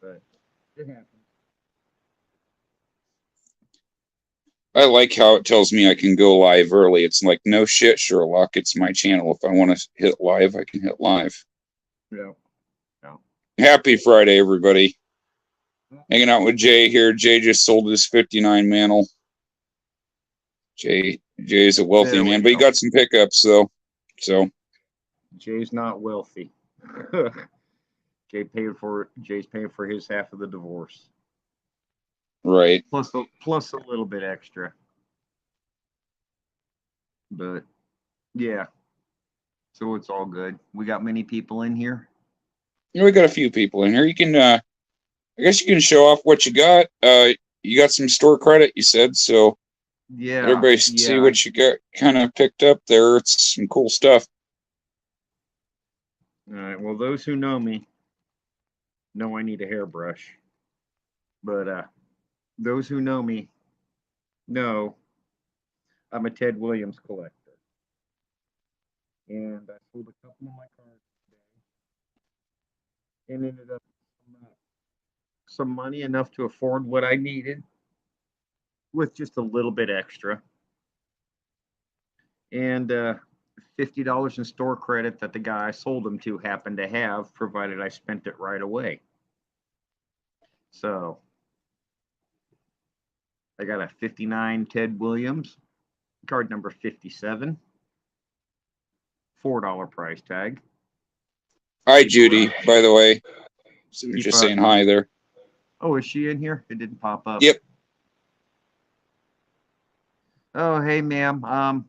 but it happens. I like how it tells me I can go live early. It's like, no shit, Sherlock. It's my channel. If I want to hit live, I can hit live. Yeah. Yeah. Happy Friday, everybody. Hanging out with Jay here. Jay just sold his 59 mantle. Jay's a wealthy man, but he got some pickups though. So Jay's not wealthy. Jay's paying for his half of the divorce. right. Plus a little bit extra. But yeah. So it's all good. We got many people in here. We got a few people in here. You can I guess you can show off what you got. You got some store credit, you said, so yeah. Let everybody see what you got kind of picked up there. It's some cool stuff. All right. Well, those who know me know I need a hairbrush. But those who know me know I'm a Ted Williams collector. And I sold a couple of my cards today and ended up some money enough to afford what I needed with just a little bit extra. And $50 in store credit that the guy I sold them to happened to have, provided I spent it right away. So I got a 59 Ted Williams, card number 57, $4 price tag. Hi, Judy, by the way. So just saying hi there. Oh, is she in here? It didn't pop up. Yep. Oh, hey, ma'am.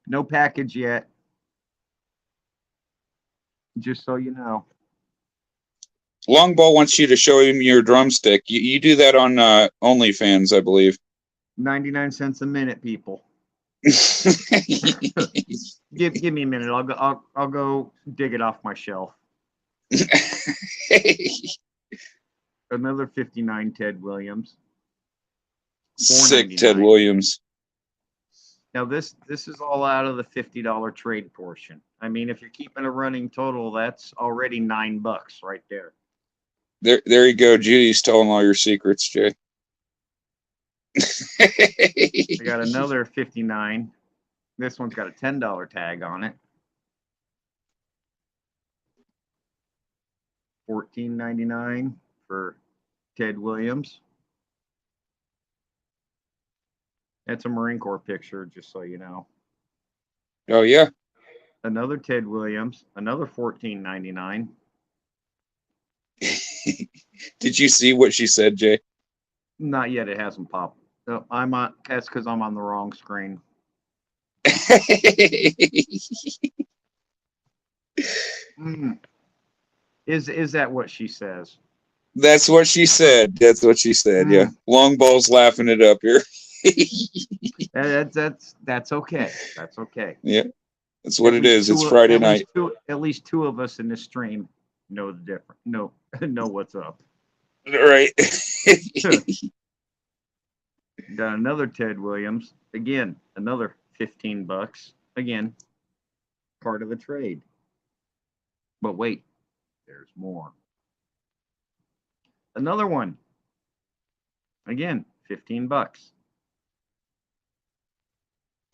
No package yet. Just so you know. Longball wants you to show him your drumstick. You do that on OnlyFans, I believe. 99 cents a minute, people. give me a minute. I'll go dig it off my shelf. Another 59 Ted Williams. Sick Ted Williams. Now this is all out of the $50 trade portion. I mean, if you're keeping a running total, that's already $9 right there. There you go. Judy's telling all your secrets, Jay. I got another 59. This one's got a $10 tag on it. $14.99 for Ted Williams. That's a Marine Corps picture, just so you know. Oh yeah. Another Ted Williams. Another $14.99. Did you see what she said, Jay? Not yet. It hasn't popped. No, that's because I'm on the wrong screen. Is that what she says? That's what she said. That's what she said. Yeah. Longball's laughing it up here. That's okay. That's okay. Yeah. That's what it is. It's Friday night. At least two of us in this stream know the difference. Know what's up. Right. Got another Ted Williams. Again, another $15. Again, part of the trade. But wait, there's more. Another one. Again, $15.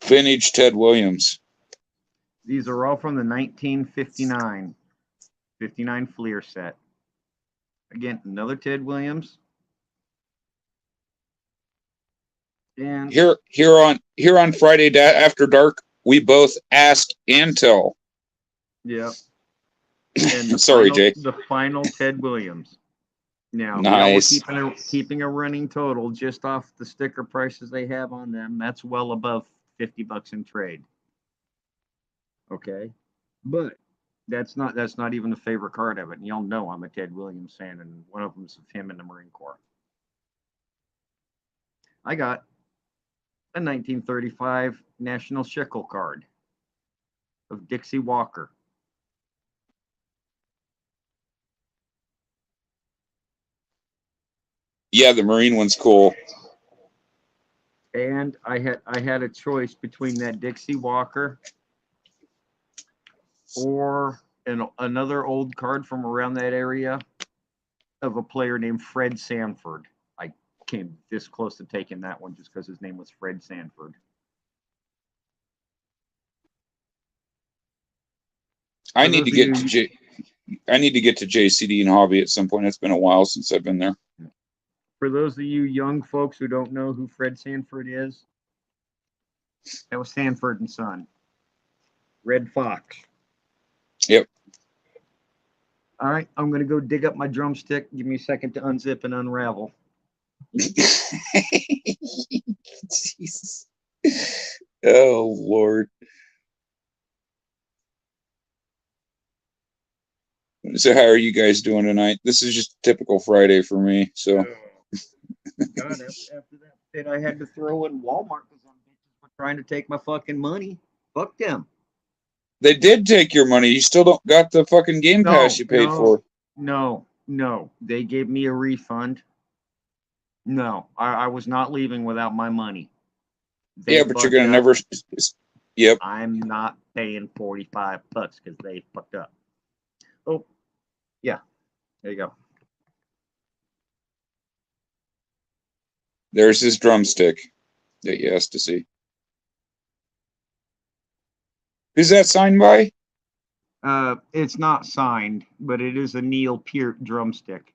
Vintage Ted Williams. These are all from the 1959 Fleer set. Again, another Ted Williams. And here on Friday After Dark, we both ask and tell. Yeah. And sorry, Jay. The final Ted Williams. Now, nice. We're keeping a running total just off the sticker prices they have on them. That's well above $50 in trade. Okay, but that's not even the favorite card of it. And y'all know I'm a Ted Williams fan, and one of them's of him in the Marine Corps. I got a 1935 National Shekel card of Dixie Walker. Yeah, the Marine one's cool. And I had a choice between that Dixie Walker or another old card from around that area, of a player named Fred Sanford. I came this close to taking that one just because his name was Fred Sanford. I need to get to JCD and Hobby at some point. It's been a while since I've been there. For those of you young folks who don't know who Fred Sanford is, that was Sanford and Son. Red Fox. Yep. All right, I'm going to go dig up my drumstick. Give me a second to unzip and unravel. Jesus. Oh, Lord. So how are you guys doing tonight? This is just a typical Friday for me. So God, after that fit I had to throw in Walmart because some bitches were trying to take my fucking money. Fuck them. they did take your money. You still don't got the fucking Game Pass you paid for. No. They gave me a refund. No, I was not leaving without my money. They Yeah, but you're fucked gonna up. never. Yep. I'm not paying $45 because they fucked up. Oh, yeah. There you go. There's his drumstick that you asked to see. Who's that signed by? It's not signed, but it is a Neil Peart drumstick.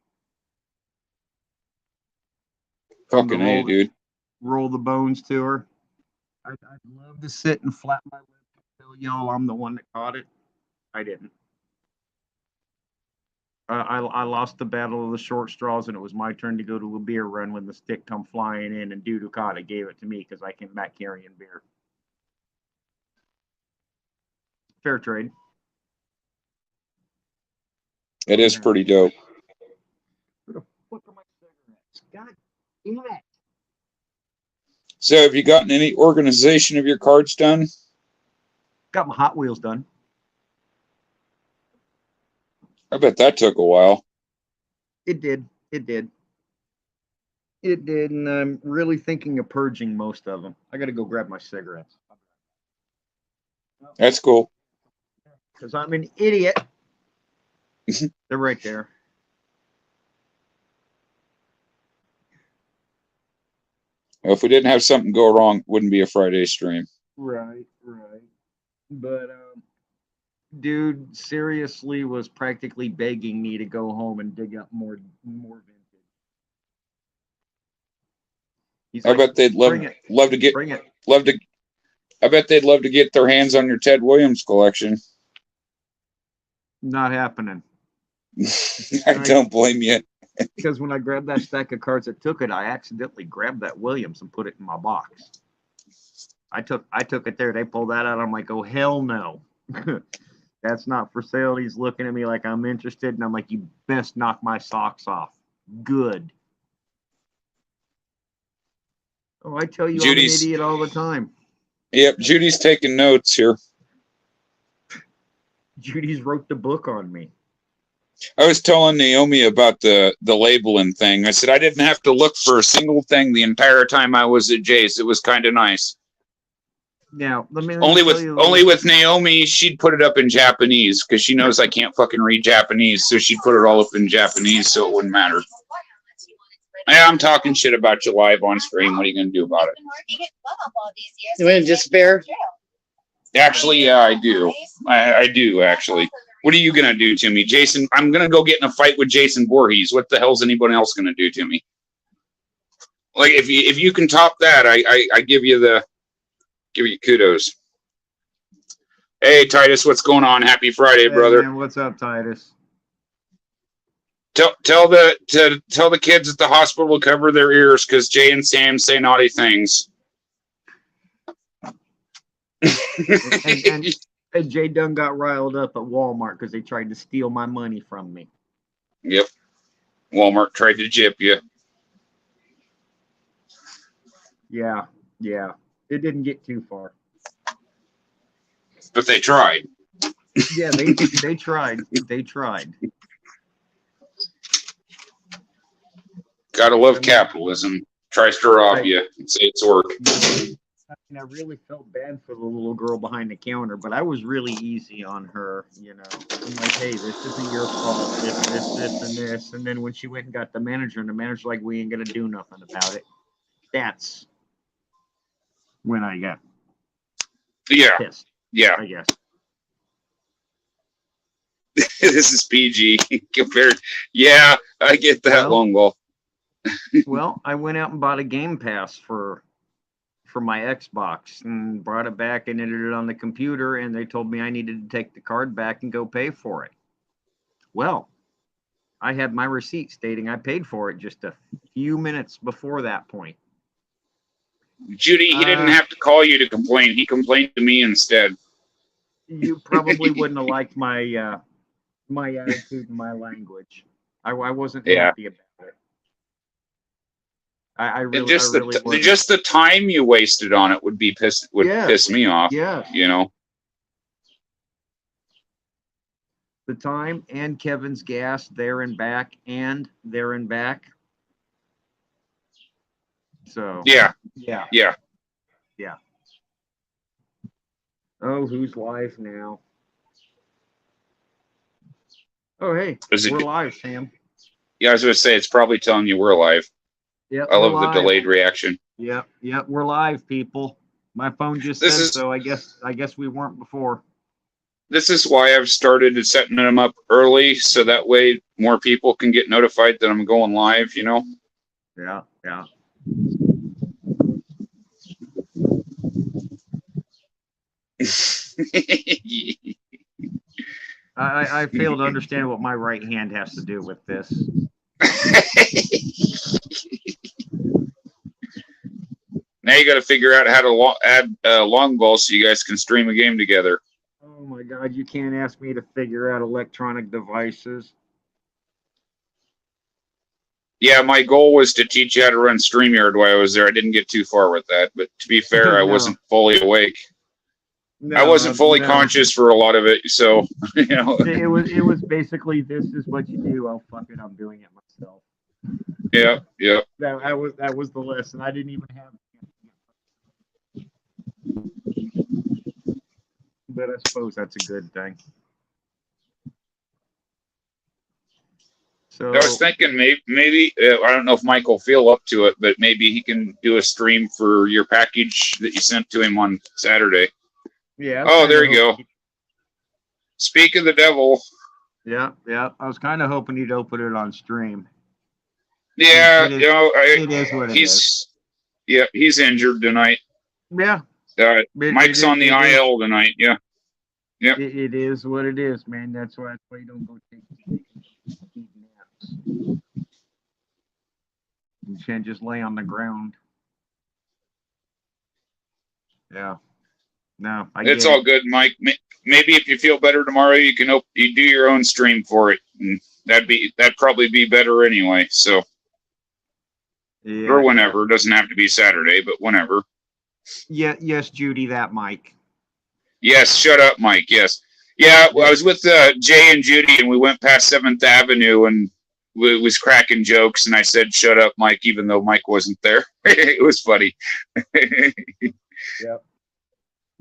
Fucking A, dude. Roll the Bones tour. I'd love to sit and flap my lips and tell y'all I'm the one that caught it. I didn't. I lost the battle of the short straws, and it was my turn to go to a beer run when the stick come flying in, and dude who caught it gave it to me because I came back carrying beer. Fair trade. It is pretty dope. Where the fuck are my cigarettes? God damn it. So have you gotten any organization of your cards done? Got my Hot Wheels done. I bet that took a while. It did, and I'm really thinking of purging most of them. I got to go grab my cigarettes. That's cool. Because I'm an idiot. They're right there. Well, if we didn't have something go wrong, it wouldn't be a Friday stream. Right. But, dude seriously was practically begging me to go home and dig up more vintage. He's I bet they'd love to get. Bring it. I bet they'd love to get their hands on your Ted Williams collection. Not happening. I don't blame you. Because when I grabbed that stack of cards that took it, I accidentally grabbed that Williams and put it in my box. I took it there. They pulled that out. I'm like, oh hell no. That's not for sale. He's looking at me like I'm interested, and I'm like, you best knock my socks off. Good. Oh, I tell you, Judy's, I'm an idiot all the time. Yep, Judy's taking notes here. Judy's wrote the book on me. I was telling Naomi about the labeling thing. I said I didn't have to look for a single thing the entire time I was at Jay's. It was kind of nice. Now, let me only with Naomi, she'd put it up in Japanese because she knows I can't fucking read Japanese, so she'd put it all up in Japanese so it wouldn't matter. Yeah, I'm talking shit about you live on stream. What are you going to do about it? You want to despair? Actually, yeah, I do. I do, actually. What are you going to do to me? Jason, I'm going to go get in a fight with Jason Voorhees. What the hell's anybody else going to do to me? Like, if you can top that, I give you kudos. Hey, Titus, what's going on? Happy Friday, brother. Man, what's up, Titus? Tell the kids at the hospital to cover their ears because Jay and Sam say naughty things. and Jay Dunn got riled up at Walmart because they tried to steal my money from me. Yep. Walmart tried to gyp you. Yeah. It didn't get too far. But they tried. Yeah, they tried. They tried. Gotta love capitalism. Tries to rob you and say it's work. I mean, I really felt bad for the little girl behind the counter, but I was really easy on her, you know. I'm like, hey, this isn't your fault, this, and this. And then when she went and got the manager, and the manager's like, we ain't gonna do nothing about it. That's when I got Yeah, pissed, yeah. I guess. This is PG compared. Yeah, I get that, Well- long ball. Well, I went out and bought a Game Pass for my Xbox and brought it back and entered it on the computer, and they told me I needed to take the card back and go pay for it. Well, I had my receipt stating I paid for it just a few minutes before that point. Judy, he didn't have to call you to complain. He complained to me instead. You probably wouldn't have liked my my attitude and my language. I wasn't Yeah. happy about it. I And really, just I really wasn't. just the time you wasted on it would piss me off. Yeah. You know. The time and Kevin's gas there and back and there and back. So Yeah. yeah. Yeah. Oh, who's live now? Oh, hey, Is it- we're live, Sam. Yeah, I was going to say it's probably telling you we're live. Yep, I we're love live. the delayed reaction. Yep, we're live, people. My phone just This said is- so. I guess we weren't before. This is why I've started setting them up early, so that way more people can get notified that I'm going live. You know. Yeah. I fail to understand what my right hand has to do with this. Now you got to figure out how to add long ball so you guys can stream a game together. Oh my God, you can't ask me to figure out electronic devices. Yeah, my goal was to teach you how to run StreamYard while I was there. I didn't get too far with that, but to be fair, I No. wasn't fully awake. No, I wasn't fully no. conscious for a lot of it, so you know. It was basically, this is what you do. Oh fuck it, I'm doing it myself. Yeah. That was the lesson. I didn't even have. But I suppose that's a good thing. So I was thinking maybe I don't know if Mike will feel up to it, but maybe he can do a stream for your package that you sent to him on Saturday. yeah. Oh, there you go. Speak of the devil. Yeah. I was kind of hoping he'd open it on stream. Yeah, It is- you know, It is what it is. he's injured tonight. Yeah. Mike's on the IL tonight. Yeah. It is what it is, man. That's why you don't go take naps. You can't just lay on the ground. Yeah. No, It's all good, Mike. Maybe if you feel better tomorrow, you can you do your own stream for it, and that'd probably be better anyway. So Yeah. or whenever, it doesn't have to be Saturday, but whenever. Yeah. Yes, Judy, that Mike. Yes, shut up, Mike. Yes, yeah. Well, I was with Jay and Judy, and we went past 7th Avenue, and we was cracking jokes, and I said, "Shut up, Mike," even though Mike wasn't there. It was funny.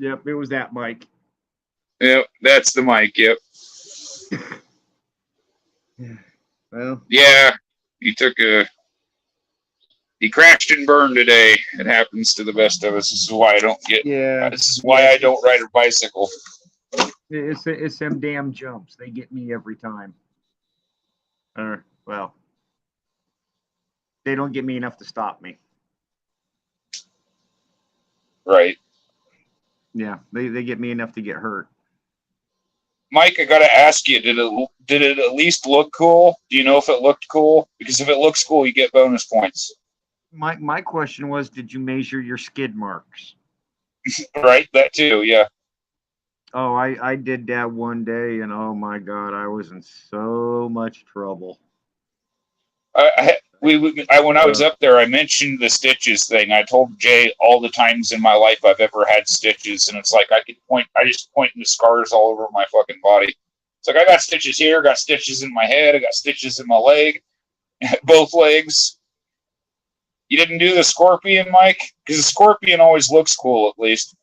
Yep. It was that Mike. Yep, that's the Mike. Yep. Well. Yeah, he crashed and burned today. It happens to the best of us. This is why I don't Yeah. This is why I don't ride a bicycle. It's them damn jumps. They get me every time. Well, they don't get me enough to stop me. Right. Yeah, they get me enough to get hurt. Mike, I gotta ask you, did it at least look cool? Do you know if it looked cool? Because if it looks cool, you get bonus points. My question was, did you measure your skid marks? Right? That too, yeah. Oh, I did that one day, and oh my God, I was in so much trouble. When I was up there, I mentioned the stitches thing. I told Jay all the times in my life I've ever had stitches, and it's like I just point to scars all over my fucking body. It's like I got stitches here, got stitches in my head, I got stitches in my leg, both legs. You didn't do the scorpion, Mike? Because the scorpion always looks cool, at least.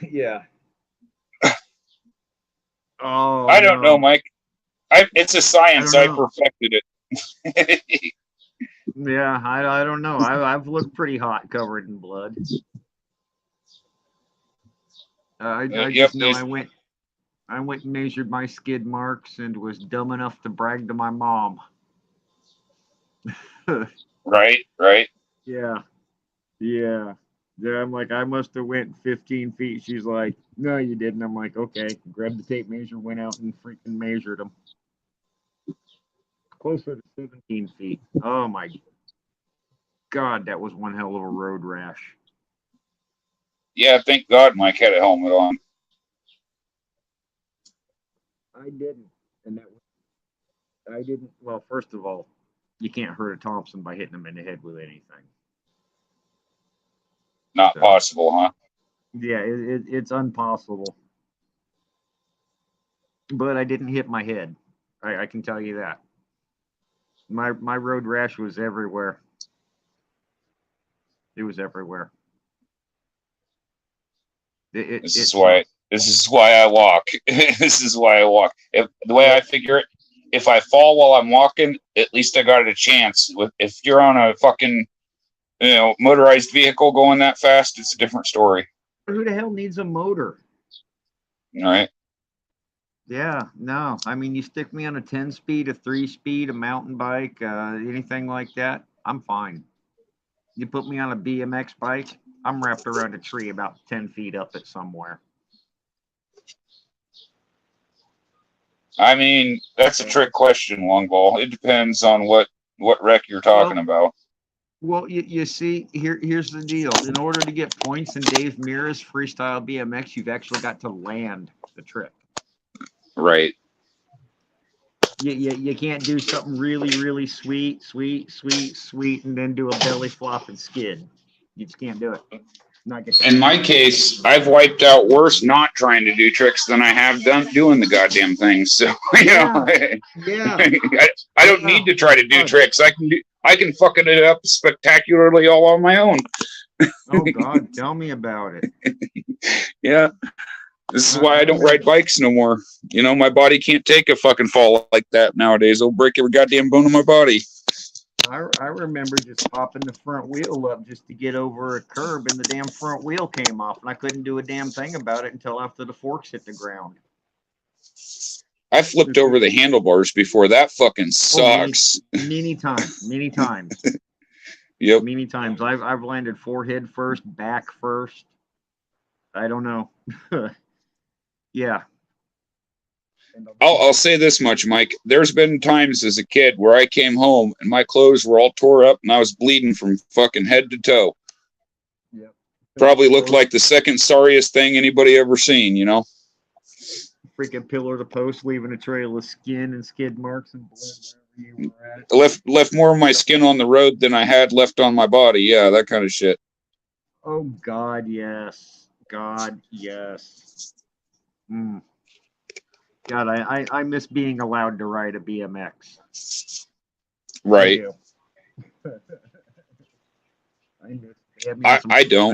Yeah. Oh, I don't know, no. Mike. It's a science. I I don't know. perfected it. Yeah, I don't know. I've looked pretty hot covered in blood. I Yep, just know there's- I went and measured my skid marks and was dumb enough to brag to my mom. right, right. Yeah, yeah. Yeah, I'm like, I must have went 15 feet. She's like, no, you didn't. I'm like, okay. Grabbed the tape measure, went out and freaking measured them. Closer to 17 feet. Oh my God, that was one hell of a road rash. Yeah, thank God Mike had a helmet on. I didn't. And that was, I didn't. Well, first of all, you can't hurt a Thompson by hitting him in the head with anything. Not So, possible, huh? yeah, it's impossible. But I didn't hit my head. I can tell you that. My road rash was everywhere. It was everywhere. This is why I walk. This is why I walk. The way I figure it, if I fall while I'm walking, at least I got a chance. If you're on a fucking motorized vehicle going that fast, it's a different story. Who the hell needs a motor? All right. Yeah, no. I mean, you stick me on a 10-speed, a 3-speed, a mountain bike, anything like that, I'm fine. You put me on a BMX bike, I'm wrapped around a tree about 10 feet up it somewhere. I mean, that's a trick question, Longball. It depends on what wreck you're talking about. Well, you see, here's the deal. In order to get points in Dave Mira's freestyle BMX, you've actually got to land the trick. Right. You can't do something really, really sweet, and then do a belly flop and skid. You just can't do it. Not get In my case, I've wiped out worse not trying to do tricks than I have done doing the goddamn things. So Yeah. I don't need to try to do tricks. I can fucking it up spectacularly all on my own. Oh God, tell me about it. Yeah. This is why I don't ride bikes no more. My body can't take a fucking fall like that nowadays. It'll break every goddamn bone in my body. I remember just popping the front wheel up just to get over a curb, and the damn front wheel came off, and I couldn't do a damn thing about it until after the forks hit the ground. I flipped over the handlebars before. That fucking sucks. Many times. Yep. Many times. I've landed forehead first, back first. I don't know. Yeah. I'll say this much, Mike. There's been times as a kid where I came home and my clothes were all tore up and I was bleeding from fucking head to toe. Yep. Probably looked like the second sorriest thing anybody ever seen, Freaking pillar to post, leaving a trail of skin and skid marks and blood wherever you were at. Left more of my skin on the road than I had left on my body. Yeah, that kind of shit. Oh God, yes. God, yes. God, I miss being allowed to ride a BMX. Right. I don't.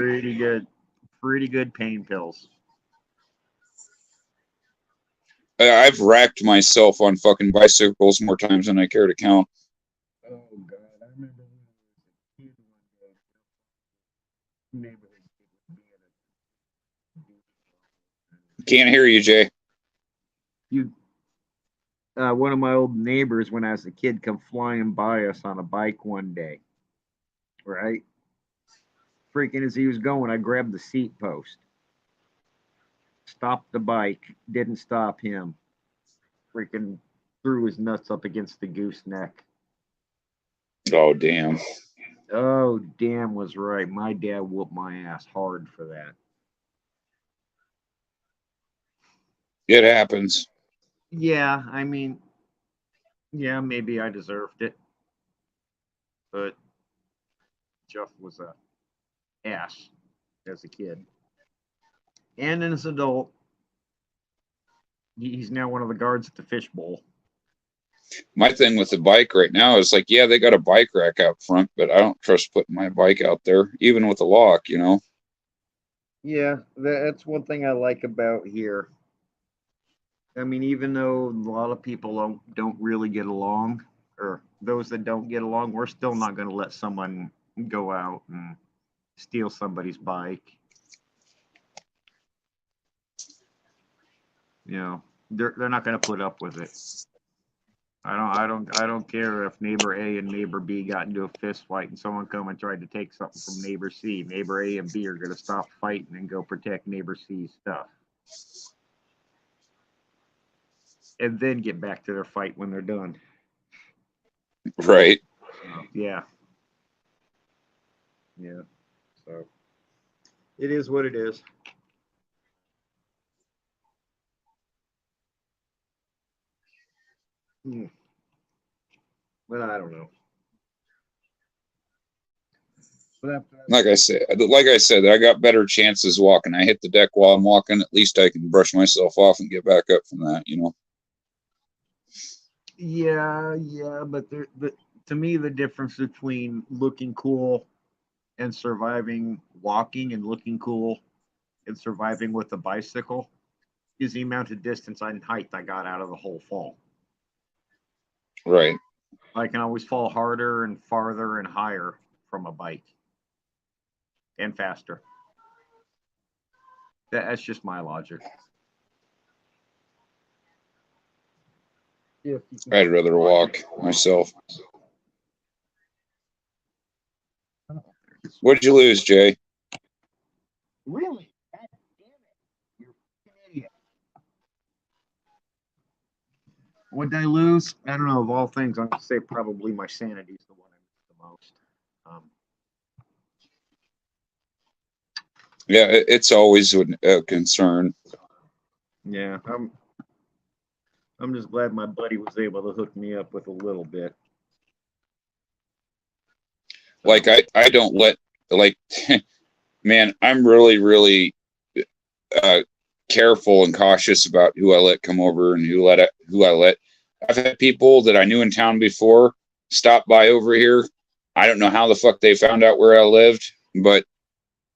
Pretty good pain pills. I've racked myself on fucking bicycles more times than I care to count. Oh God, I remember when I was a kid one day. Can't hear you, Jay. One of my old neighbors, when I was a kid, come flying by us on a bike one day. Right? Freaking as he was going, I grabbed the seat post. Stopped the bike, didn't stop him. Freaking threw his nuts up against the gooseneck. Oh, damn. Oh, damn was right. My dad whooped my ass hard for that. It happens. Yeah, I mean, yeah, maybe I deserved it. But Jeff was a ass as a kid. And as an adult, he's now one of the guards at the Fish Bowl. My thing with the bike right now is like, yeah, they got a bike rack out front, but I don't trust putting my bike out there, even with a lock, you know? Yeah, that's one thing I like about here. I mean, even though a lot of people don't really get along, or those that don't get along, we're still not going to let someone go out and steal somebody's bike. You know, they're not going to put up with it. I don't care if neighbor A and neighbor B got into a fist fight and someone come and tried to take something from neighbor C. Neighbor A and B are going to stop fighting and go protect neighbor C's stuff. And then get back to their fight when they're done. Right. Yeah. Yeah. So it is what it is. But I don't know. Like I said, I got better chances walking. I hit the deck while I'm walking. At least I can brush myself off and get back up from that, you know? Yeah, but to me, the difference between looking cool and surviving walking and looking cool and surviving with a bicycle is the amount of distance and height I got out of the whole fall. Right. I can always fall harder and farther and higher from a bike and faster. That's just my logic. I'd rather walk myself. What'd you lose, Jay? Really? God damn it. You're an idiot. What did I lose? I don't know. Of all things, I'm going to say probably my sanity is the one I miss the most. Yeah, it's always a concern. Yeah, I'm just glad my buddy was able to hook me up with a little bit. Like I don't let like man, I'm really careful and cautious about who I let come over and who I let. I've had people that I knew in town before stop by over here. I don't know how the fuck they found out where I lived, but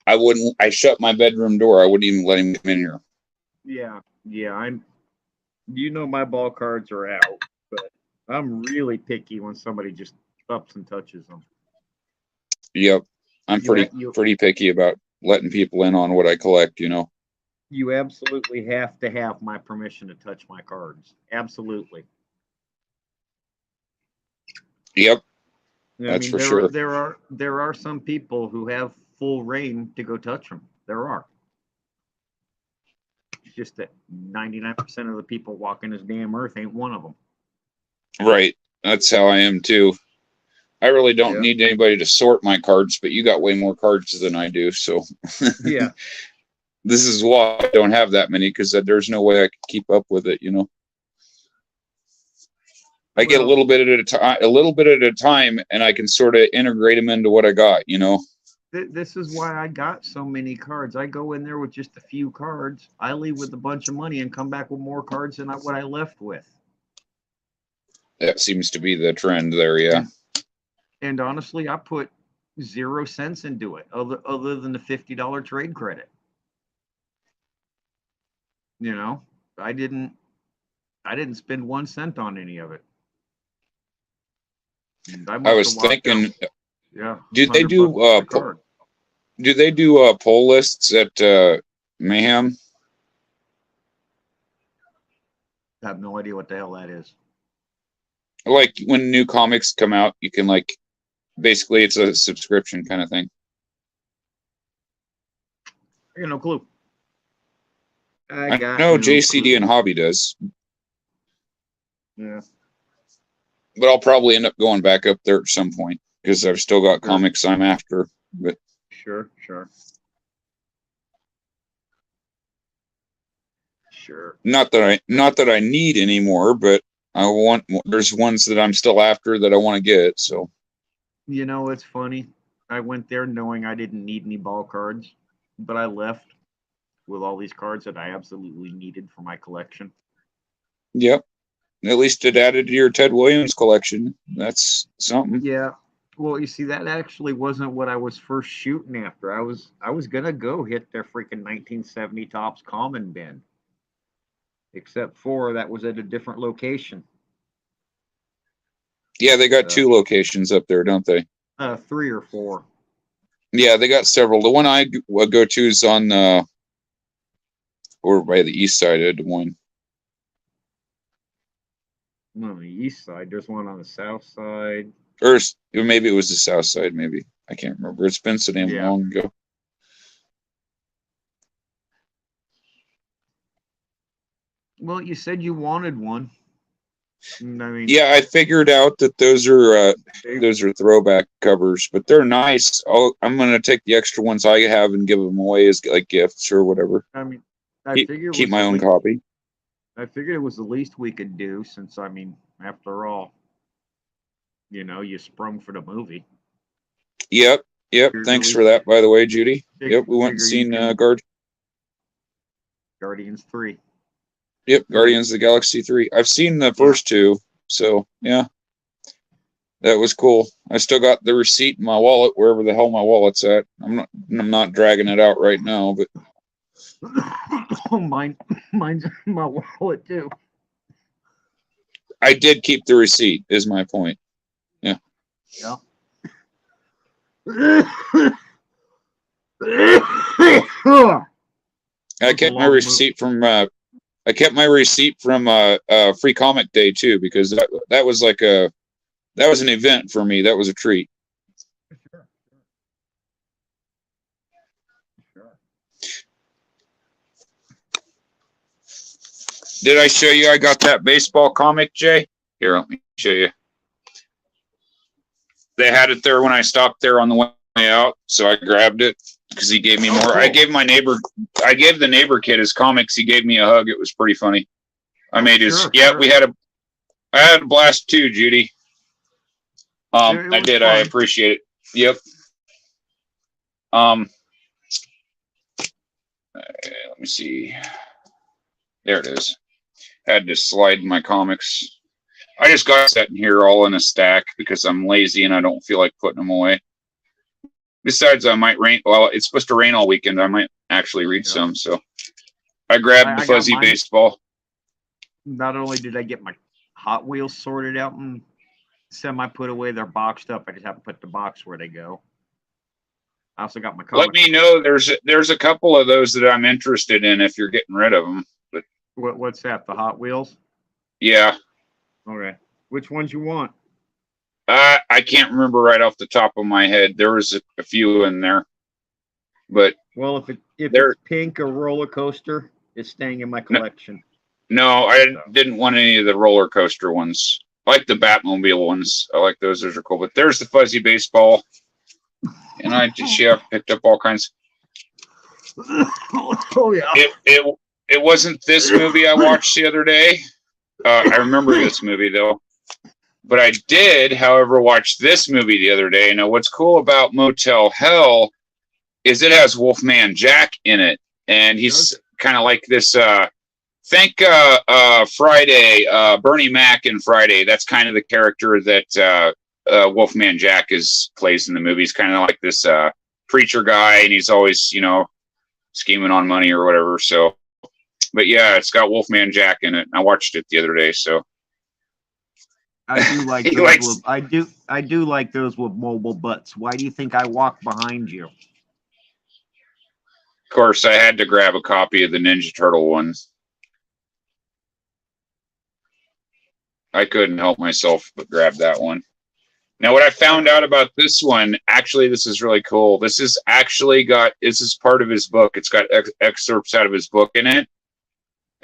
I shut my bedroom door. I wouldn't even let him come in here. Yeah, my ball cards are out, but I'm really picky when somebody just ups and touches them. Yep. I'm pretty picky about letting people in on what I collect, you know. You absolutely have to have my permission to touch my cards. Absolutely. Yep. That's for sure. There are some people who have full reign to go touch them. There are. It's just that 99% of the people walking this damn earth ain't one of them. Right. That's how I am too. I really don't need anybody to sort my cards, but you got way more cards than I do, so yeah. This is why I don't have that many, because there's no way I could keep up with it, you know. I get a little bit at a time, and I can sort of integrate them into what I got, you know. This is why I got so many cards. I go in there with just a few cards. I leave with a bunch of money and come back with more cards than what I left with. That seems to be the trend there, yeah. And honestly, I put 0 cents into it, other than the $50 trade credit. You know, I didn't spend 1 cent on any of it. I was thinking, do they do poll lists at Mayhem? I have no idea what the hell that is. Like when new comics come out, you can basically it's a subscription kind of thing. I got no clue. I know JCD and Hobby does. Yeah. But I'll probably end up going back up there at some point because I've still got comics I'm after. But sure. Not that I need anymore, but I want. There's ones that I'm still after that I want to get. So, you know, it's funny. I went there knowing I didn't need any ball cards, but I left with all these cards that I absolutely needed for my collection. Yep. At least it added to your Ted Williams collection. That's something. Yeah. Well, you see, that actually wasn't what I was first shooting after. I was gonna go hit their freaking 1970 Tops Common bin, except for that was at a different location. Yeah, they got two locations up there, don't they? 3 or 4. Yeah, they got several. The one I go to is on over by the east side of Des Moines. On the east side, there's one on the south side. Or maybe it was the south side, maybe. I can't remember. It's been so damn long ago. Well, you said you wanted one. I mean, yeah, I figured out that those are throwback covers, but they're nice. I'm gonna take the extra ones I have and give them away as like gifts or whatever. I mean, I figured keep my own copy. I figured it was the least we could do, since, I mean, after all, you sprung for the movie. Yep. Thanks for that, by the way, Judy. Yep, we went and seen Guardians 3. Yep, Guardians of the Galaxy 3. I've seen the first two, so yeah. That was cool. I still got the receipt in my wallet, wherever the hell my wallet's at. I'm not dragging it out right now, but oh, mine's in my wallet too. I did keep the receipt, is my point. Yeah. Yeah. I kept my receipt from Free Comic Day too, because that was like that was an event for me. That was a treat. Sure. Did I show you I got that baseball comic, Jay? Here, let me show you. They had it there when I stopped there on the way out, so I grabbed it because he gave me more. Cool. I gave the neighbor kid his comics. He gave me a hug. It was pretty funny. I made his. Sure, yeah, sure. I had a blast too, Judy. I did. Fun. I appreciate it. Yep. Let me see. There it is. Had to slide my comics. I just got set in here all in a stack because I'm lazy and I don't feel like putting them away. Besides, I might rain. Well, it's supposed to rain all weekend. I might actually read some. So I grabbed the fuzzy baseball. Not only did I get my Hot Wheels sorted out and semi-put away, they're boxed up. I just haven't put the box where they go. I also got my comics. Let me know. There's a couple of those that I'm interested in if you're getting rid of them. But what's that? The Hot Wheels? Yeah. Okay. Which ones you want? I can't remember right off the top of my head. There was a few in there, but well, if it's pink or roller coaster, it's staying in my collection. No, I didn't want any of the roller coaster ones. I like the Batmobile ones. I like those. Those are cool. But there's the fuzzy baseball, and I just picked up all kinds. Oh yeah. It wasn't this movie I watched the other day. I remember this movie though. But I did, however, watch this movie the other day. Now, what's cool about Motel Hell is it has Wolfman Jack in it. And he's kind of like this, Friday, Bernie Mac in Friday. That's kind of the character that Wolfman Jack plays in the movie. He's kind of like this preacher guy, and he's always, scheming on money or whatever. So, but yeah, it's got Wolfman Jack in it. I watched it the other day, so. I do like those I do like those with mobile butts. Why do you think I walk behind you? Of course, I had to grab a copy of the Ninja Turtle ones. I couldn't help myself but grab that one. Now, what I found out about this one, actually, this is really cool. This is part of his book. It's got excerpts out of his book in it.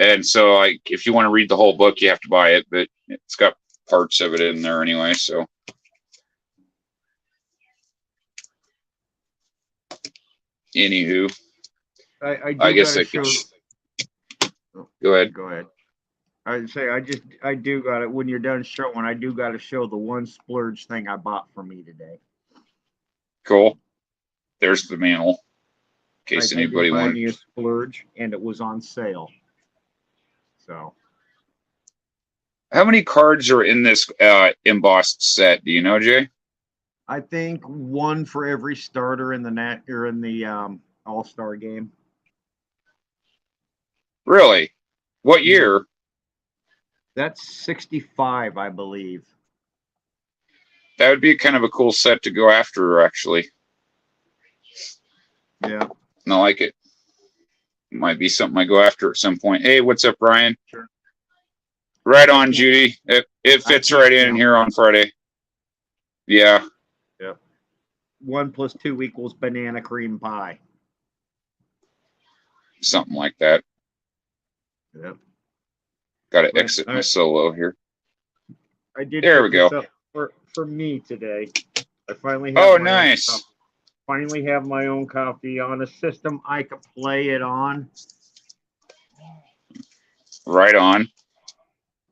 And so, if you want to read the whole book, you have to buy it, but it's got parts of it in there anyway, so. Anywho. I guess I could. Go ahead. Go ahead. I'd say I do got it. When you're done showing, I do got to show the one splurge thing I bought for me today. Cool. There's the manual. In case anybody wanted a splurge, and it was on sale. So. How many cards are in this embossed set? Do you know, Jay? I think one for every starter in the net or in the All-Star game. Really? What Yeah. year? That's 65, I believe. That would be kind of a cool set to go after, actually. Yeah. I like it. Might be something I go after at some point. Hey, what's up, Ryan? Sure. Right on, Judy. It fits right in here on Friday. Yeah. Yep. 1 + 2 = banana cream pie. Something like that. Yep. Got to But exit my solo here. I did. There we go. For me today. I finally have. Oh, nice. Finally have my own coffee on a system I could play it on. Right on.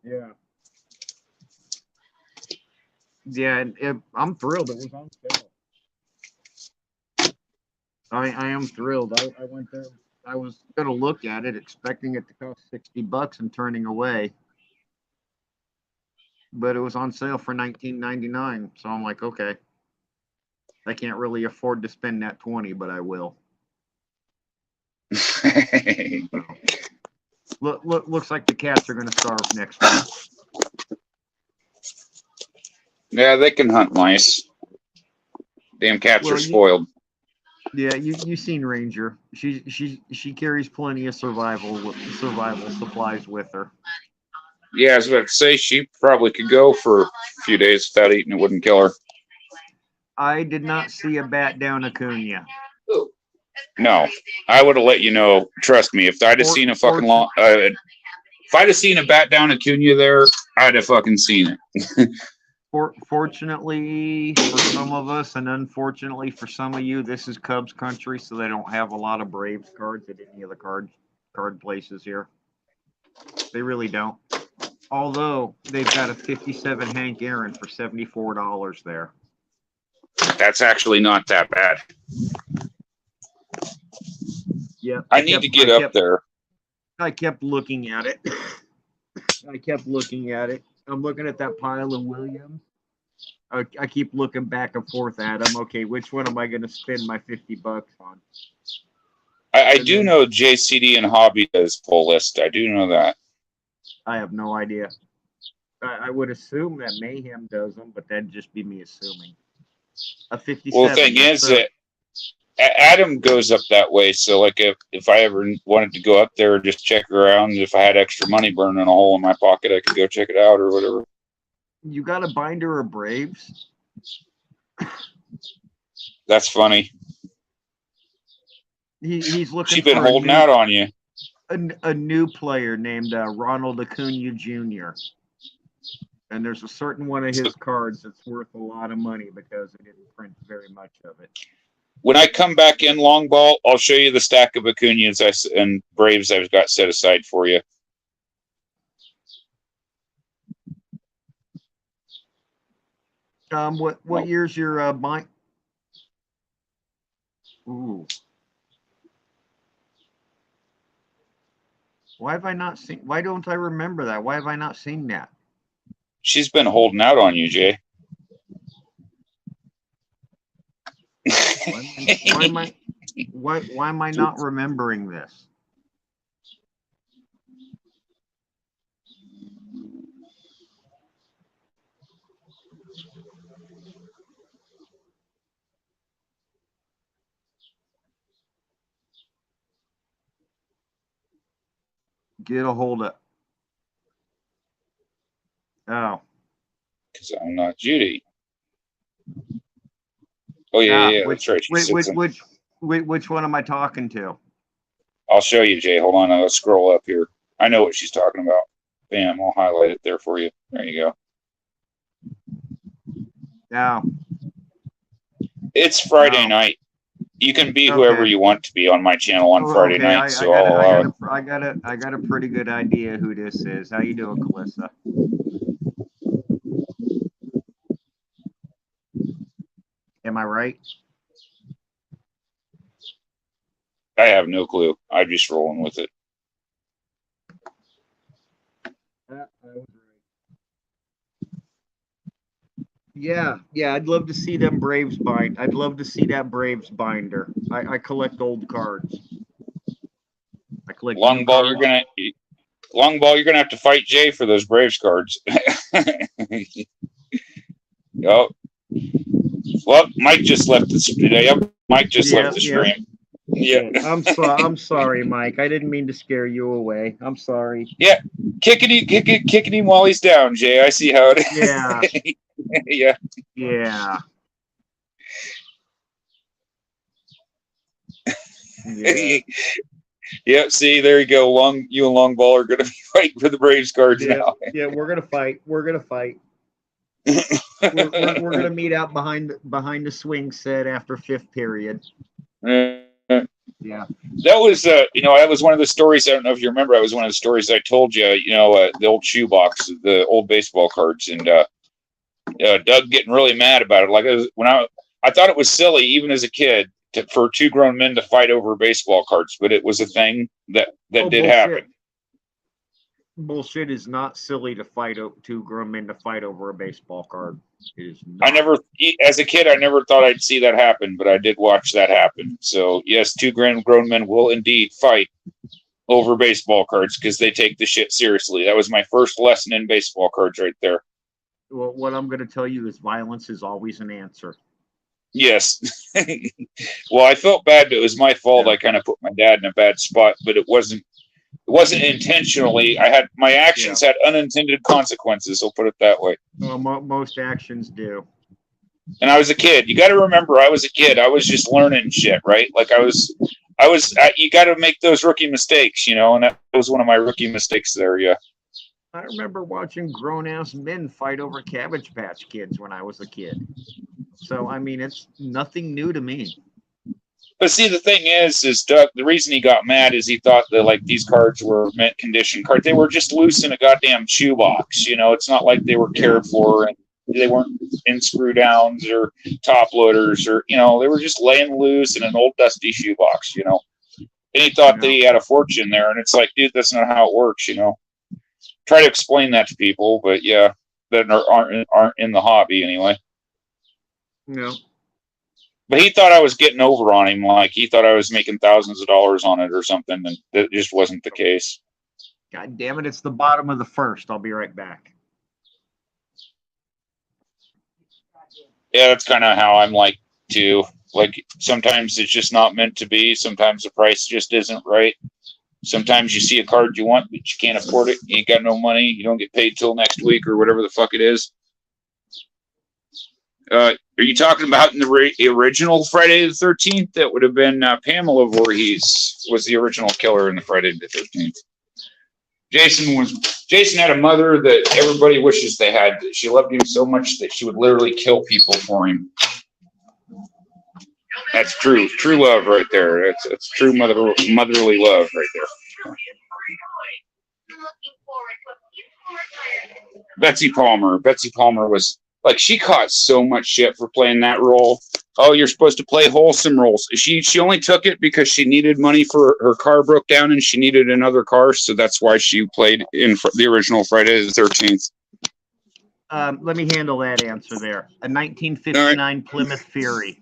Yeah. Yeah, and I'm thrilled. It was on sale. I am thrilled. I went there. I was gonna look at it, expecting it to cost $60 and turning away. But it was on sale for $19.99. So I'm like, okay. I can't really afford to spend that 20, but I will. Looks like the cats are gonna starve next week. Yeah, they can hunt mice. Damn cats are spoiled. Yeah, you seen Ranger. She carries plenty of survival supplies with her. Yeah, I was about to say she probably could go for a few days without eating. It wouldn't kill her. I did not see a bat down Acuna. No, I would have let you know. Trust me, if I'd have seen a fucking if I'd have seen a bat down Acuna there, I'd have fucking seen it. Fortunately for some of us, and unfortunately for some of you, this is Cubs country, so they don't have a lot of Braves cards at any of the card places here. They really don't. Although they've got a 57 Hank Aaron for $74 there. That's actually not that bad. Yeah, I need to get up there. I kept looking at it. I'm looking at that pile of Williams. I keep looking back and forth at them. Okay, which one am I going to spend my $50 on? I do know JCD and Hobby does pull list. I do know that. I have no idea. I would assume that Mayhem does them, but that'd just be me assuming. A 57. Well, the thing is that Adam goes up that way, so like if I ever wanted to go up there, just check around. If I had extra money burning a hole in my pocket, I could go check it out or whatever. You got a binder of Braves? That's funny. He's looking. She's been holding out on you. A new player named Ronald Acuna Jr. And there's a certain one of his cards that's worth a lot of money because they didn't print very much of it. When I come back in long ball, I'll show you the stack of Acunas and Braves I've got set aside for you. What year's your bind? Ooh. Why have I not seen? Why don't I remember that? Why have I not seen that? She's been holding out on you, Jay. Why am I not remembering this? Get a hold of. Oh. Because I'm not Judy. Oh yeah, that's right. Which one am I talking to? I'll show you, Jay. Hold on, I'll scroll up here. I know what she's talking about. Bam, I'll highlight it there for you. There you go. Yeah. It's Friday night. You can be whoever you want to be on my channel on Friday night, so I'll allow it. I got a pretty good idea who this is. How you doing, Calissa? Am I right? I have no clue. I'm just rolling with it. I was right. Yeah, yeah, I'd love to see them Braves bind. I'd love to see that Braves binder. I collect old cards. I collect Long new ball, cards. you're gonna have to fight Jay for those Braves cards. Oh, well, Mike just left the stream. Yep, Mike just Yeah, left the yeah. stream. Yeah, I'm sorry, Mike. I didn't mean to scare you away. I'm sorry. yeah. Kicking him while he's down, Jay. I see how it is. Yeah, Yeah. yeah, yeah, Yeah, see, there you go. You and Long Ball are going to be fighting for the Braves cards yeah, now. yeah. We're gonna fight. We're gonna fight. We're gonna meet out behind the swing set after fifth period. Yeah. That was, that was one of the stories. I don't know if you remember. That was one of the stories I told you. The old shoebox, the old baseball cards, and Doug getting really mad about it. Like I thought it was silly, even as a kid, for two grown men to fight over baseball cards, but it was a thing that did bullshit. happen. Bullshit is not silly to fight two grown men to fight over a baseball card. It is not. As a kid, I never thought I'd see that happen, but I did watch that happen. So yes, two grown men will indeed fight over baseball cards because they take the shit seriously. That was my first lesson in baseball cards right there. Well, what I'm going to tell you is violence is always an answer. Yes. Well, I felt bad. It was my fault. I kind of put my dad in a bad spot, but it wasn't intentionally. My actions had unintended consequences. I'll put it that way. Well, most actions do. And I was a kid. You got to remember, I was a kid. I was just learning shit, right? Like I was. You got to make those rookie mistakes, and that was one of my rookie mistakes there. Yeah. I remember watching grown-ass men fight over Cabbage Patch Kids when I was a kid. So, I mean, it's nothing new to me. But see, the thing is Doug, the reason he got mad is he thought that, like, these cards were mint condition cards. They were just loose in a goddamn shoebox. It's not like they were cared for and they weren't in screw downs or top loaders or, they were just laying loose in an old dusty shoebox, And he thought that he had a fortune there. And it's like, dude, that's not how it works, Try to explain that to people, but yeah, that aren't in the hobby anyway. No. But he thought I was getting over on him, like he thought I was making thousands of dollars on it or something, and that just wasn't the case. God damn it, it's the bottom of the first. I'll be right back. Yeah, that's kind of how I'm like too. Like sometimes it's just not meant to be. Sometimes the price just isn't right. Sometimes you see a card you want, but you can't afford it. You ain't got no money. You don't get paid till next week or whatever the fuck it is. Are you talking about in the original Friday the 13th? That would have been Pamela Voorhees was the original killer in the Friday the 13th. Jason had a mother that everybody wishes they had. She loved him so much that she would literally kill people for him. That's true love right there. That's true motherly love right there. Betsy Palmer was like, she caught so much shit for playing that role. Oh, you're supposed to play wholesome roles. She only took it because she needed money for her car broke down and she needed another car, so that's why she played in the original Friday the 13th. Let me handle that answer there. A 1959 Plymouth Fury.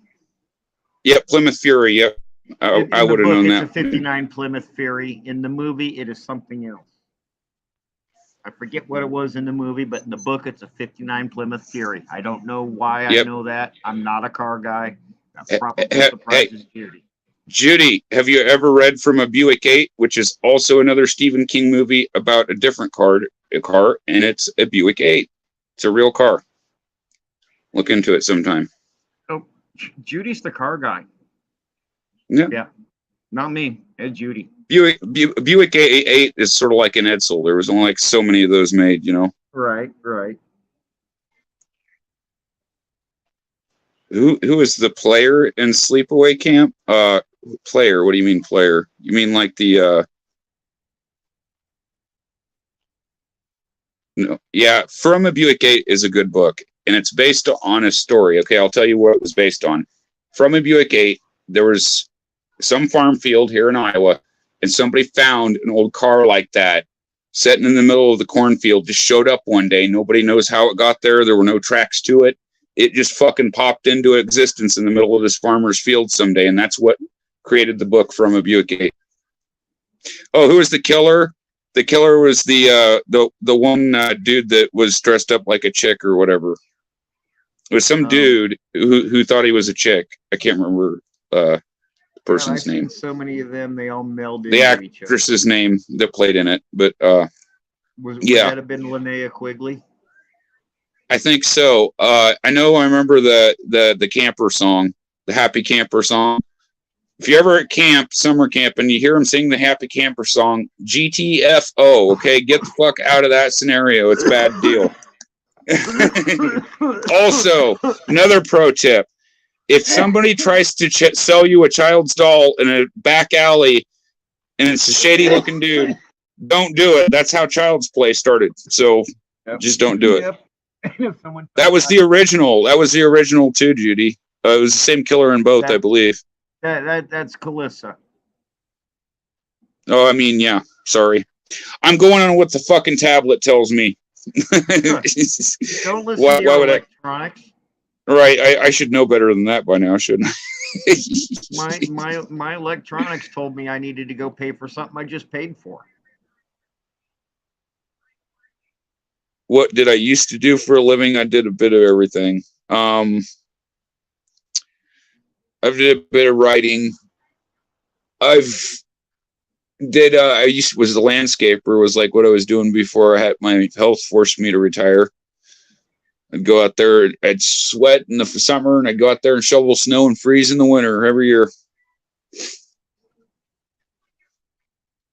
Yep, Plymouth Fury. Yep, I would have known that. It's a 59 Plymouth Fury. In the movie, it is something else. I forget what it was in the movie, but in the book, it's a 59 Plymouth Fury. I don't know why I know that. I'm not a car guy. I'm probably surprised as Judy. Judy, have you ever read From a Buick 8, which is also another Stephen King movie about a different car, and it's a Buick 8. It's a real car. Look into it sometime. Oh, Judy's the car guy. Yeah. Not me. It's Judy. Buick 8 is sort of like an Edsel. There was only like so many of those made, Right. Who is the player in Sleepaway Camp? Player. What do you mean player? You mean like the no. Yeah, From a Buick 8 is a good book, and it's based on a story. Okay, I'll tell you what it was based on. From a Buick 8, there was some farm field here in Iowa, and somebody found an old car like that sitting in the middle of the cornfield. Just showed up one day. Nobody knows how it got there. There were no tracks to it. it just fucking popped into existence in the middle of this farmer's field someday, and that's what created the book From a Buick 8. Oh, who was the killer? The killer was the one dude that was dressed up like a chick or whatever. It was some dude who thought he was a chick. I can't remember the person's name. So many of them, they all melded. The actress's name that played in it, but would that have been Linnea Quigley? I think so. I remember the camper song, the Happy Camper song. If you're ever at camp, summer camp, and you hear them sing the Happy Camper song, GTFO, okay, get the fuck out of that scenario. It's a bad deal. Also, another pro tip. If somebody tries to sell you a child's doll in a back alley and it's a shady looking dude, don't do it. That's how Child's Play started. So just don't do it. That was the original. That was the original too, Judy. It was the same killer in both, I believe. That's Calissa. Oh, I mean, yeah. Sorry. I'm going on what the fucking tablet tells me. Don't listen to your electronics. Right. I should know better than that by now, shouldn't I? my electronics told me I needed to go pay for something I just paid for. What did I used to do for a living? I did a bit of everything. I did a bit of writing. I was a landscaper, was like what I was doing before I had my health forced me to retire. I'd go out there, I'd sweat in the summer, and I'd go out there and shovel snow and freeze in the winter every year.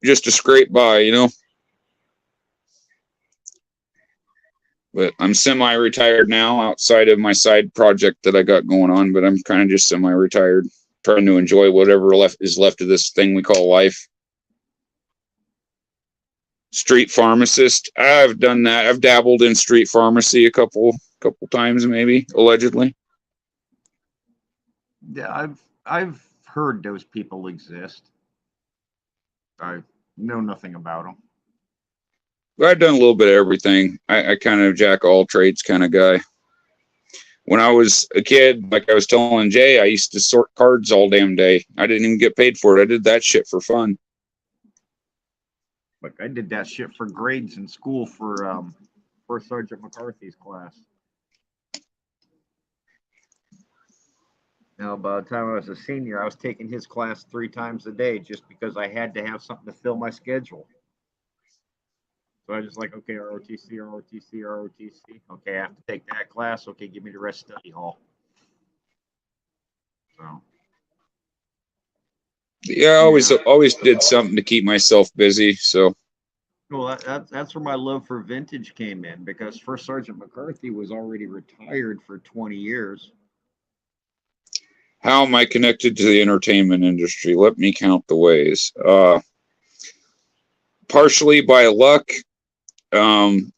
Just to scrape by, you know. But I'm semi-retired now outside of my side project that I got going on, but I'm kind of just semi-retired, trying to enjoy whatever is left of this thing we call life. Street pharmacist. I've done that. I've dabbled in street pharmacy a couple times, maybe, allegedly. Yeah, I've heard those people exist. I know nothing about them. I've done a little bit of everything. I kind of jack all trades kind of guy. When I was a kid, like I was telling Jay, I used to sort cards all damn day. I didn't even get paid for it. I did that shit for fun. Like I did that shit for grades in school for First Sergeant McCarthy's class. Now, by the time I was a senior, I was taking his class 3 times a day just because I had to have something to fill my schedule. So I just like, okay, ROTC, ROTC, ROTC. Okay, I have to take that class. Okay, give me the rest study hall. So. Yeah, I always did something to keep myself busy. So. Well, that's where my love for vintage came in, because First Sergeant McCarthy was already retired for 20 years. How am I connected to the entertainment industry? Let me count the ways. Partially by luck,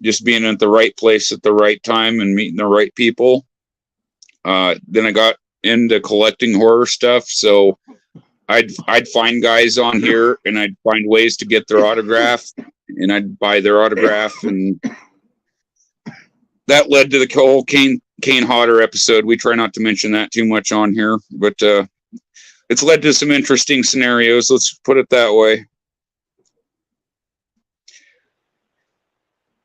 just being at the right place at the right time and meeting the right people. Then I got into collecting horror stuff, so I'd find guys on here and I'd find ways to get their autograph, and I'd buy their autograph, and that led to the whole Kane Hodder episode. We try not to mention that too much on here, but it's led to some interesting scenarios. Let's put it that way.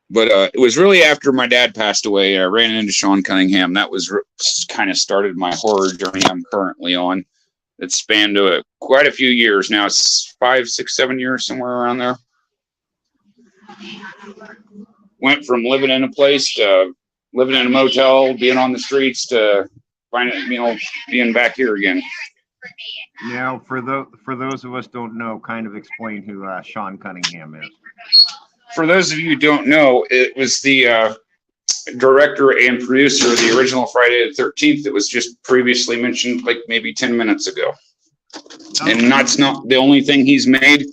But it was really after my dad passed away, I ran into Sean Cunningham. That was kind of started my horror journey I'm currently on. It spanned quite a few years now. It's 5, 6, 7 years, somewhere around there. Went from living in a place to living in a motel, being on the streets, to being back here again. Now, for those of us don't know, kind of explain who Sean Cunningham is. For those of you who don't know, it was the director and producer of the original Friday the 13th that was just previously mentioned, like maybe 10 minutes ago. And that's not the only thing he's made.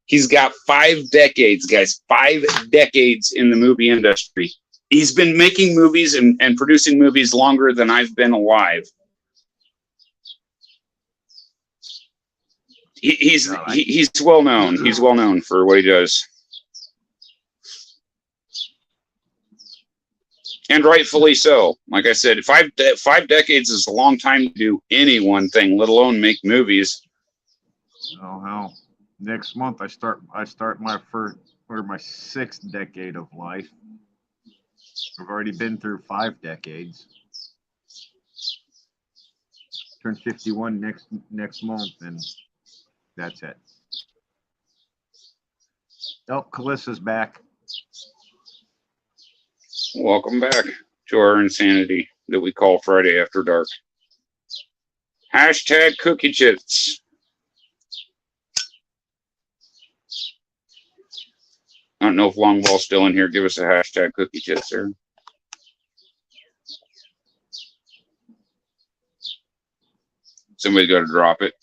He's got 5 decades, guys, 5 decades in the movie industry. He's been making movies and producing movies longer than I've been alive. He's well known. He's well known for what he does. And rightfully so. Like I said, 5 decades is a long time to do any one thing, let alone make movies. Oh hell! Next month I start my my 6th decade of life. I've already been through 5 decades. Turn 51 next month, and that's it. Oh, Kalissa's back. Welcome back to our insanity that we call Friday After Dark. Hashtag cookie chits. I don't know if Longball's still in here. Give us a hashtag cookie chits there. Somebody's got to drop it.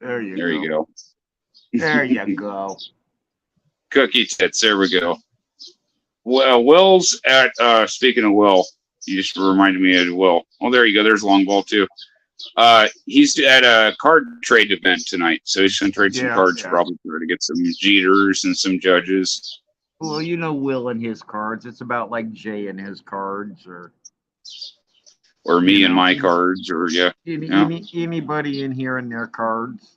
There you go. There you go. Cookie tits. There we go. Well, Will's at, speaking of Will, you just reminded me of Will. Oh, there you go. There's Longball too. He's at a card trade event tonight. So he's going to trade some cards probably to get some Jeters and some Judges. Well, you know Will and his cards. It's about like Jay and his cards, or me and my cards, or anybody in here and their cards,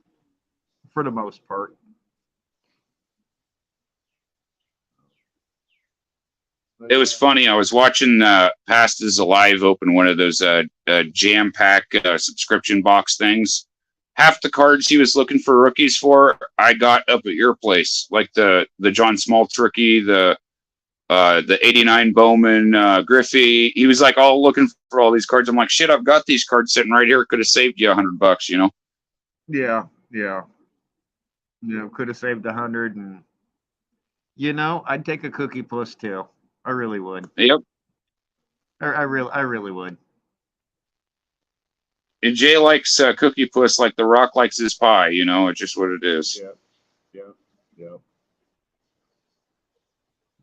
for the most part. It was funny. I was watching Past is Alive open one of those jam pack subscription box things. Half the cards he was looking for rookies for, I got up at your place, like the John Smoltz rookie, the 89 Bowman Griffey. He was like all looking for all these cards. I'm like, shit, I've got these cards sitting right here. Could have saved you $100, you know? Yeah. Could have saved 100, and I'd take a cookie plus too. I really would. Yep. I really would. And Jay likes Cookie Puss like The Rock likes his pie, it's just what it is.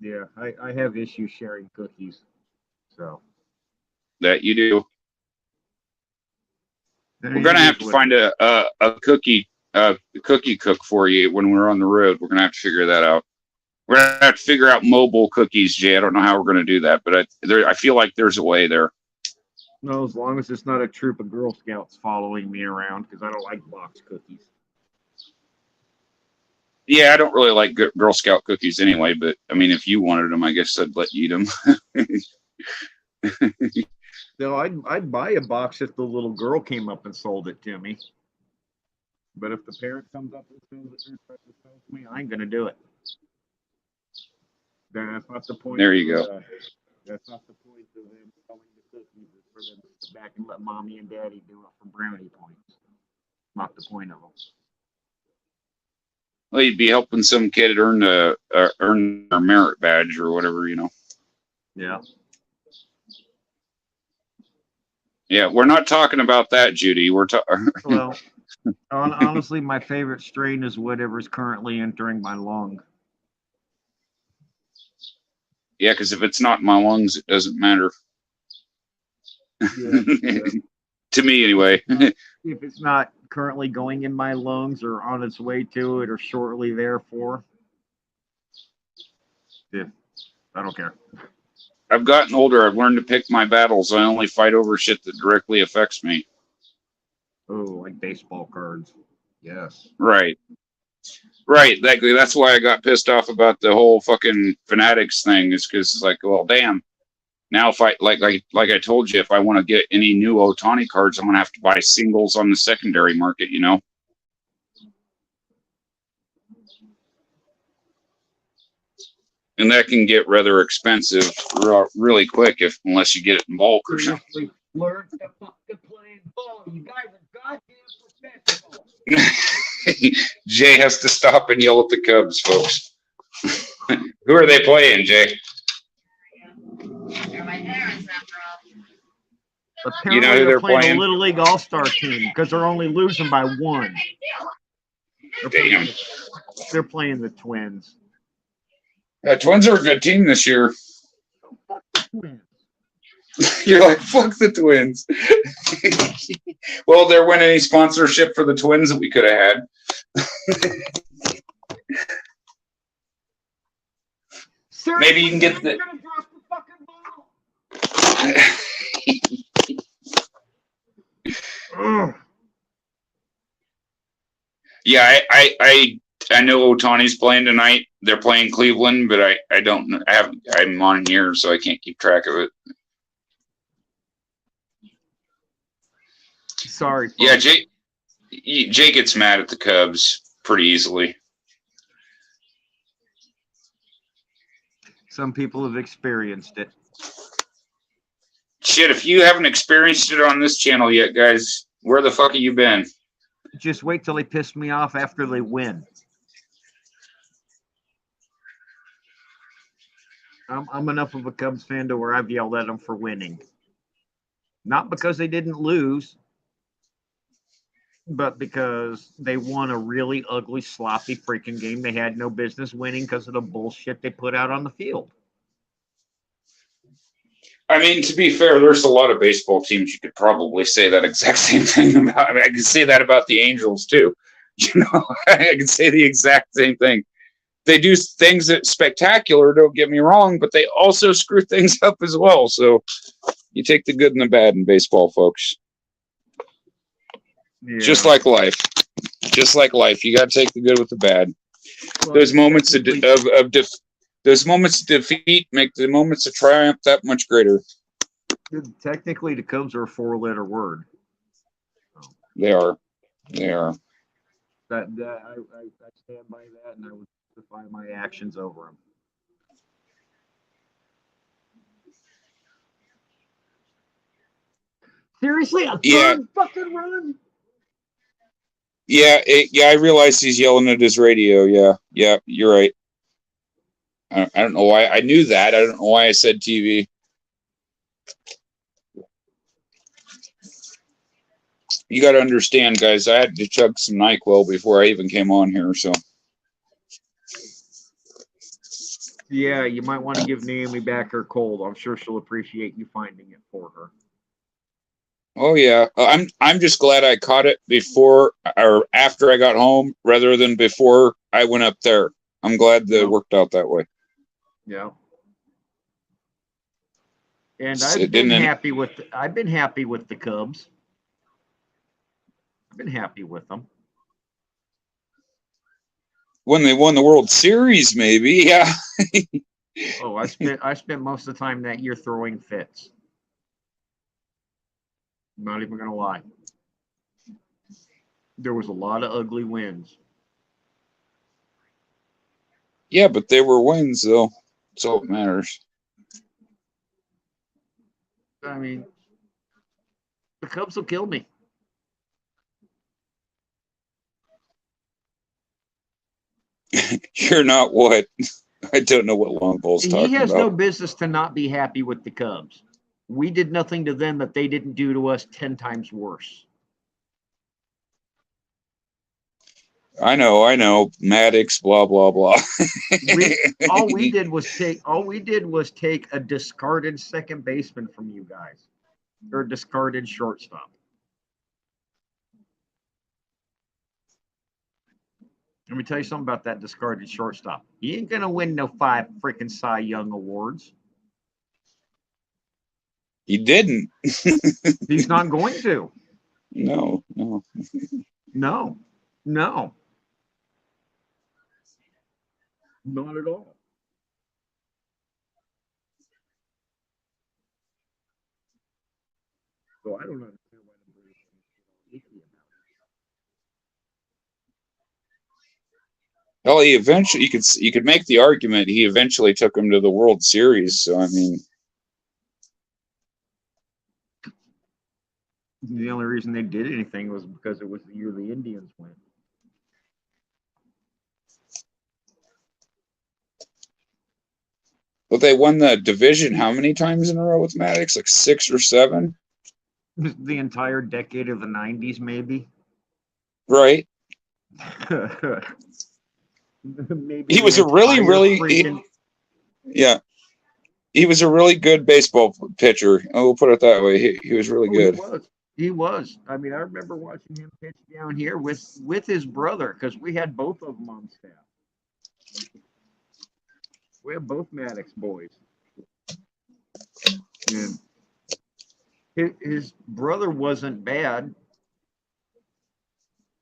Yeah, I have issues sharing cookies, so. That you do. We're going to have to find a cookie cook for you when we're on the road. We're going to have to figure that out. We're going to have to figure out mobile cookies, Jay. I don't know how we're going to do that, but I feel like there's a way there. No, as long as it's not a troop of Girl Scouts following me around, because I don't like box cookies. Yeah, I don't really like Girl Scout cookies anyway, but I mean, if you wanted them, I guess I'd let you eat them. No, I'd buy a box if the little girl came up and sold it to me. But if the parent comes up and sells me, I ain't gonna do it. That's not the point. There you go. That's not the point of them selling the cookies. It's for them to sit back and let mommy and daddy do it for brownie points. Not the point of them. Well, you'd be helping some kid earn their merit badge or whatever, Yeah. Yeah, we're not talking about that, Judy. We're talking. Well, honestly, my favorite strain is whatever's currently entering my lung. Yeah, because if it's not in my lungs, it doesn't matter. Yeah. To me, anyway. If it's not currently going in my lungs or on its way to it or shortly therefore, yeah, I don't care. I've gotten older. I've learned to pick my battles. I only fight over shit that directly affects me. Oh, like baseball cards. Yes. Right. Exactly. That's why I got pissed off about the whole fucking Fanatics thing. Is because it's like, well, damn. Now, if I like I told you, if I want to get any new Ohtani cards, I'm gonna have to buy singles on the secondary market. And that can get rather expensive really quick unless you get it in bulk or something. Learn to fucking play ball. You guys are goddamn professional. Jay has to stop and yell at the Cubs, folks. Who are they playing, Jay? They're my parents, after all. Apparently they're playing a Little League All-Star team because they're only losing by 1. Damn. They're playing the Twins. Twins are a good team this year. Fuck the Twins. You're like, fuck the Twins. Well, there went any sponsorship for the Twins that we could have had. Maybe you can get the. Yeah, I know Otani's playing tonight. They're playing Cleveland, but I don't know. I'm on here, so I can't keep track of it. Sorry. Folks. Yeah, Jay gets mad at the Cubs pretty easily. Some people have experienced it. Shit, if you haven't experienced it on this channel yet, guys, where the fuck have you been? Just wait till they piss me off after they win. I'm enough of a Cubs fan to where I've yelled at them for winning. Not because they didn't lose, but because they won a really ugly, sloppy freaking game they had no business winning because of the bullshit they put out on the field. I mean, to be fair, there's a lot of baseball teams you could probably say that exact same thing about. I mean, I can say that about the Angels too. You know, I can say the exact same thing. They do things that spectacular, don't get me wrong, but they also screw things up as well. So you take the good and the bad in baseball, folks. Yeah. Just like life. Just like life. You got to take the good with the bad. Well, Those moments of those moments of defeat make the moments of triumph that much greater. technically the Cubs are a 4-letter word. They are. They are. I stand by that, and I would justify my actions over them. Seriously, a third fucking run? Yeah, I realize he's yelling at his radio. Yeah, you're right. I don't know why I knew that. I don't know why I said TV. You got to understand, guys. I had to chug some NyQuil before I even came on here. So. Yeah, you might want to give Naomi back her cold. I'm sure she'll appreciate you finding it for her. Oh yeah, I'm just glad I caught it before or after I got home, rather than before I went up there. I'm glad that it worked out that way. Yeah. And I've been happy with the Cubs. I've been happy with them. When they won the World Series, maybe, yeah. Oh, I spent most of the time that year throwing fits. Not even gonna lie. There was a lot of ugly wins. Yeah, but they were wins, though. That's all that matters. I mean, the Cubs will kill me. You're not what? I don't know what Longball's talking about. He has no business to not be happy with the Cubs. We did nothing to them that they didn't do to us 10 times worse. I know. Maddox, blah blah blah. All we did was take a discarded second baseman from you guys, or a discarded shortstop. Let me tell you something about that discarded shortstop. He ain't gonna win no 5 freaking Cy Young awards. He didn't. He's not going to. No. Not at all. So I don't understand why the British are icky about it. Well, he eventually you could make the argument he eventually took him to the World Series. So I mean, the only reason they did anything was because it was the year the Indians went. But they won the division how many times in a row with Maddox? Like 6 or 7? The entire decade of the 90s, maybe. Right. Maybe he was a really yeah. He was a really good baseball pitcher. We'll put it that way. He was really good. He was. I mean, I remember watching him pitch down here with his brother because we had both of them on staff. We have both Maddox boys, and his brother wasn't bad,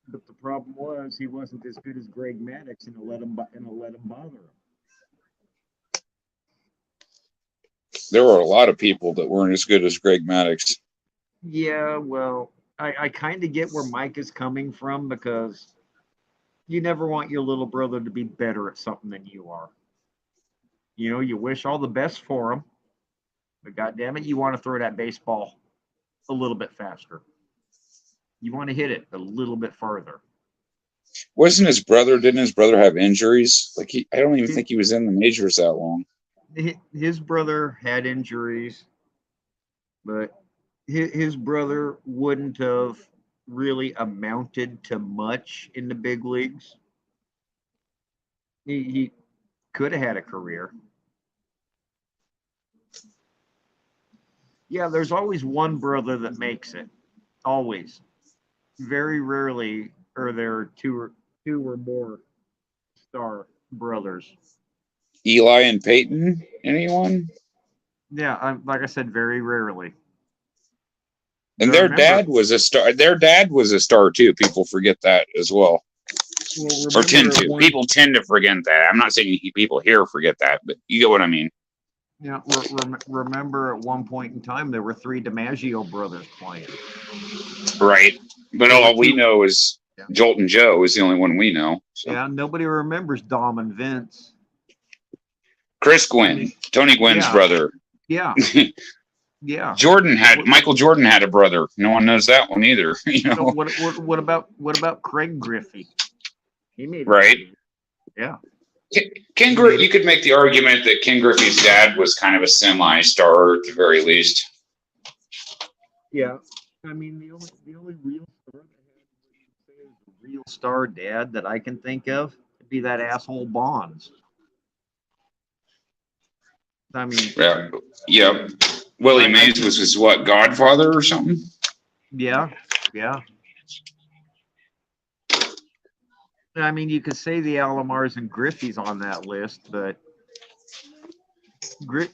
but the problem was he wasn't as good as Greg Maddox, and it'll let him bother him. There were a lot of people that weren't as good as Greg Maddox. Yeah, well, I kind of get where Mike is coming from because you never want your little brother to be better at something than you are. You know, you wish all the best for him, but goddamn it, you want to throw that baseball a little bit faster. You want to hit it a little bit further. Didn't his brother have injuries? I don't even think he was in the majors that long. His brother had injuries, but his brother wouldn't have really amounted to much in the big leagues. He could have had a career. Yeah, there's always one brother that makes it. Always. Very rarely are there two or more star brothers. Eli and Peyton, anyone? Yeah, like I said, very rarely. And But their remember, dad was a star. Their dad was a star too. People forget that as well. well, Or tend remember to. one, People tend to forget that. I'm not saying people here forget that, but you get what I mean. yeah, remember at one point in time there were three DiMaggio brothers playing. Right. But There were all we two. know is Yeah. Jolton Joe is the only one we know. So. Yeah, nobody remembers Dom and Vince. Chris Gwynn, Tony Gwynn's Yeah. brother. Yeah, yeah. Michael Jordan had a brother. No one knows that one either. You So know, what about Craig Griffey? He made it. right? Yeah. You could make the argument that Ken Griffey's dad was kind of a semi-star at the very least. Yeah. I mean, the only real star that had a real star dad that I can think of would be that asshole Bonds. I mean, Yeah. Yep. Willie Mays was his godfather or something? Yeah. I mean, you could say the Alomars and Griffey's on that list, but the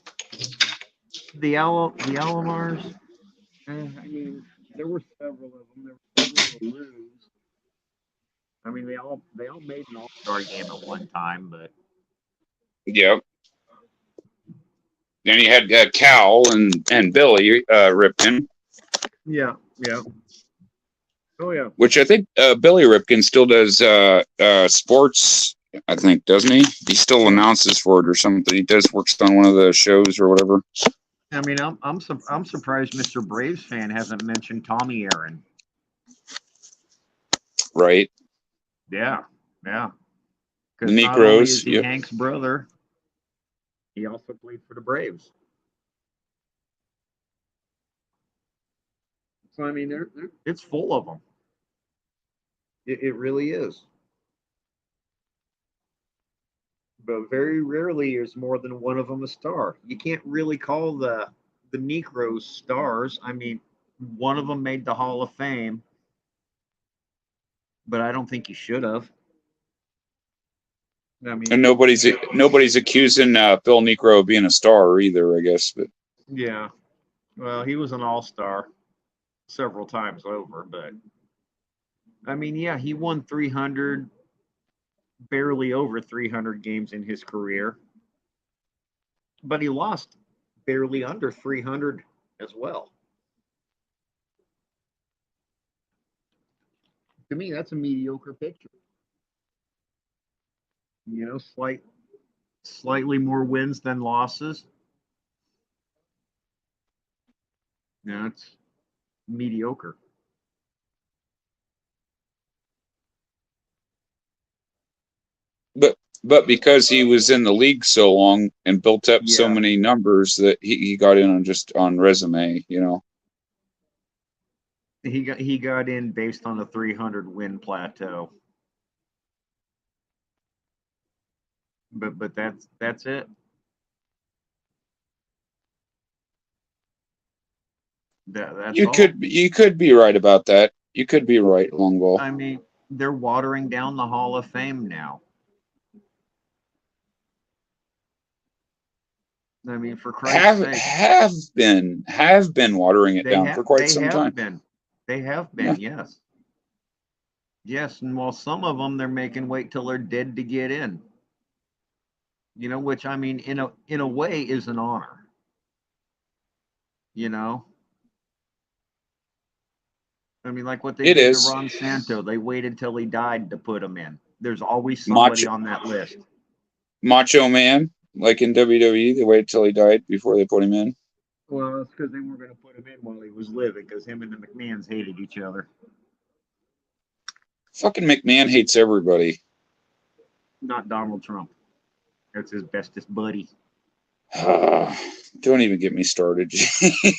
Alomars, I mean, there were several of them. There were several to lose. I mean, they all made an All-Star game at one time, but Yep. Then you had Cal and Billy Ripken. Yeah. Oh yeah. Which I think Billy Ripken still does sports. I think, doesn't he? He still announces for it or something. He works on one of the shows or whatever. I mean, I'm surprised Mr. Braves fan hasn't mentioned Tommy Aaron. Right. Yeah. The Because not only Negroes. is he Yep. Hank's brother, he also played for the Braves. So I mean, it's full of them. It really is. But very rarely is more than one of them a star. You can't really call the Negroes stars. I mean, one of them made the Hall of Fame, but I don't think you should have. I mean, And nobody's accusing Phil Niekro of being a star either, I guess. But yeah. Well, he was an all-star several times over, but I mean, yeah, he won 300, barely over 300 games in his career, but he lost barely under 300 as well. To me, that's a mediocre pitcher. You know, slightly more wins than losses. Yeah, it's mediocre. but because he was in the league so long and built up so Yeah. many numbers that he got in on resume, you know. He got in based on a 300 win plateau. But that's it. That's You all. could be right about that. You could be right, long ball. I mean, they're watering down the Hall of Fame now. I mean, for Christ's sake, have been watering it down for quite they some have time. been. They have been, yes. Yes, and while some of them they're making wait till they're dead to get in. You know, which I mean, in a way, is an honor. You know, I mean, like what they It did is. to Ron Santo, they waited till he died to put him in. There's always somebody on that list. Macho Man, like in WWE, they waited till he died before they put him in. Well, it's because they weren't going to put him in while he was living, because him and the McMahons hated each other. Fucking McMahon hates everybody. Not Donald Trump. That's his bestest buddy. Don't even get me started.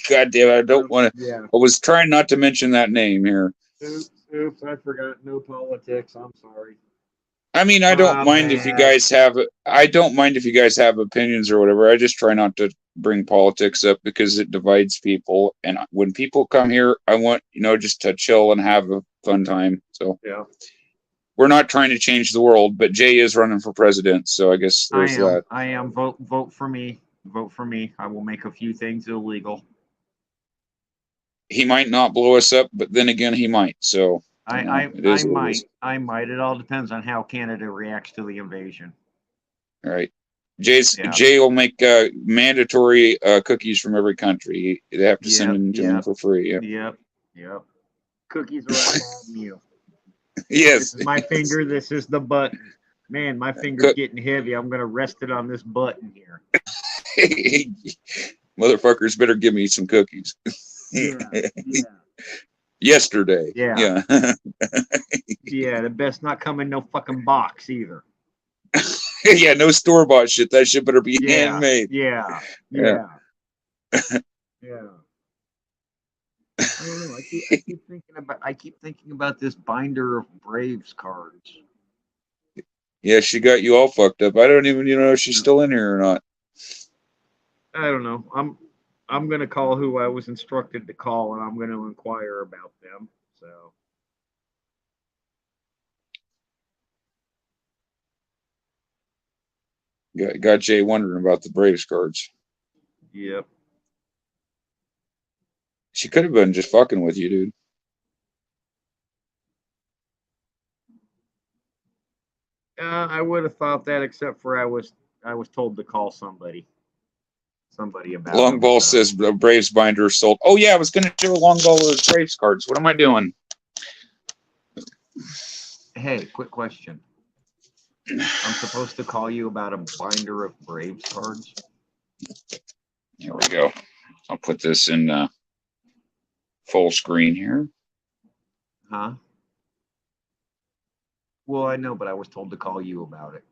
God damn it, I don't want to. Yeah. I was trying not to mention that name here. Oops, I forgot. No politics. I'm sorry. I mean, I don't mind if you guys have. I don't mind if you guys have opinions or whatever. I just try not to bring politics up because it divides people. And when people come here, I want just to chill and have a fun time. So yeah, we're not trying to change the world, but Jay is running for president, so I guess there's that. I am. Vote for me. Vote for me. I will make a few things illegal. He might not blow us up, but then again, he might. So I might. It all depends on how Canada reacts to the invasion. All right. Jay will make mandatory cookies from every country. They have to send them to him for free. Yep. Cookies are a meal. Yes. This is my finger. This is the button. Man, my finger's getting heavy. I'm gonna rest it on this button here. Motherfuckers better give me some cookies. Yeah. Yesterday. Yeah. Yeah, the best not come in no fucking box either. Yeah, no store-bought shit. That shit better be handmade. Yeah. I don't know. I keep thinking about this binder of Braves cards. Yeah, she got you all fucked up. I don't even know if she's still in here or not. I don't know. I'm gonna call who I was instructed to call, and I'm gonna inquire about them. So. Got Jay wondering about the Braves cards. Yep. She could have been just fucking with you, dude. I would have thought that, except for I was told to call somebody about. Long Ball says Braves binder sold. Oh yeah, I was gonna do a Long Ball with Braves cards. What am I doing? Hey, quick question. I'm supposed to call you about a binder of Braves cards. Here we go. I'll put this in full screen here. Huh? Well, I know, but I was told to call you about it.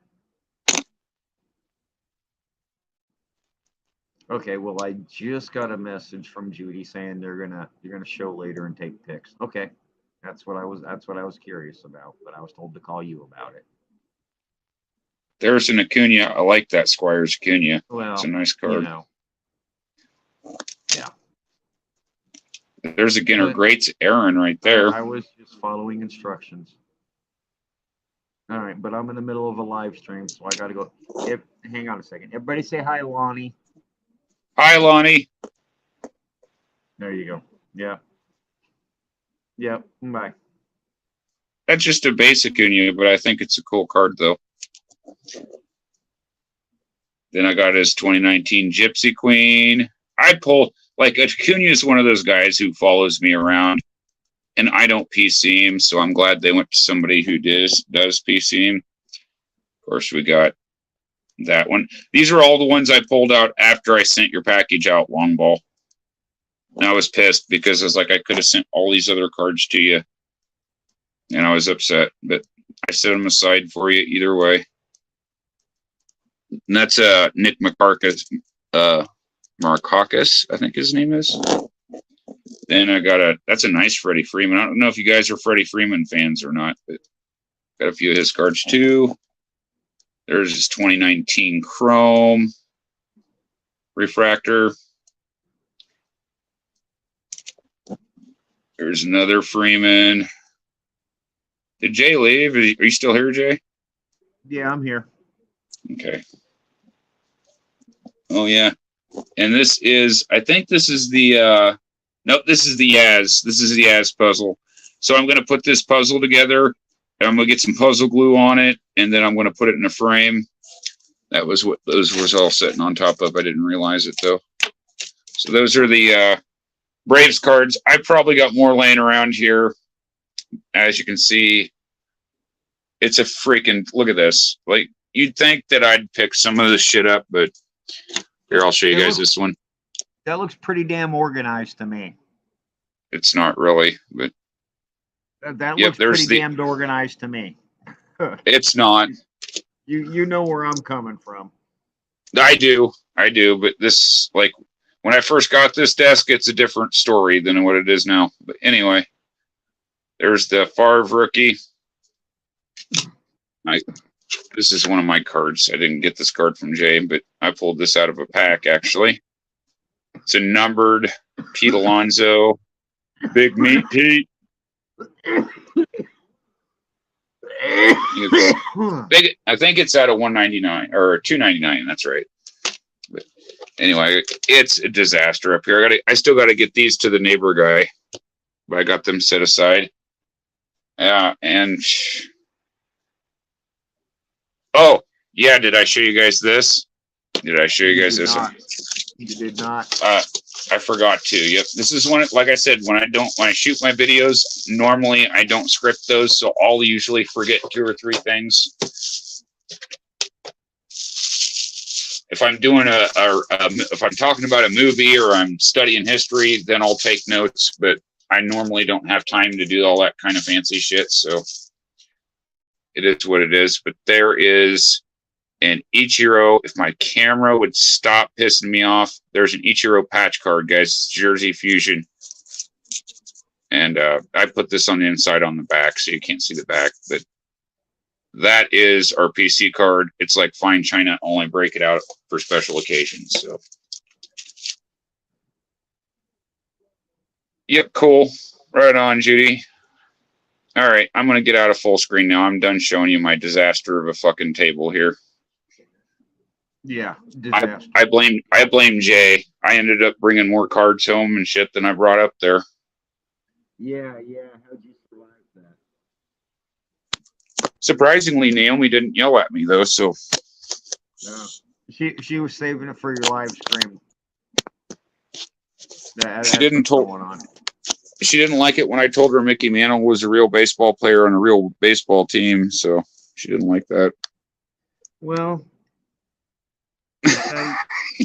Okay, well, I just got a message from Judy saying you're gonna show later and take pics. Okay, that's what I was curious about, but I was told to call you about it. There's an Acuna. I like that Squires Acuna. Well, it's a nice card. Yeah. There's a Ginner Greats Aaron right there. I was just following instructions. All right, but I'm in the middle of a live stream, so I got to go. Hang on a second. Everybody say hi, Lonnie. Hi, Lonnie. There you go. Yeah. Yep. Bye. That's just a basic Acuna, but I think it's a cool card, though. Then I got his 2019 Gypsy Queen. I pull, Acuna is one of those guys who follows me around, and I don't PC him, so I'm glad they went to somebody who does PC him. Of course, we got that one. These are all the ones I pulled out after I sent your package out, Long Ball. And I was pissed because I was like, I could have sent all these other cards to you. And I was upset, but I set them aside for you either way. And that's Nick Markakis, I think his name is. Then I got that's a nice Freddie Freeman. I don't know if you guys are Freddie Freeman fans or not, but got a few of his cards too. There's his 2019 Chrome Refractor. There's another Freeman. Did Jay leave? Are you still here, Jay? Yeah, I'm here. Okay. Oh yeah. And this is, I think this is the, nope, this is the Yaz. This is the Yaz puzzle. So I'm going to put this puzzle together, and I'm going to get some puzzle glue on it, and then I'm going to put it in a frame. That was what those was all sitting on top of. I didn't realize it though. So those are the Braves cards. I probably got more laying around here. As you can see, it's a freaking, look at this. Like, you'd think that I'd pick some of this shit up, but here, I'll show you guys this one. That looks pretty damn organized to me. It's not really, but That Yep, looks there's pretty the- damned organized to me. it's not. You know where I'm coming from. I do, but this, like, when I first got this desk, it's a different story than what it is now. But anyway, there's the Favre rookie. This is one of my cards. I didn't get this card from Jay, but I pulled this out of a pack, actually. It's a numbered Pete Alonso, Big Meat Pete. I think it's out of 199 or 299. That's right. But anyway, it's a disaster up here. I still got to get these to the neighbor guy, but I got them set aside. And oh yeah, did I show you guys this? Did I show you guys this one? You did not. I forgot to. Yep. This is one, like I said, when I shoot my videos, normally I don't script those, so I'll usually forget 2 or 3 things. If I'm doing if I'm talking about a movie or I'm studying history, then I'll take notes, but I normally don't have time to do all that kind of fancy shit, so it is what it is. But there is an Ichiro. If my camera would stop pissing me off, there's an Ichiro patch card, guys. It's Jersey Fusion. And I put this on the inside on the back, so you can't see the back. But that is our PC card. It's like fine china, only break it out for special occasions. So, yep, cool. Right on, Judy. All right, I'm going to get out of full screen now. I'm done showing you my disaster of a fucking table here. Yeah, disaster. I blame Jay. I ended up bringing more cards home and shit than I brought up there. Yeah. How'd you survive that? Surprisingly, Naomi didn't yell at me though, so No. She was saving it for your live stream. She didn't what's going on. she didn't like it when I told her Mickey Mantle was a real baseball player on a real baseball team, so she didn't like that. Well, I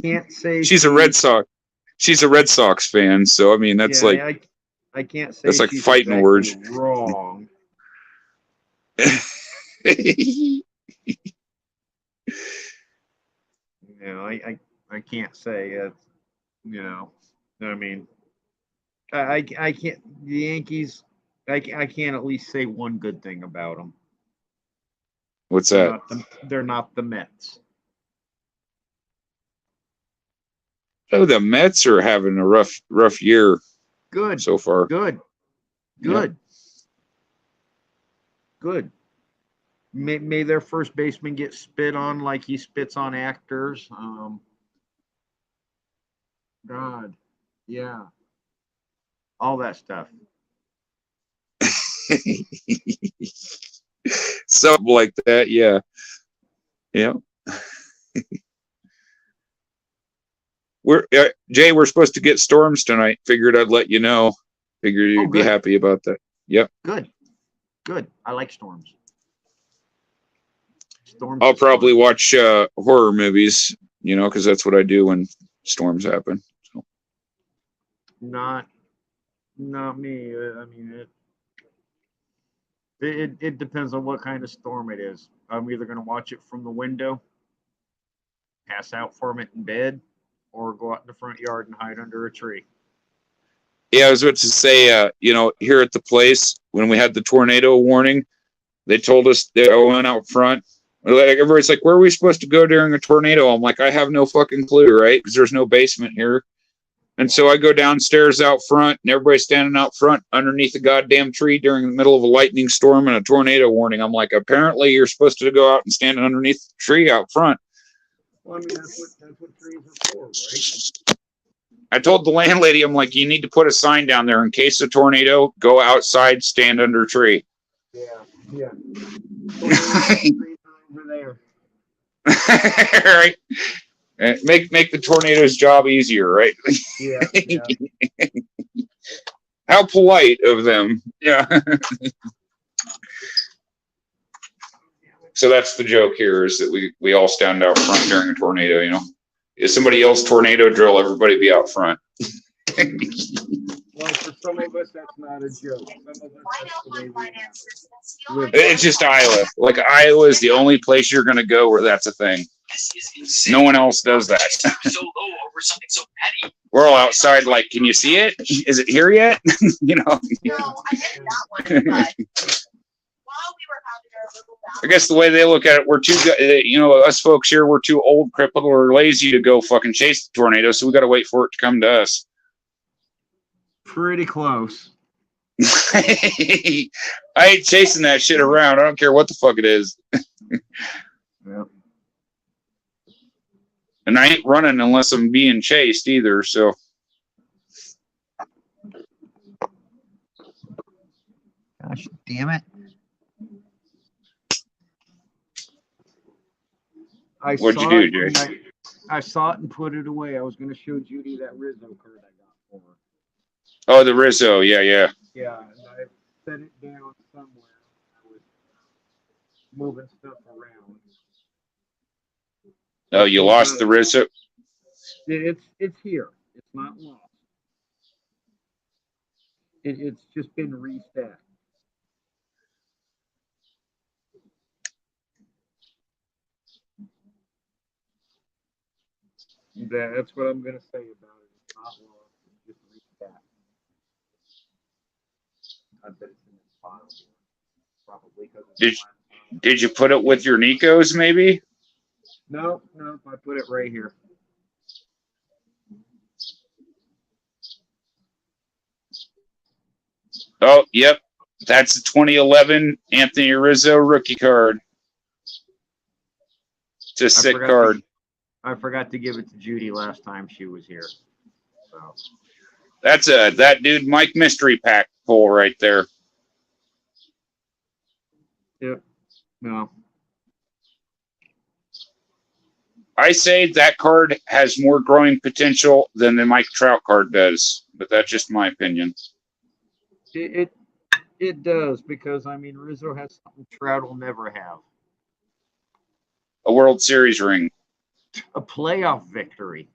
can't say She's a Red Sox fan, so I mean that's like I can't say that's like she's fighting exactly words. Wrong. You know, I can't say it. You know, I mean, I can't. The Yankees. I can't at least say one good thing about them. What's that? They're not the Mets. Oh, the Mets are having a rough year Good. so far. Good. May their first baseman get spit on like he spits on actors. God, yeah, all that stuff. Something like that, yeah. Jay, we're supposed to get storms tonight. Figured I'd let you know. Figured you'd be good. happy about that. Yep. Good. I like storms. Storms. I'll is probably fun. watch horror movies, because that's what I do when storms happen. So. Not me. I mean, it depends on what kind of storm it is. I'm either going to watch it from the window, pass out from it in bed, or go out in the front yard and hide under a tree. Yeah, I was about to say, here at the place, when we had the tornado warning, they told us they went out front. Like, everybody's like, where are we supposed to go during a tornado? I'm like, I have no fucking clue, right? Because there's no basement here. And so I go downstairs out front, and everybody's standing out front underneath a goddamn tree during the middle of a lightning storm and a tornado warning. I'm like, apparently you're supposed to go out and stand underneath the tree out front. Well, I mean, that's what trees are for, right? I told the landlady, I'm like, you need to put a sign down there in case of tornado, go outside, stand under a tree. Yeah, yeah. Over there. Right? Make the tornado's job easier, right? Yeah, yeah. How polite of them. Yeah. So that's the joke here, is that we all stand out front during a tornado, you know. If somebody yells tornado drill, everybody be out front. Well, for some of us, that's not a joke. Some of us, that's the way we live. It's just Iowa. Like, Iowa is the only place you're going to go where that's a thing. No one else does that. We're all outside like, can you see it? Is it here yet? You know. No, I did that one, but while we were having our little battle. I guess the way they look at it, we're too, you know, us folks here, we're too old, crippled, or lazy to go fucking chase the tornado, so we got to wait for it to come to us. Pretty close. I ain't chasing that shit around. I don't care what the fuck it is. Yep. And I ain't running unless I'm being chased either, so. Gosh, damn it. What'd you do, Jay? I saw it and put it away. I was going to show Judy that Rizzo card I got for her. Oh, the Rizzo. Yeah, yeah. Yeah, and I set it down somewhere. I was moving stuff around. Oh, you lost the Rizzo? It's here. It's not lost. It's just been reset. That's what I'm going to say about it. It's not lost. It's just reset. I bet it's in this file here. Probably because Did you put it with your Nikos, maybe? No, I put it right here. Oh, yep. That's a 2011 Anthony Rizzo rookie card. It's a sick card. I forgot to give it to Judy last time she was here. So That's that dude Mike mystery pack pull right there. Yep. No. I say that card has more growing potential than the Mike Trout card does, but that's just my opinion. It does, because I mean Rizzo has something Trout will never have. A World Series ring. A playoff victory.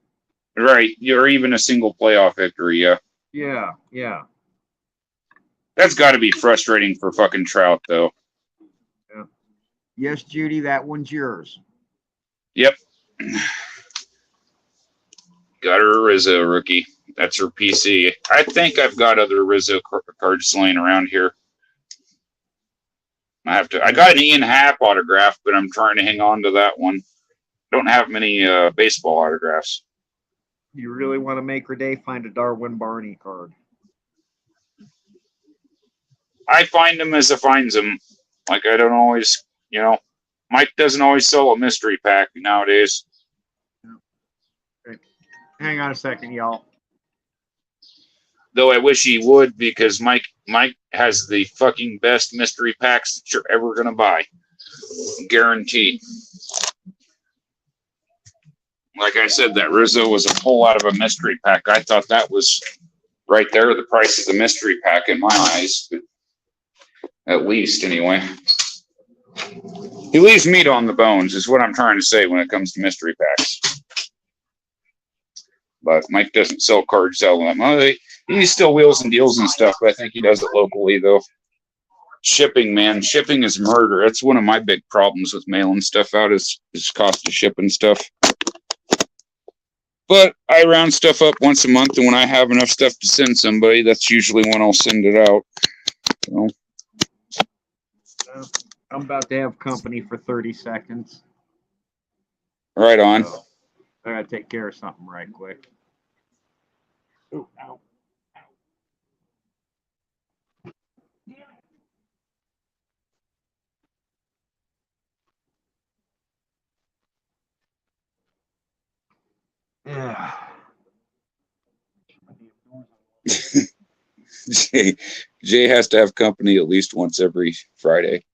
Right. Or even a single playoff victory, yeah. Yeah, yeah. That's got to be frustrating for fucking Trout, though. Yeah. Yes, Judy, that one's yours. Yep. Got her a Rizzo rookie. That's her PC. I think I've got other Rizzo cards laying around here. I got an Ian Happ autograph, but I'm trying to hang on to that one. Don't have many baseball autographs. You really want to make her day? Find a Darwin Barney card. I find them as I finds them. Like, I don't always, you know, Mike doesn't always sell a mystery pack nowadays. Hang on a second, y'all. Though I wish he would, because Mike has the fucking best mystery packs that you're ever gonna buy. Guaranteed. Like I said, that Rizzo was a pull out of a mystery pack. I thought that was right there the price of the mystery pack in my eyes. But at least, anyway. He leaves meat on the bones, is what I'm trying to say when it comes to mystery packs. But Mike doesn't sell cards, sell them. Well, he still wheels and deals and stuff, but I think he does it locally, though. Shipping, man. Shipping is murder. That's one of my big problems with mailing stuff out is cost of shipping stuff. But I round stuff up once a month, and when I have enough stuff to send somebody, that's usually when I'll send it out. So. I'm about to have company for 30 seconds. Right on. So I gotta take care of something right quick. Ooh, ow. Yeah. Jay has to have company at least once every Friday.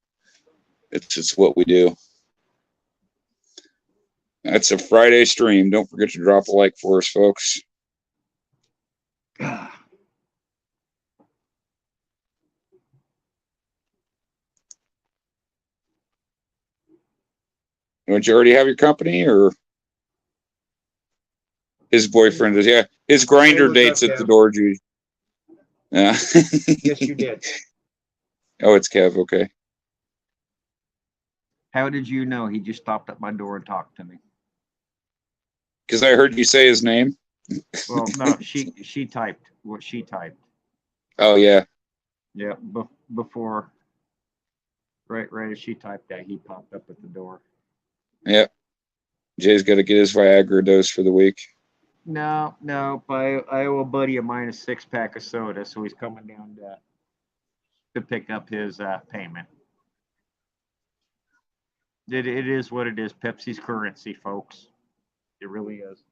It's just what we do. That's a Friday stream. Don't forget to drop a like for us, folks. Don't you already have your company, or his boyfriend is? Yeah, his grinder what's date's up, at the Kev? door, Judy. Yeah. Yes, you did. Oh, it's Kev. Okay. How did you know? He just stopped at my door and talked to me. Because I heard you say his name. Well, no, she typed what she typed. Oh yeah. Yeah, before, right as she typed that, he popped up at the door. Yeah. Jay's got to get his Viagra dose for the week. No, I owe a buddy of mine a 6-pack of soda, so he's coming down to pick up his payment. It is what it is. Pepsi's currency, folks. It really is.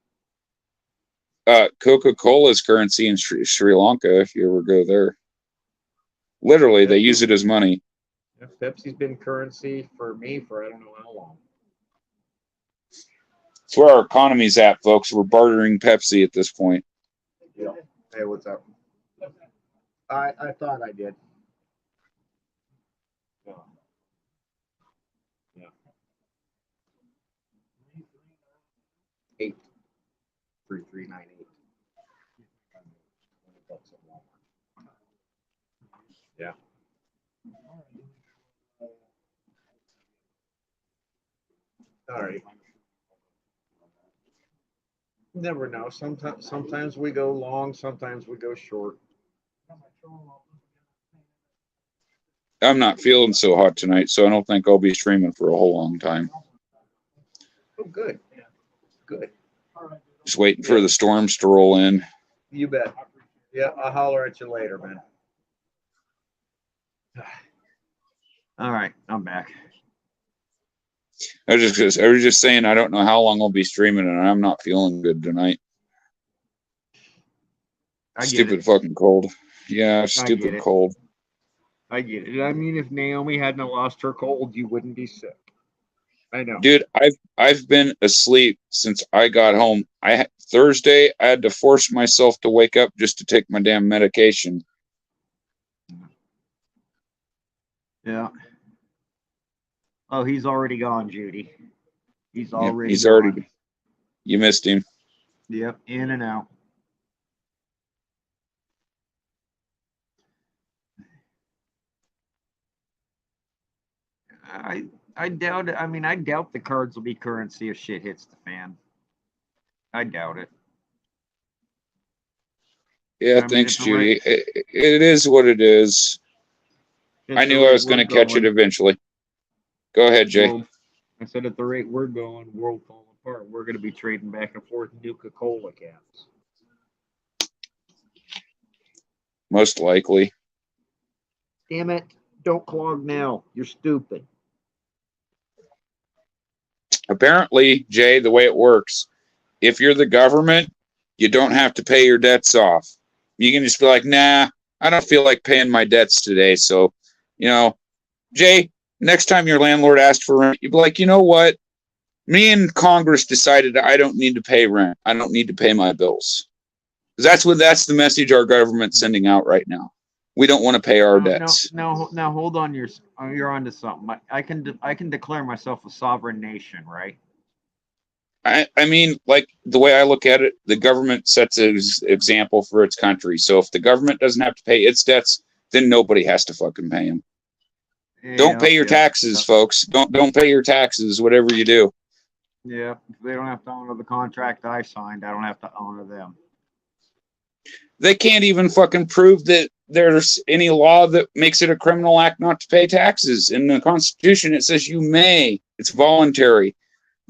Coca-Cola's currency in Sri Lanka, if you ever go there. Literally, they use it as money. Pepsi's been currency for me for I don't know how long. It's where our economy's at, folks. We're bartering Pepsi at this point. Yeah. Hey, what's up? I thought I did. Yeah. 83398. Yeah. All right. Never know. Sometimes we go long, sometimes we go short. I'm not feeling so hot tonight, so I don't think I'll be streaming for a whole long time. Oh, good. Good. Just waiting for the storms to roll in. You bet. Yeah, I'll holler at you later, man. All right, I'm back. I was just saying I don't know how long I'll be streaming, and I'm not feeling good tonight. Stupid fucking cold. Yeah, stupid cold. I get it. I mean, if Naomi hadn't lost her cold, you wouldn't be sick. I know. Dude, I've been asleep since I got home. Thursday I had to force myself to wake up just to take my damn medication. Yeah. Oh, he's already gone, Judy. He's already He's gone. already. You missed him. Yep, in and out. I doubt it. I mean, I doubt the cards will be currency if shit hits the fan. I doubt it. Yeah, thanks, Judy. It is what it is. I knew I was going to catch it eventually. Go ahead, Jay. World, I said at the rate we're going, world falling apart. We're going to be trading back and forth Nuka-Cola caps. Most likely. Damn it. Don't clog now. You're stupid. Apparently, Jay, the way it works, if you're the government, you don't have to pay your debts off. You can just be like, nah, I don't feel like paying my debts today. So, Jay, next time your landlord asks for rent, you'd be like, you know what? Me and Congress decided I don't need to pay rent. I don't need to pay my bills. That's the message our government's sending out right now. We don't want to pay our debts. No, hold on. You're onto something. I can declare myself a sovereign nation, right? I mean, like the way I look at it, the government sets an example for its country. So if the government doesn't have to pay its debts, then nobody has to fucking pay them. Yeah, don't pay your taxes, folks. Don't pay your taxes, whatever you do. Yeah, if they don't have to honor the contract I signed, I don't have to honor them. They can't even fucking prove that there's any law that makes it a criminal act not to pay taxes. In the Constitution, it says you may. It's voluntary.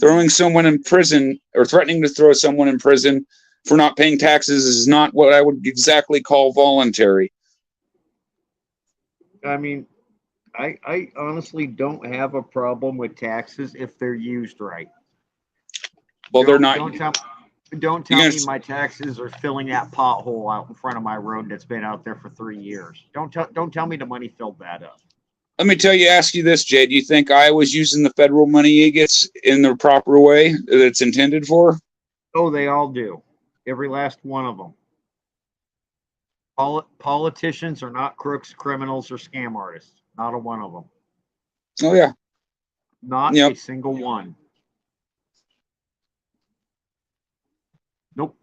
Throwing someone in prison or threatening to throw someone in prison for not paying taxes is not what I would exactly call voluntary. I mean, I honestly don't have a problem with taxes if they're used right. Well, they're not. Don't tell me guys- my taxes are filling that pothole out in front of my road that's been out there for 3 years. Don't tell me the money filled that up. Let me ask you this, Jay. Do you think Iowa's using the federal money it gets in the proper way that it's intended for? Oh, they all do. Every last one of them. Politicians are not crooks, criminals, or scam artists. Not a one of them. Oh, yeah. Not Yep. a single one. Nope.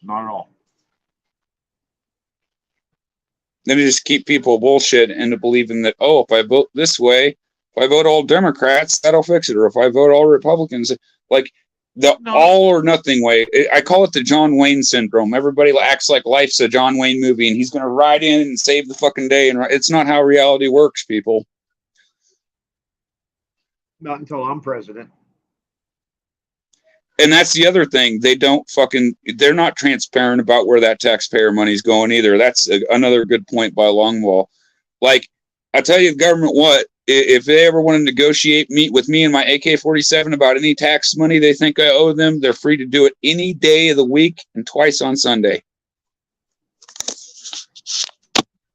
Not at all. Then you just keep people bullshit into believing that, oh, if I vote this way, if I vote all Democrats, that'll fix it. Or if I vote all Republicans, like the all or nothing way. I call it the John Wayne syndrome. Everybody acts like life's a John Wayne movie and he's going to ride in and save the fucking day. And it's not how reality works, people. Not until I'm president. And that's the other thing. They're not transparent about where that taxpayer money's going either. That's another good point by Longwall. Like, I tell you, the government, what, if they ever want to negotiate, meet with me and my AK-47 about any tax money they think I owe them, they're free to do it any day of the week and twice on Sunday.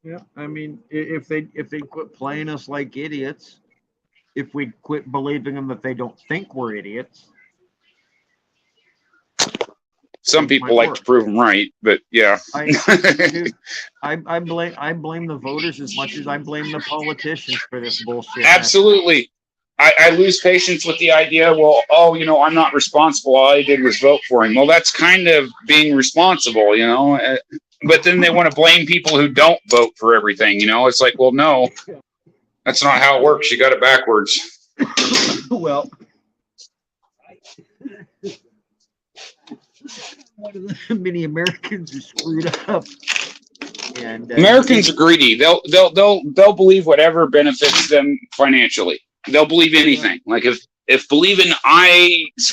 Yeah, I mean, if they quit playing us like idiots, if we quit believing them that they don't think we're idiots. Some people like to prove them right, but yeah. I blame the voters as much as I blame the politicians for this bullshit. Absolutely. I lose patience with the idea, well, oh, I'm not responsible. All I did was vote for him. Well, that's kind of being responsible, But then they want to blame people who don't vote for everything, It's like, well, no, that's not how it works. You got it backwards. Well, many Americans are screwed up. And Americans are greedy. They'll believe whatever benefits them financially. They'll believe anything. Like if believing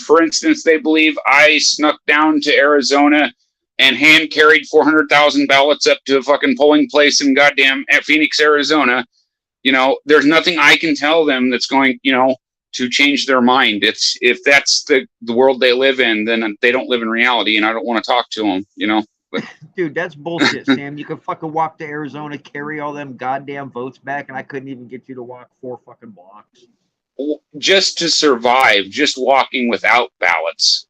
for instance, they believe I snuck down to Arizona and hand carried 400,000 ballots up to a fucking polling place in goddamn Phoenix, Arizona. There's nothing I can tell them that's going, to change their mind. If that's the world they live in, then they don't live in reality, and I don't want to talk to them. Dude, that's bullshit, Sam. You could fucking walk to Arizona, carry all them goddamn votes back, and I couldn't even get you to walk 4 fucking blocks. Just to survive, just walking without ballots,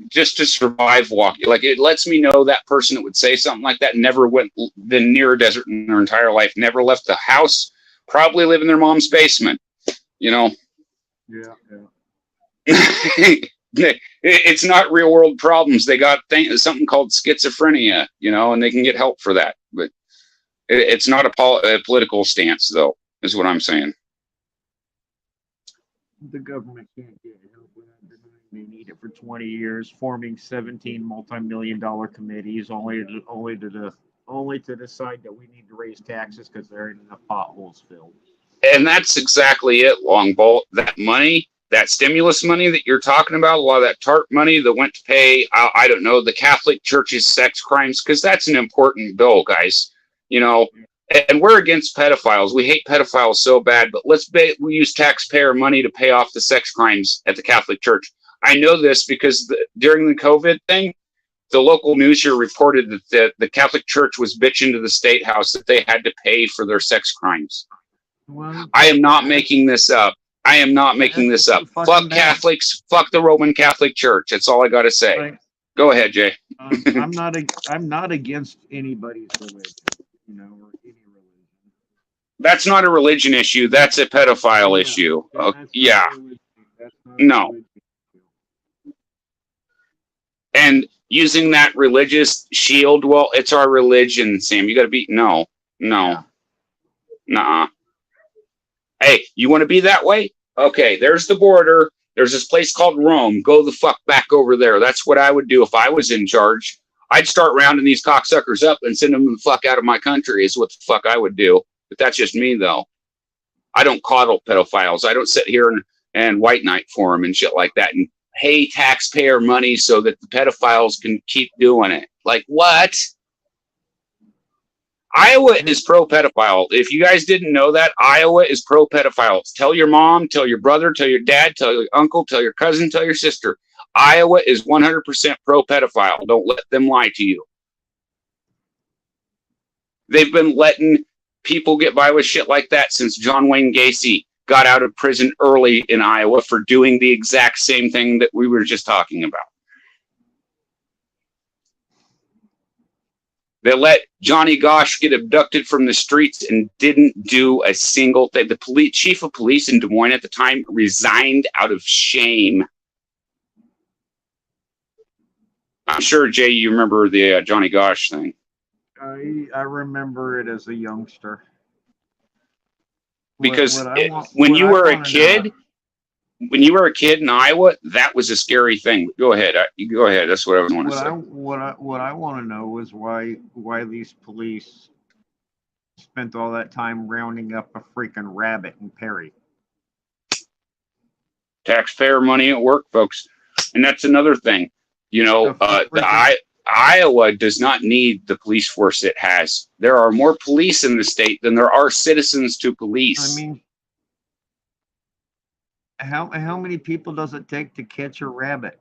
just to survive walking. Like, it lets me know that person that would say something like that never been near a desert in their entire life, never left the house, probably live in their mom's basement, Yeah. It's not real world problems. They got something called schizophrenia, and they can get help for that. But it's not a political stance, though, is what I'm saying. The government can't get help without denying they need it for 20 years, forming 17 multi-million-dollar committees, only to decide that we need to raise taxes because there aren't enough potholes filled. And that's exactly it, Longbolt. That money, that stimulus money that you're talking about, a lot of that TARP money that went to pay, I don't know, the Catholic Church's sex crimes, because that's an important bill, guys. And we're against pedophiles. We hate pedophiles so bad, but we use taxpayer money to pay off the sex crimes at the Catholic Church. I know this because during the COVID thing, the local news here reported that the Catholic Church was bitching to the State House that they had to pay for their sex crimes. Well, I am not making this up. Fuck Catholics. Fuck the Roman Catholic Church. That's all I got to say. Right. Go ahead, Jay. I'm not against anybody's religion, or any religion. That's not a religion issue. That's a pedophile issue. Yeah. No. And using that religious shield, well, it's our religion, Sam. You got to be no. Nuh-uh. Hey, you want to be that way? Okay, there's the border. There's this place called Rome. Go the fuck back over there. That's what I would do if I was in charge. I'd start rounding these cocksuckers up and send them the fuck out of my country is what the fuck I would do. But that's just me, though. I don't coddle pedophiles. I don't sit here and white knight for them and shit like that and pay taxpayer money so that the pedophiles can keep doing it. Like, what? Iowa is pro-pedophile. If you guys didn't know that, Iowa is pro-pedophiles. Tell your mom, tell your brother, tell your dad, tell your uncle, tell your cousin, tell your sister. Iowa is 100% pro-pedophile. Don't let them lie to you. They've been letting people get by with shit like that since John Wayne Gacy got out of prison early in Iowa for doing the exact same thing that we were just talking about. They let Johnny Gosch get abducted from the streets and didn't do a single thing. The chief of police in Des Moines at the time resigned out of shame. I'm sure, Jay, you remember the Johnny Gosch thing. I remember it as a youngster. Because when you were a kid in Iowa, that was a scary thing. Go ahead. You go ahead. That's what I want to say. What I want to know is why these police spent all that time rounding up a freaking rabbit in Perry. Taxpayer money at work, folks. And that's another thing. You know, Iowa does not need the police force it has. There are more police in the state than there are citizens to police. I mean, how many people does it take to catch a rabbit?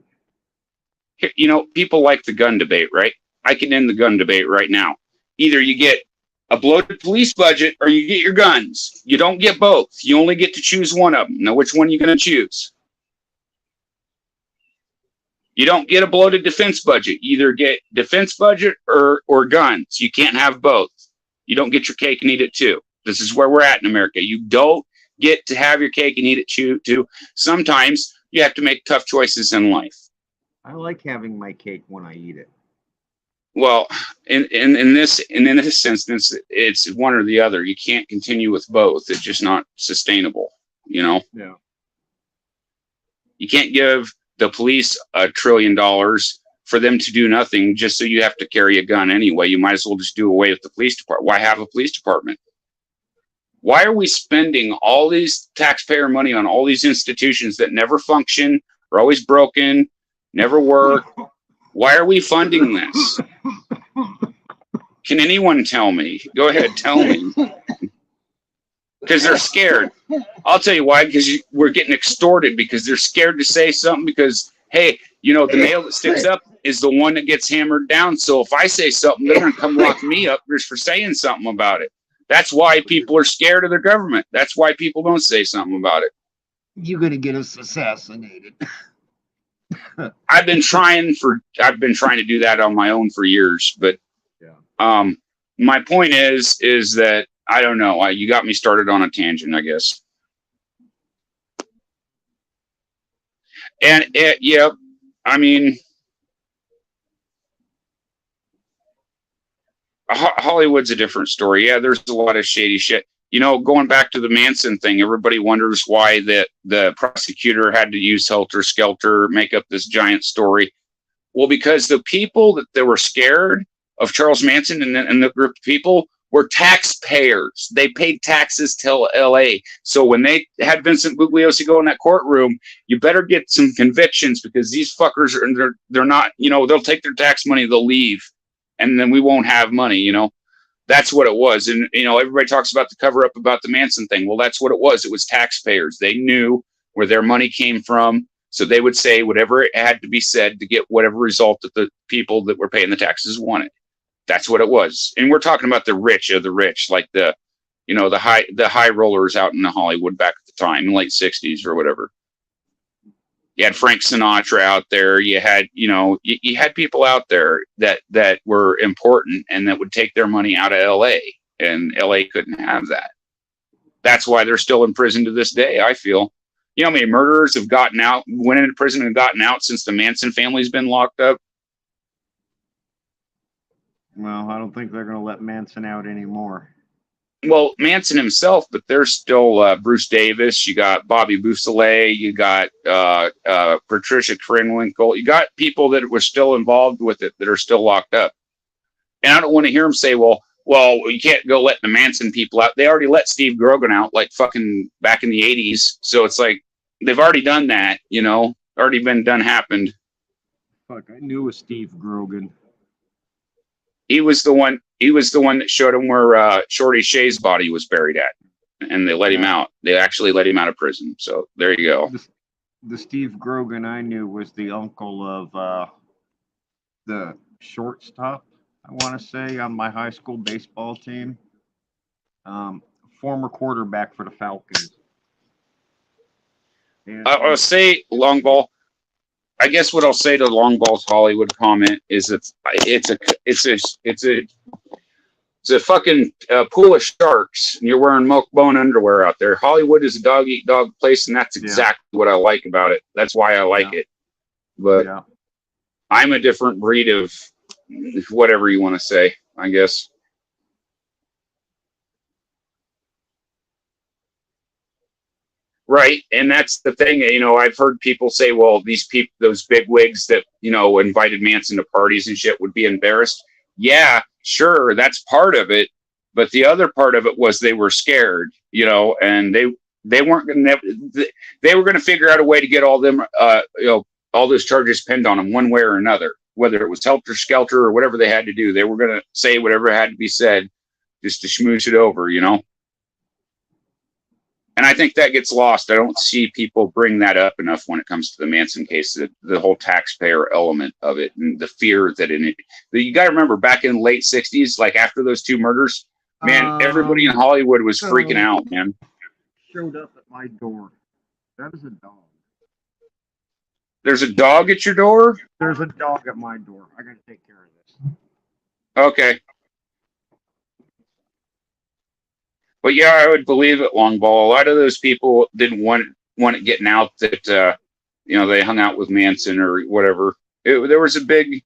You know, people like the gun debate, right? I can end the gun debate right now. Either you get a bloated police budget or you get your guns. You don't get both. You only get to choose one of them. Now, which one are you going to choose? You don't get a bloated defense budget. You either get defense budget or guns. You can't have both. You don't get your cake and eat it too. This is where we're at in America. You don't get to have your cake and eat it too. Sometimes you have to make tough choices in life. I like having my cake when I eat it. Well, in this instance, it's one or the other. You can't continue with both. It's just not sustainable. You know. Yeah. You can't give the police $1 trillion for them to do nothing just so you have to carry a gun anyway. You might as well just do away with the police department. Why have a police department? Why are we spending all these taxpayer money on all these institutions that never function, are always broken, never work? Why are we funding this? Can anyone tell me? Go ahead, tell me. Because they're scared. I'll tell you why, because we're getting extorted because they're scared to say something because, hey, you know, the nail that sticks up is the one that gets hammered down. So if I say something, they're going to come lock me up just for saying something about it. That's why people are scared of their government. That's why people don't say something about it. You're going to get us assassinated. I've been trying to do that on my own for years, but my point is that I don't know. You got me started on a tangent, I guess. And I mean, Hollywood's a different story. Yeah, there's a lot of shady shit. You know, going back to the Manson thing, everybody wonders why the prosecutor had to use Helter Skelter, make up this giant story. Well, because the people that were scared of Charles Manson and the group of people were taxpayers. They paid taxes till LA. So when they had Vincent Bugliosi go in that courtroom, you better get some convictions because these fuckers they're not, you know, they'll take their tax money, they'll leave, and then we won't have money, you know. That's what it was. And, you know, everybody talks about the cover up about the Manson thing. Well, that's what it was. It was taxpayers. They knew where their money came from. So they would say whatever it had to be said to get whatever result that the people that were paying the taxes wanted. That's what it was. And we're talking about the rich of the rich, like the high rollers out in Hollywood back at the time, late 60s or whatever. You had Frank Sinatra out there. You had, you know, you had people out there that were important and that would take their money out of LA, and LA couldn't have that. That's why they're still in prison to this day, I feel. You know how many murderers have gotten out, went into prison and gotten out since the Manson family's been locked up? Well, I don't think they're going to let Manson out anymore. Well, Manson himself, but there's still Bruce Davis. You got Bobby Beausoleil. You got Patricia Krenwinkel. You got people that were still involved with it that are still locked up. And I don't want to hear them say, well, you can't go let the Manson people out. They already let Steve Grogan out like fucking back in the 80s. So it's like they've already done that, you know. already been done, happened. Fuck, I knew it was Steve Grogan. He was the one that showed him where Shorty Shay's body was buried at, and they let him out. They actually let him out of prison. So there you go. The Steve Grogan I knew was the uncle of the shortstop, I want to say, on my high school baseball team. Former quarterback for the Falcons. And, I'll say long ball. I guess what I'll say to long ball's Hollywood comment is it's a fucking pool of sharks, and you're wearing milk bone underwear out there. Hollywood is a dog eat dog place, and that's exactly what I like about it. That's why I like it. But I'm a different breed of whatever you want to say, I guess. Right. And that's the thing, you know, I've heard people say, well, these people, those big wigs that, you know, invited Manson to parties and shit would be embarrassed. Yeah, sure. That's part of it. But the other part of it was they were scared, you know, and they weren't going to, they were going to figure out a way to get all them, you know, all those charges pinned on them one way or another, whether it was helter skelter or whatever they had to do. They were going to say whatever had to be said just to schmooze it over, you know. And I think that gets lost. I don't see people bring that up enough when it comes to the Manson case, the whole taxpayer element of it and the fear that in it. You got to remember back in the late 60s, like after those two murders, man, everybody in Hollywood was freaking out, man. Showed up at my door. That is a dog. There's a dog at your door? There's a dog at my door. I got to take care of this. Okay. But yeah, I would believe it, long ball. A lot of those people didn't want it getting out that you know, they hung out with Manson or whatever. There was a big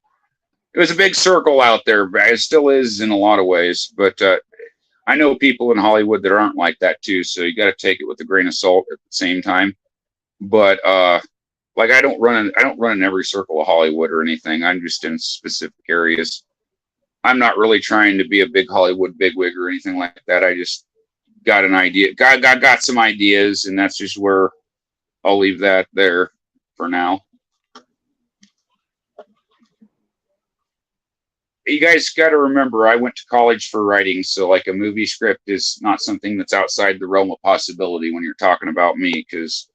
circle out there. It still is in a lot of ways, but I know people in Hollywood that aren't like that too. So you got to take it with a grain of salt at the same time. But like I don't run in every circle of Hollywood or anything. I'm just in specific areas. I'm not really trying to be a big Hollywood bigwig or anything like that. I just got an idea. Got some ideas, and that's just where I'll leave that there for now. You guys got to remember, I went to college for writing, so like a movie script is not something that's outside the realm of possibility when you're talking about me, because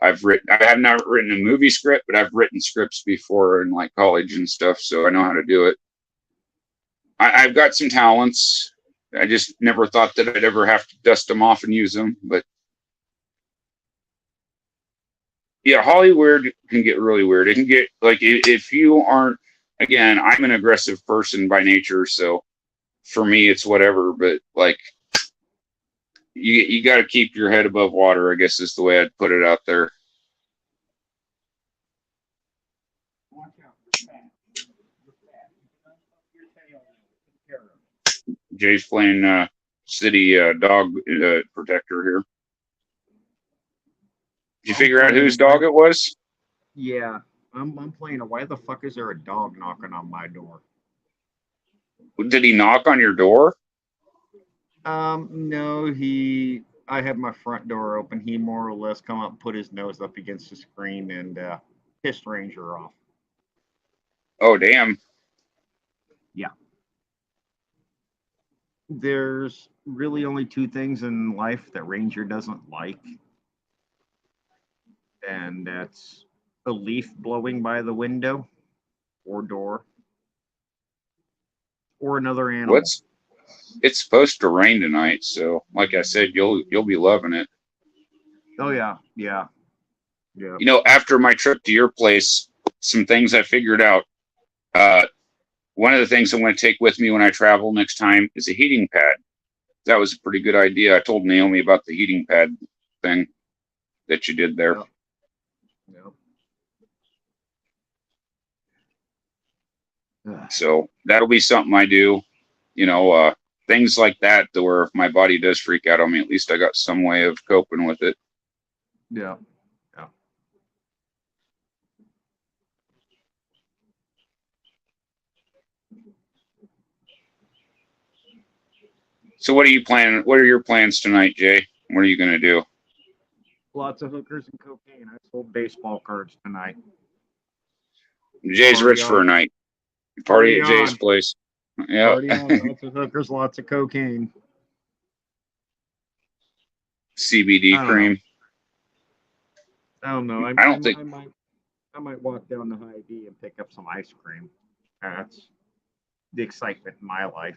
I have not written a movie script, but I've written scripts before in like college and stuff, so I know how to do it. I've got some talents. I just never thought that I'd ever have to dust them off and use them. But yeah, Hollywood can get really weird. It can get like, if you aren't, again, I'm an aggressive person by nature. So for me, it's whatever. But like, you got to keep your head above water, I guess is the way I'd put it out there. Jay's playing city dog protector here. Did you figure out whose dog it was? Yeah, I'm playing. Why the fuck is there a dog knocking on my door? Did he knock on your door? No, I had my front door open. He more or less come up and put his nose up against the screen and pissed Ranger off. Oh, damn. Yeah. There's really only two things in life that Ranger doesn't like. And that's a leaf blowing by the window or door. Or another animal. It's supposed to rain tonight, so like I said, you'll be loving it. Oh yeah, yeah. Yeah. You know, after my trip to your place, some things I figured out. One of the things I'm going to take with me when I travel next time is a heating pad. That was a pretty good idea. I told Naomi about the heating pad thing that you did there. Yeah. So that'll be something I do. You know, things like that, to where if my body does freak out on me, at least I got some way of coping with it. Yeah. Yeah. So what are you planning? What are your plans tonight, Jay? What are you going to do? Lots of hookers and cocaine. I sold baseball cards tonight. Jay's Party rich for a on. night. Party at Party Jay's on. place. Yeah. Party on. Lots of hookers, lots of cocaine. CBD I don't cream. I don't know. I don't think. I might walk down to Hy-Vee and pick up some ice cream. That's the excitement in my life.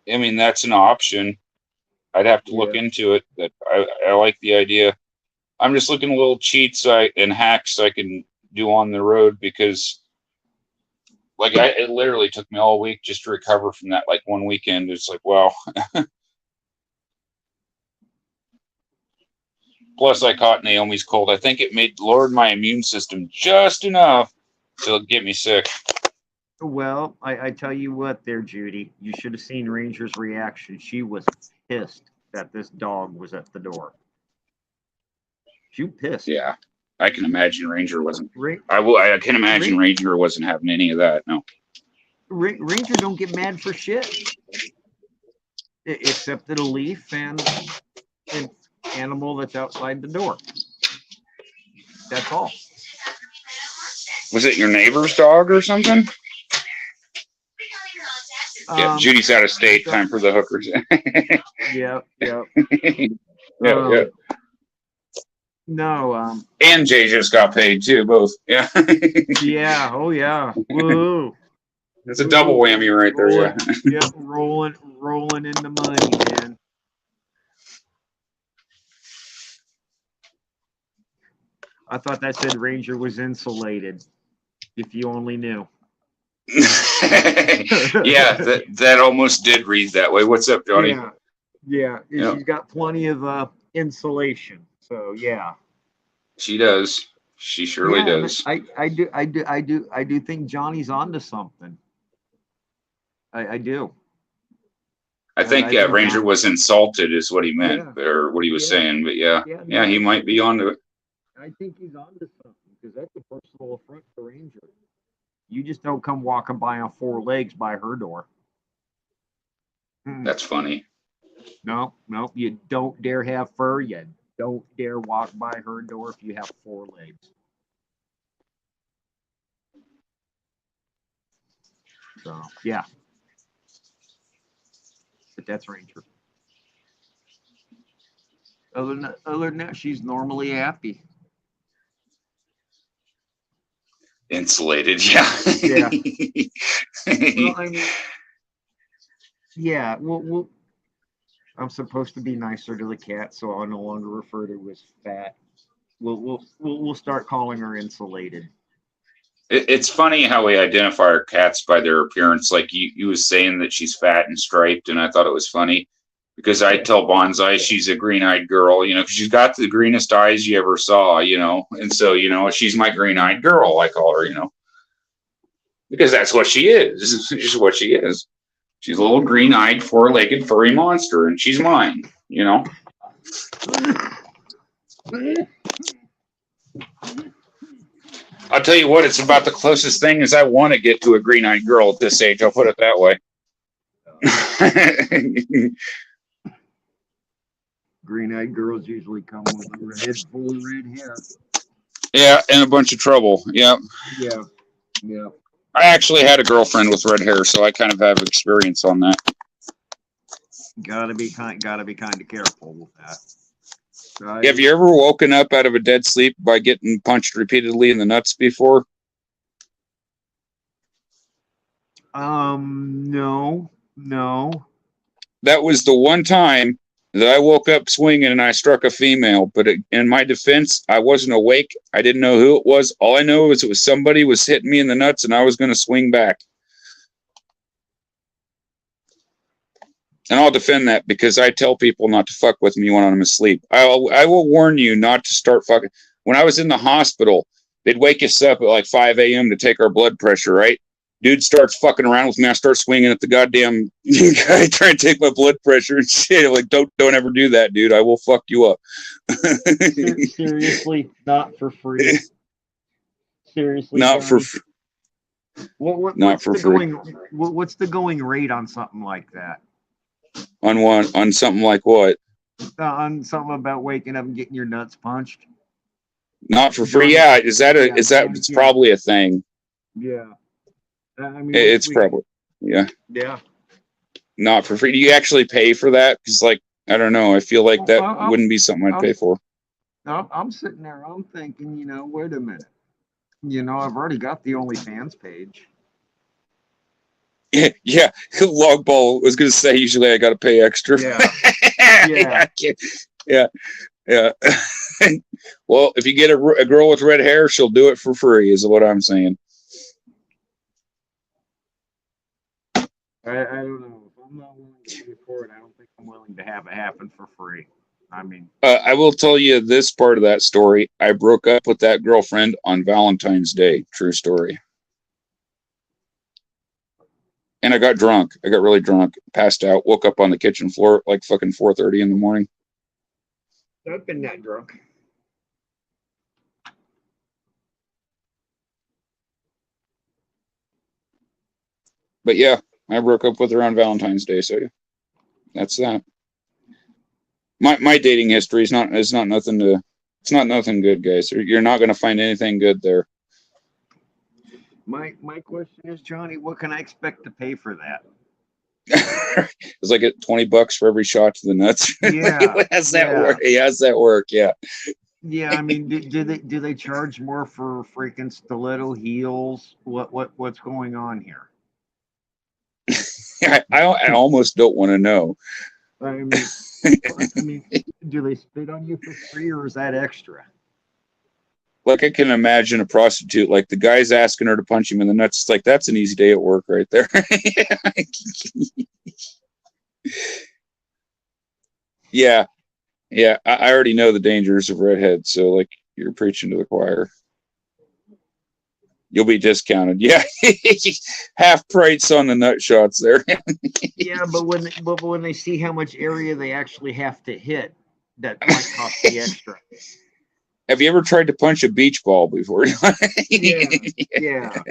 I mean, that's an option. I'd have to look Yeah. into it. But I like the idea. I'm just looking at little cheats and hacks I can do on the road because, like, it literally took me all week just to recover from that. Like one weekend, it's like, wow. Plus, I caught Naomi's cold. I think it lowered my immune system just enough to get me sick. Well, I tell you what, there, Judy, you should have seen Ranger's reaction. She was pissed that this dog was at the door. She was pissed. Yeah, I can imagine Ranger wasn't. Ra- I can imagine Ranger wasn't having any of that. No. Ranger don't get mad for shit, except at a leaf and an animal that's outside the door. That's all. Was it your neighbor's dog or something? Yeah, Judy's out of state. Time for the hookers. Yeah. Yeah. No. And Jay just got paid too. Both. Yeah. Yeah. Oh yeah. Woo. It's a double whammy right there. Yeah. Yeah. Rolling in the money, man. I thought that said Ranger was insulated. If you only knew. Yeah, that almost did read that way. What's up, Johnny? Yeah. Yep. She's got plenty of insulation. So yeah. She does. She surely does. I do think Johnny's onto something. I do. I think I think Ranger was insulted, is what he meant, Yeah. or what he was Yeah. saying. But yeah, no, he might be onto it. I think he's onto something because that's a personal affront to Ranger. You just don't come walking by on four legs by her door. That's funny. No, you don't dare have fur. You don't dare walk by her door if you have four legs. So yeah, but that's Ranger. Other than that, she's normally happy. Insulated, yeah. Yeah. Well, I mean, yeah. Well, I'm supposed to be nicer to the cat, so I'll no longer refer to her as fat. We'll start calling her insulated. It's funny how we identify our cats by their appearance. Like you was saying that she's fat and striped, and I thought it was funny because I tell Bonsai she's a green-eyed girl, 'cause she's got the greenest eyes you ever saw, and so, she's my green-eyed girl, I call her, because that's what she is. This is just what she is. She's a little green-eyed, four-legged, furry monster, and she's mine, I'll tell you what, it's about the closest thing as I want to get to a green-eyed girl at this age. I'll put it that way. Green-eyed girls usually come with a head full of red hair. Yeah, and a bunch of trouble. Yeah. Yeah. I actually had a girlfriend with red hair, so I kind of have experience on that. Gotta be kind of careful with that. Right? Have you ever woken up out of a dead sleep by getting punched repeatedly in the nuts before? No. That was the one time that I woke up swinging and I struck a female. But in my defense, I wasn't awake. I didn't know who it was. All I know is it was somebody was hitting me in the nuts and I was going to swing back. And I'll defend that because I tell people not to fuck with me when I'm asleep. I will warn you not to start fucking. When I was in the hospital, they'd wake us up at like 5 a.m. to take our blood pressure, right? Dude starts fucking around with me. I start swinging at the goddamn guy trying to take my blood pressure and shit. I'm like, don't ever do that, dude. I will fuck you up. Seriously, not for free. Seriously, not for free. Not for free. What's the going rate on something like that? On something like what? On something about waking up and getting your nuts punched. Not for free? During- Yeah. Is that yeah, it's probably a thing. Yeah. I mean, It's probably, yeah. Yeah. Not for free. Do you actually pay for that? Because, like, I don't know. I feel like that wouldn't be something I'd pay for. I'm sitting there, I'm thinking, wait a minute. I've already got the OnlyFans page. Yeah. Log ball was going to say, usually I got to pay extra. Yeah. Yeah. Yeah. Well, if you get a girl with red hair, she'll do it for free, is what I'm saying. I don't know. If I'm not willing to pay for it, I don't think I'm willing to have it happen for free. I mean, I will tell you this part of that story. I broke up with that girlfriend on Valentine's Day. True story. And I got drunk. I got really drunk, passed out, woke up on the kitchen floor at like fucking 4:30 in the morning. I've been that drunk. But yeah, I broke up with her on Valentine's Day, so that's that. My dating history is not nothing good, guys. You're not going to find anything good there. My question is, Johnny, what can I expect to pay for that? It's like at $20 for every shot to the nuts. Yeah. How's that work? Yeah, how's that work? Yeah. Yeah, I mean, do they charge more for freaking stiletto heels? What's going on here? I almost don't want to know. I mean, do they spit on you for free, or is that extra? Like, I can imagine a prostitute, like the guy's asking her to punch him in the nuts. It's like, that's an easy day at work right there. Yeah. Yeah. I already know the dangers of redheads. So, like, you're preaching to the choir. You'll be discounted. Yeah. Half price on the nut shots there. Yeah, but when they see how much area they actually have to hit, that might cost the extra. Have you ever tried to punch a beach ball before? Yeah.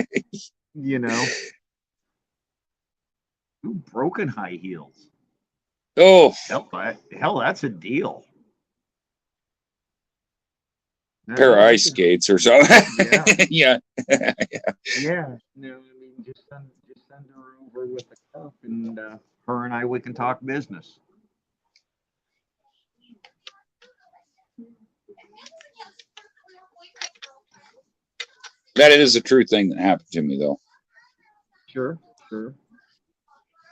Ooh, broken high heels. Oh, Hell, that's a deal. pair of ice skates or something. Yeah. Yeah. No, I mean, just send her over with the cup, and her and I, we can talk business. That is a true thing that happened to me, though. Sure.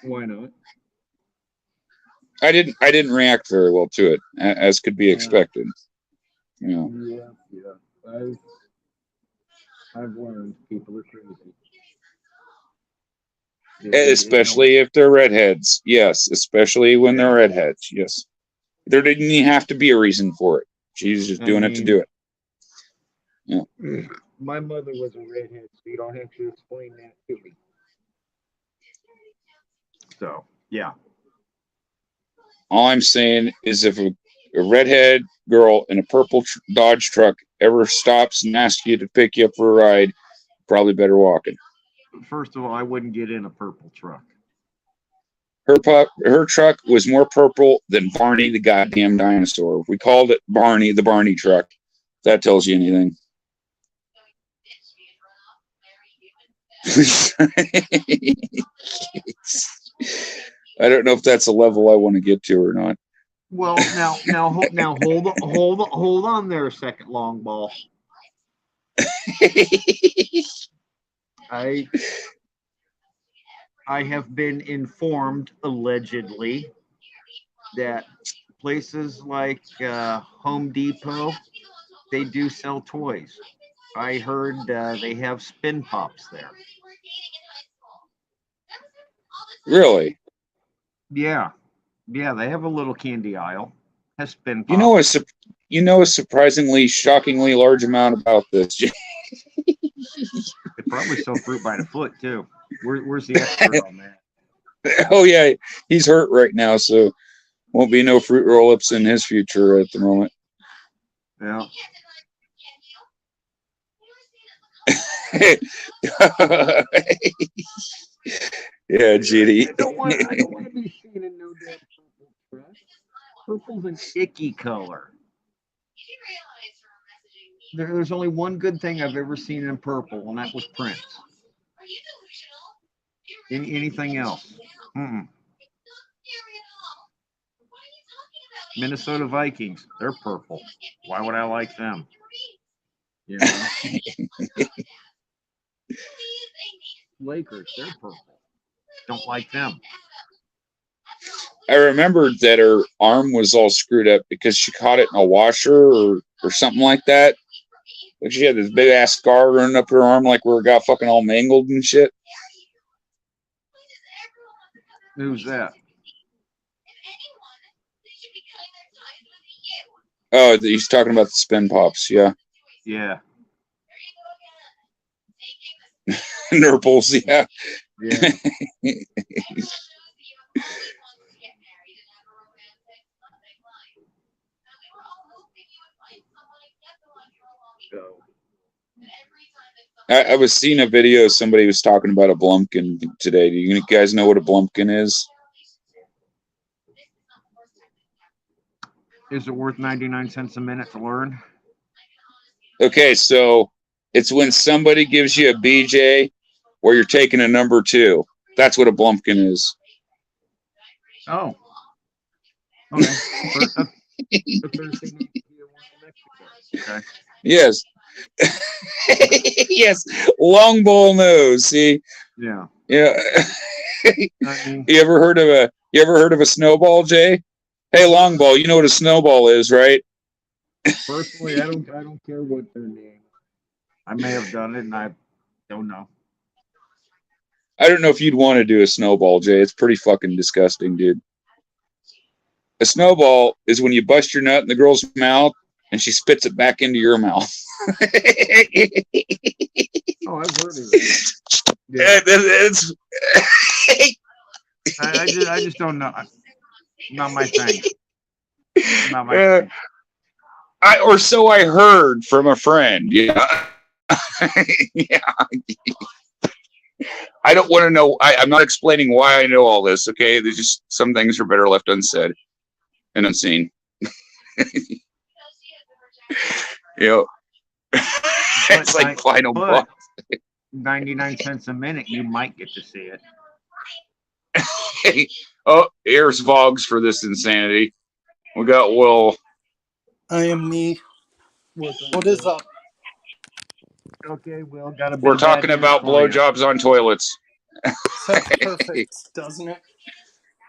Why not? I didn't react very well to it, as could be expected. Yeah. I've learned people are crazy. Especially if they're redheads. Yes, especially when they're redheads. Yes. There didn't even have to be a reason for it. She's just doing it to do it. Yeah. My mother was a redhead, so you don't have to explain that to me. So, yeah. All I'm saying is if a redhead girl in a purple Dodge truck ever stops and asks you to pick you up for a ride, probably better walking. First of all, I wouldn't get in a purple truck. Her truck was more purple than Barney the goddamn dinosaur. We called it Barney, the Barney truck. If that tells you anything. I don't know if that's a level I want to get to or not. Well, now hold on there a second, long ball. I have been informed, allegedly, that places like Home Depot, they do sell toys. I heard they have spin pops there. Really? Yeah, they have a little candy aisle. Has spin pops. You know a surprisingly, shockingly large amount about this. They probably sell fruit by the foot too. Where's the expert on that? Oh yeah, he's hurt right now, so won't be no fruit roll-ups in his future at the moment. Yeah. Yeah, GD. I don't want to be seen in no damn Purple's an icky color. Did you realize her messaging me? There's only one good thing I've ever seen in purple, and that was Prince. Are you delusional? You're Anything else? Mm-mm. not scary at all. What are you talking about? Minnesota Vikings, they're purple. Why would I like them? You know? Lakers, they're purple. Don't like them. I remembered that her arm was all screwed up because she caught it in a washer or something like that. Like she had this big ass scar running up her arm, like where it got fucking all mangled and shit. Who's that? Oh, he's talking about the spin pops, yeah. Yeah. Nurples, yeah. Yeah. So, I was seeing a video. Somebody was talking about a Blumpkin today. Do you guys know what a Blumpkin is? is it worth 99 cents a minute to learn? Okay, so it's when somebody gives you a BJ where you're taking a number 2. That's what a Blumpkin is. Oh. Okay. A Thursday night beer one in Mexico. Okay. Yes. Yes. Long ball nose. See? Yeah. Yeah. I mean, You ever heard of a snowball, Jay? Hey, long ball, you know what a snowball is, right? personally, I don't care what their name. I may have done it, and I don't know. I don't know if you'd want to do a snowball, Jay. It's pretty fucking disgusting, dude. A snowball is when you bust your nut in the girl's mouth and she spits it back into your mouth. Oh, I've heard of it. Yeah. I just don't know. Not my thing. Not my thing. Or so I heard from a friend. Yeah. Yeah. I don't want to know. I'm not explaining why I know all this. Okay, there's just some things are better left unsaid and unseen. You know, it's like final boss. 99 cents a minute, you might get to see it. Oh, here's Vogs for this insanity. We got Will. I am me. What is up? Okay, Will, got a bit We're of talking bad news about for you. blowjobs on toilets. Sounds perfect, doesn't it?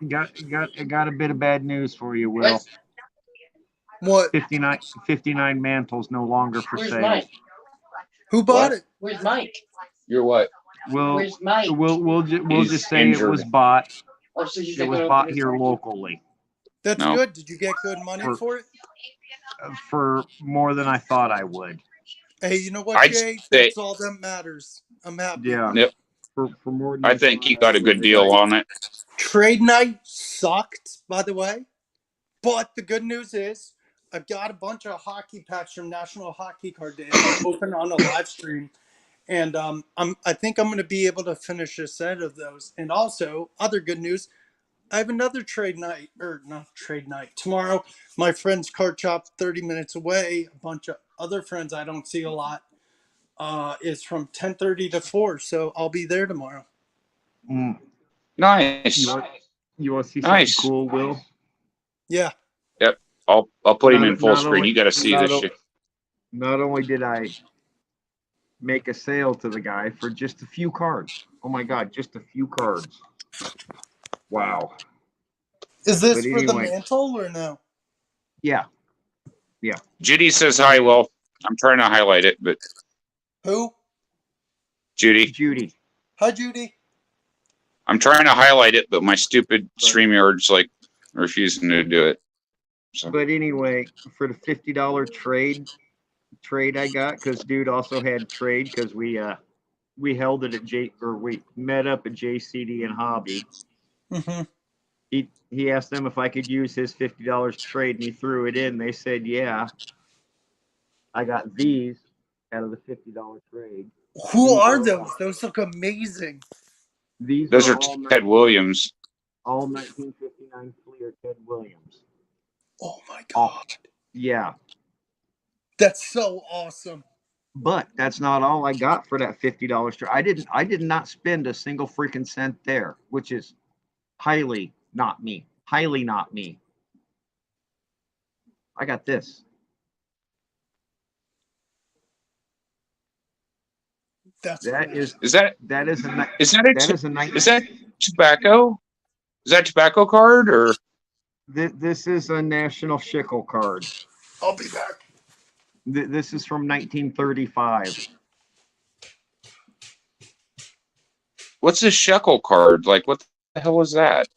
Got a bit of bad news for you, Will. What? 59 mantles no longer for Where's sale. Mike? Who bought What? it? Where's Mike? You're what? Where's Mike? We'll He's just say injured. it was bought. Oh, so you It think was we'll bought open it here for- locally That's No. good. Did you get good money for it? for more than I thought I would. Hey, you know what, I'd Jay? say- That's all that matters. I'm happy. Yeah. Yep. For more than I think thought he got a good would. deal on it. Trade night sucked, by the way. But the good news is I've got a bunch of hockey packs from National Hockey Card Day to open on a live stream. And I think I'm going to be able to finish a set of those. And also, other good news, I have another trade night, or not trade night, tomorrow. My friend's card shop 30 minutes away, a bunch of other friends I don't see a lot, is from 10:30 to 4. So I'll be there tomorrow. Mm. Nice. You want to see Nice. something cool, Will? Yeah. I'll put him Not- in full not screen. only- You got to see not this o- shit. Not only did I make a sale to the guy for just a few cards. Oh my God, just a few cards. Wow. Is this But for the anyway. mantle or no? Yeah. Judy says hi. Well, I'm trying to highlight it, but Who? Judy, Judy. Hi, Judy. I'm trying to highlight it, but my stupid StreamYard's like refusing to do it. So But anyway, for the $50 trade I got, because dude also had trade because we held it at we met up at JCD and Hobby. Mm-hmm. He asked them if I could use his $50 trade, and he threw it in. They said, yeah. I got these out of the $50 trade. Who are those? Those look amazing. These those are all Ted Williams. all 1959 Fleer Ted Williams. Oh my Oh. god. Yeah. That's so awesome. But that's not all I got for that $50 trip. I did not spend a single freaking cent there, which is highly not me. Highly not me. I got this. That's That cool. is Is that that is a ni- is that a that is a nice. is that tobacco? Is that tobacco card or This is a national shickle card. I'll be back. This is from 1935. what's a shekel card? Like what the hell is that?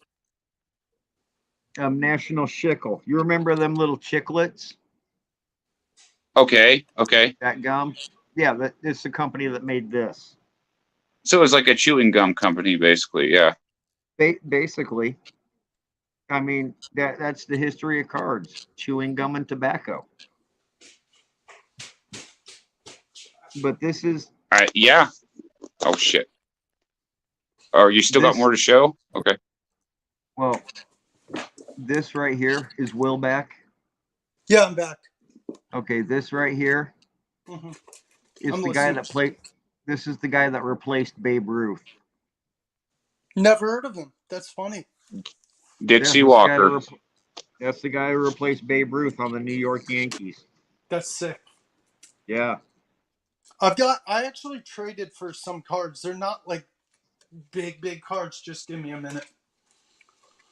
National shickle. You remember them little chiclets? Okay. That gum? Yeah, it's the company that made this. So it's like a chewing gum company, basically. Yeah. Basically, I mean that's the history of cards: chewing gum and tobacco. But this is Yeah. Oh shit. Oh, you still got This- more to show? Okay. well, this right here is Wilbeck. Yeah, I'm back. Okay, this right here Mhm. is I'm the guy listening. that played. This is the guy that replaced Babe Ruth. Never heard of him. That's funny. Dixie Yeah, Walker. That's the guy who replaced Babe Ruth on the New York Yankees. That's sick. Yeah. I actually traded for some cards. They're not like big cards. Just give me a minute.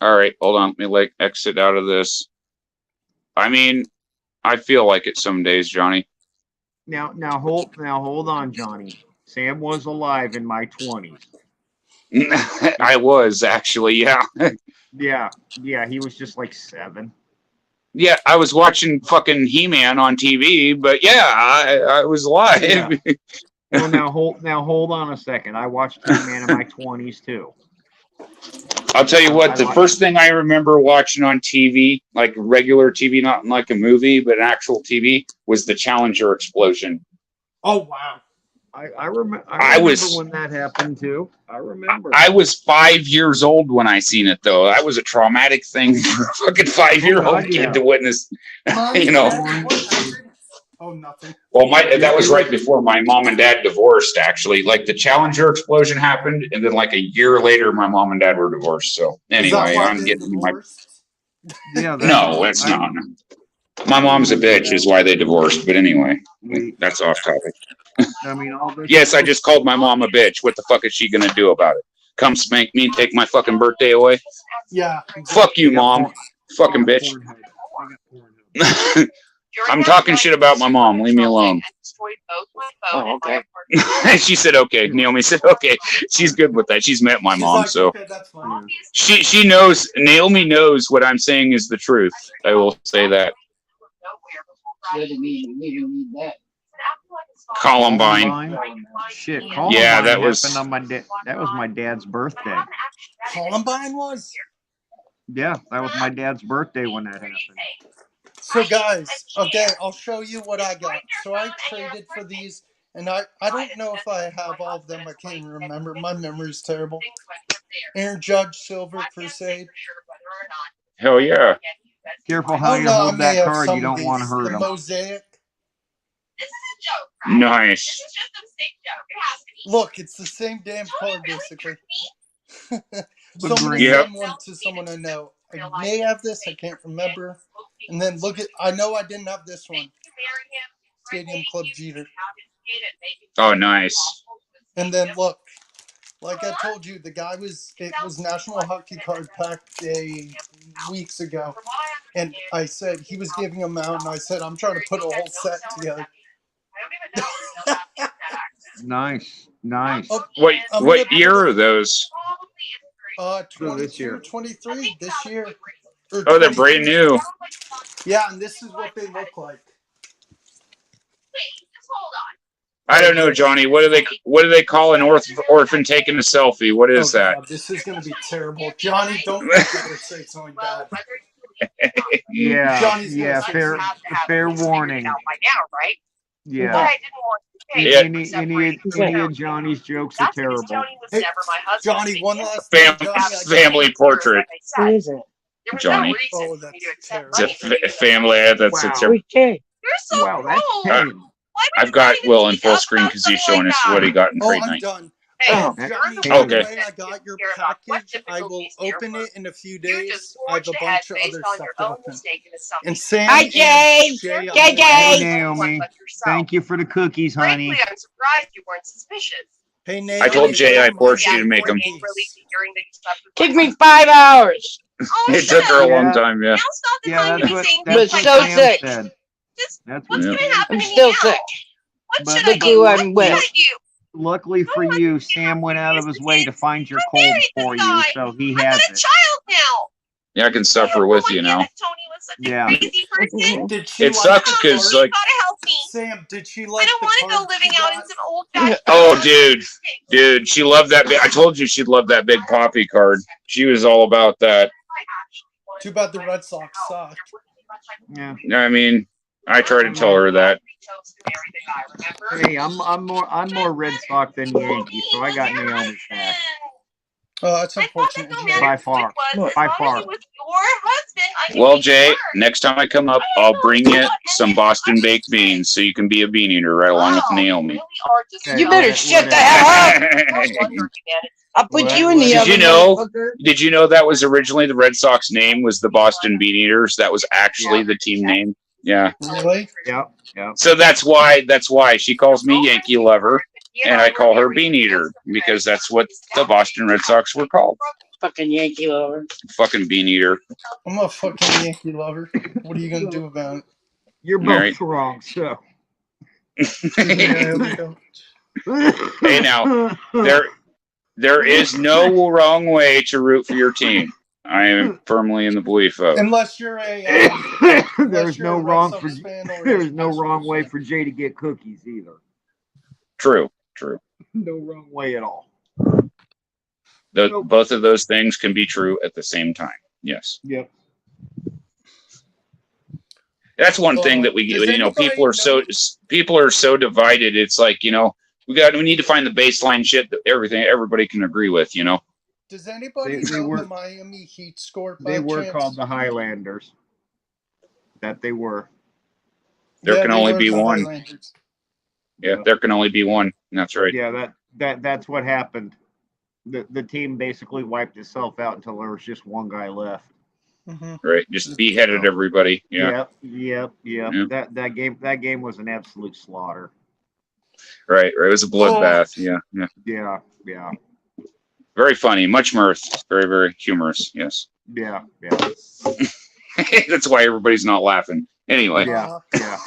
All right, hold on. Let me like exit out of this. I mean, I feel like it some days, Johnny. Now hold on, Johnny. Sam was alive in my 20s. I was actually, yeah. Yeah, he was just like 7. Yeah, I was watching fucking He-Man on TV, but yeah, I was alive. Yeah. Well, now hold on a second. I watched He-Man in my 20s too. I'll tell you what, the first thing I remember watching on TV, like regular TV, not like a movie, but an actual TV, was the Challenger explosion. Oh wow. I remember was- when that happened too. I remember. I was 5 years old when I seen it, though. That was a traumatic thing for a fucking 5-year-old God, kid yeah. to witness. Mom, You know. Dad, what happened? Oh, nothing. Well, that was right before my mom and dad divorced, actually. Like the Challenger explosion happened, and then like a year later, my mom and dad were divorced. So Is that anyway, why I'm they're getting my. divorced? Yeah. No, it's not. My mom's a bitch, is why they divorced. But anyway, that's off topic. I mean, all this. Yes, I just called my mom a bitch. What the fuck is she gonna do about it? Come spank me and take my fucking birthday away? Yeah. Fuck you, mom. Fucking bitch. I'm talking shit about my mom. Leave me alone. Oh, okay. She said okay. Naomi said okay. She's good with that. She's met my She's mom, like, so okay, that's fine. she knows. Naomi knows what I'm saying is the truth. I will say that. Doesn't mean we don't need that. Columbine. Shit. Yeah, Columbine that was- happened on that was my dad's birthday. Columbine was? Yeah, that was my dad's birthday when that happened. So guys, okay, I'll show you what I got. So I traded for these, and I don't know if I have all of them. I can't even remember. My memory's terrible. Aaron Judge, Silver Crusade. Hell yeah. Careful how Oh you no, I hold may that have card. some You of don't want to these. hurt The him. Mosaic. This is a joke, right? Nice. This is just a sick joke. It has to be. Look, it's the same damn card basically. Somebody Yep. send one to someone I know. I may have this. I can't remember. And then look at. I know I didn't have this one. Stadium Club Jeter. Oh, nice. And then look, like I told you, the guy was. It was National Hockey Card Pack Day weeks ago, and I said he was giving them out, and I said I'm trying to put a whole set together. Nice, nice. Oh, What year are those? 22, 23 this year. Or Oh, they're brand 23. new. Yeah, and this is what they look like. I don't know, Johnny. What do they call an orphan taking a selfie? What is Oh, that? God, this is gonna be terrible. Johnny, don't make it say something bad. Yeah, Johnny's yeah. gonna say Fair warning. Yeah. Yeah. Any of Johnny's jokes are terrible. Hey, Johnny, one last Fam- thing. Johnny, I got- family portrait. What is it? There was Johnny. no reason Oh, for me that's to accept It's a money from you. family. That's a Wow. terrible. Okay. You're so Wow, that's cruel. tame. Why would I've you got even Will in speak full up screen about because he's something showing us like what he that? got in Oh, trade I'm night. done. Hey, Oh. you're Johnny, the by one the Okay. way, I got your care about what package. I will difficulties there open were. it in a few You days. just I have a forged ahead bunch of based other on stuff your to own open. mistaken And assumptions. Sam Hi, and Jay. Jay, I'm Jay, gonna Jay. Hey, Hey. Naomi. Thank you for the cookies, honey. Frankly, I'm surprised you weren't suspicious. Hey, Naomi, I told Jay I where's my forced you to make Before them. being released and hearing that you slept with Took my me husband. 5 hours. Oh, It shut took her a up. long Yeah. time. Yeah. Now's not the Yeah, time to that's be what saying But things that's like what so that. Sam sick. said. Just That's what's what Yeah. going to Sam happen I'm to said. still me now? sick. What But should I Look do? who What I'm should with. I do? luckily for you, Sam went out of his way to find your cold Married this for you, guy. so he I got has a it. child now. Yeah, I can I suffer had with no you idea now. that Tony was such a Yeah. crazy person. Did she It like sucks the because, You card? like, gotta help me. Sam, did she I like don't the want to go card living she out in got? some old fashioned. oh, dude, she loved that. I told you she'd love that big poppy card. She was all about that. Too bad the Red Sox suck. Yeah. I mean, I try to tell her that. Hey, I'm more Red Sox than Yankee, so I got Naomi's back Oh, that's unfortunate, Jay. by far. By far. Well, Jay, next time I come up, I'll bring you some Boston baked beans so you can be a bean eater right along with Naomi. Okay, You better what- shut the whatever. hell up. I'll put What- you in the what- oven, Did you know- motherfucker. Did you know that was originally the Red Sox name was the Boston Bean Eaters? That was actually the team name. Yeah. Really? Yep. Yep. So that's why she calls me Yankee Lover and I call her Bean Eater because that's what the Boston Red Sox were called. Fucking Yankee lover. Fucking Bean Eater. I'm a fucking Yankee lover. What are you gonna do about it? You're both Right. wrong, so. Yeah, we don't. Hey, now, there is no wrong way to root for your team. I am firmly in the belief of. Unless you're a There's no you're a Red wrong Sox for fan or there's a no Astros wrong way fan. for Jay to get cookies either. True. No wrong way at all. Both of those things can be true at the same time. Yes. Yep. That's one thing that we, Does anybody people are so divided. It's like, we need to find the baseline shit that everybody can agree with, Does anybody They know were- the Miami Heat score by They were chance? called the Highlanders. That they were. There can they only were be the one. Highlanders. Yeah, there can only be one. That's right. Yeah, that's what happened. The team basically wiped itself out until there was just one guy left. Mm-hmm. Right. Just beheaded everybody. Yeah. Yep. Yeah. That game was an absolute slaughter. Right. It was a bloodbath. Yeah. Yeah. Very funny. Much mirth. Very, very humorous. Yes. Yeah. That's why everybody's not laughing. Anyway. Yeah.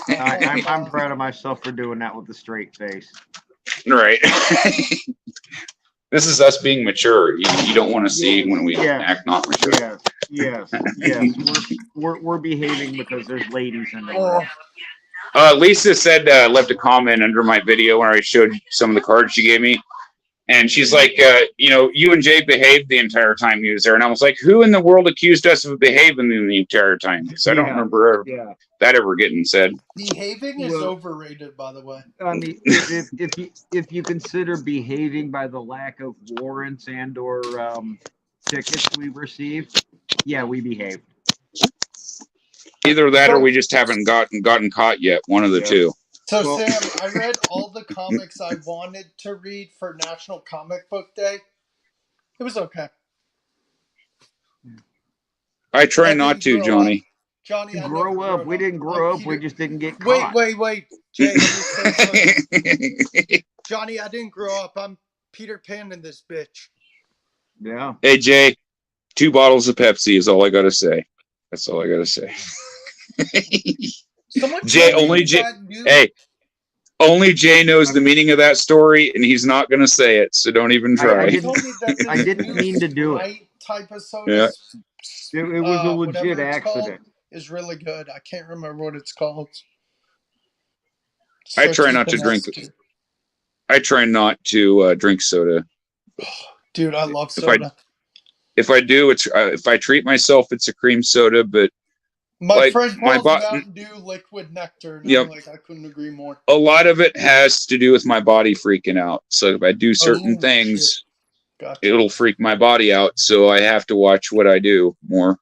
I'm proud of myself for doing that with a straight face. Right. This is us being mature. You don't want to see when we Yeah. act not mature. Yes. We're behaving because there's ladies in the Oh. room. Lisa said, left a comment under my video when I showed some of the cards she gave me. And she's like, you and Jay behaved the entire time he was there. And I was like, who in the world accused us of behaving the entire time? Because I don't Yeah. remember Yeah. that ever getting said. Behaving is Well- overrated, by the way. I mean, if you consider behaving by the lack of warrants and/or tickets we received, yeah, we behaved. Either that or we just haven't gotten caught yet. One of the Yeah. two. So, Well- Sam, I read all the comics I wanted to read for National Comic Book Day. It was okay. I try I not didn't to, grow Johnny. Johnny, I never Grow up. grew We didn't grow up. We Peter- just didn't get caught. Wait. Jay, let me say something. Johnny, I didn't grow up. I'm Peter Pan in this bitch. Yeah. Hey, Jay, 2 bottles of Pepsi is all I got to say. That's all I got to say. Someone Jay, told me only Jay- that new- Hey, only Jay knows the meaning of that story, and he's not going to say it, so don't even I try. didn't- told me that this I didn't new mean to do it. Sprite type of soda Yeah. It was a whatever legit it's called, accident. is really good. I can't remember what it's called. I So try not to keep drink an eye- I try not to drink soda. Dude, I love If I- soda. If I do, it's if I treat myself, it's a cream soda. But My like, friend my calls bo- Mountain Dew liquid nectar, and Yep. I'm like, I couldn't agree more. a lot of it has to do with my body freaking out. So if I do certain Oh, things, Gotcha. it'll freak my body out. So I have to watch what I do more.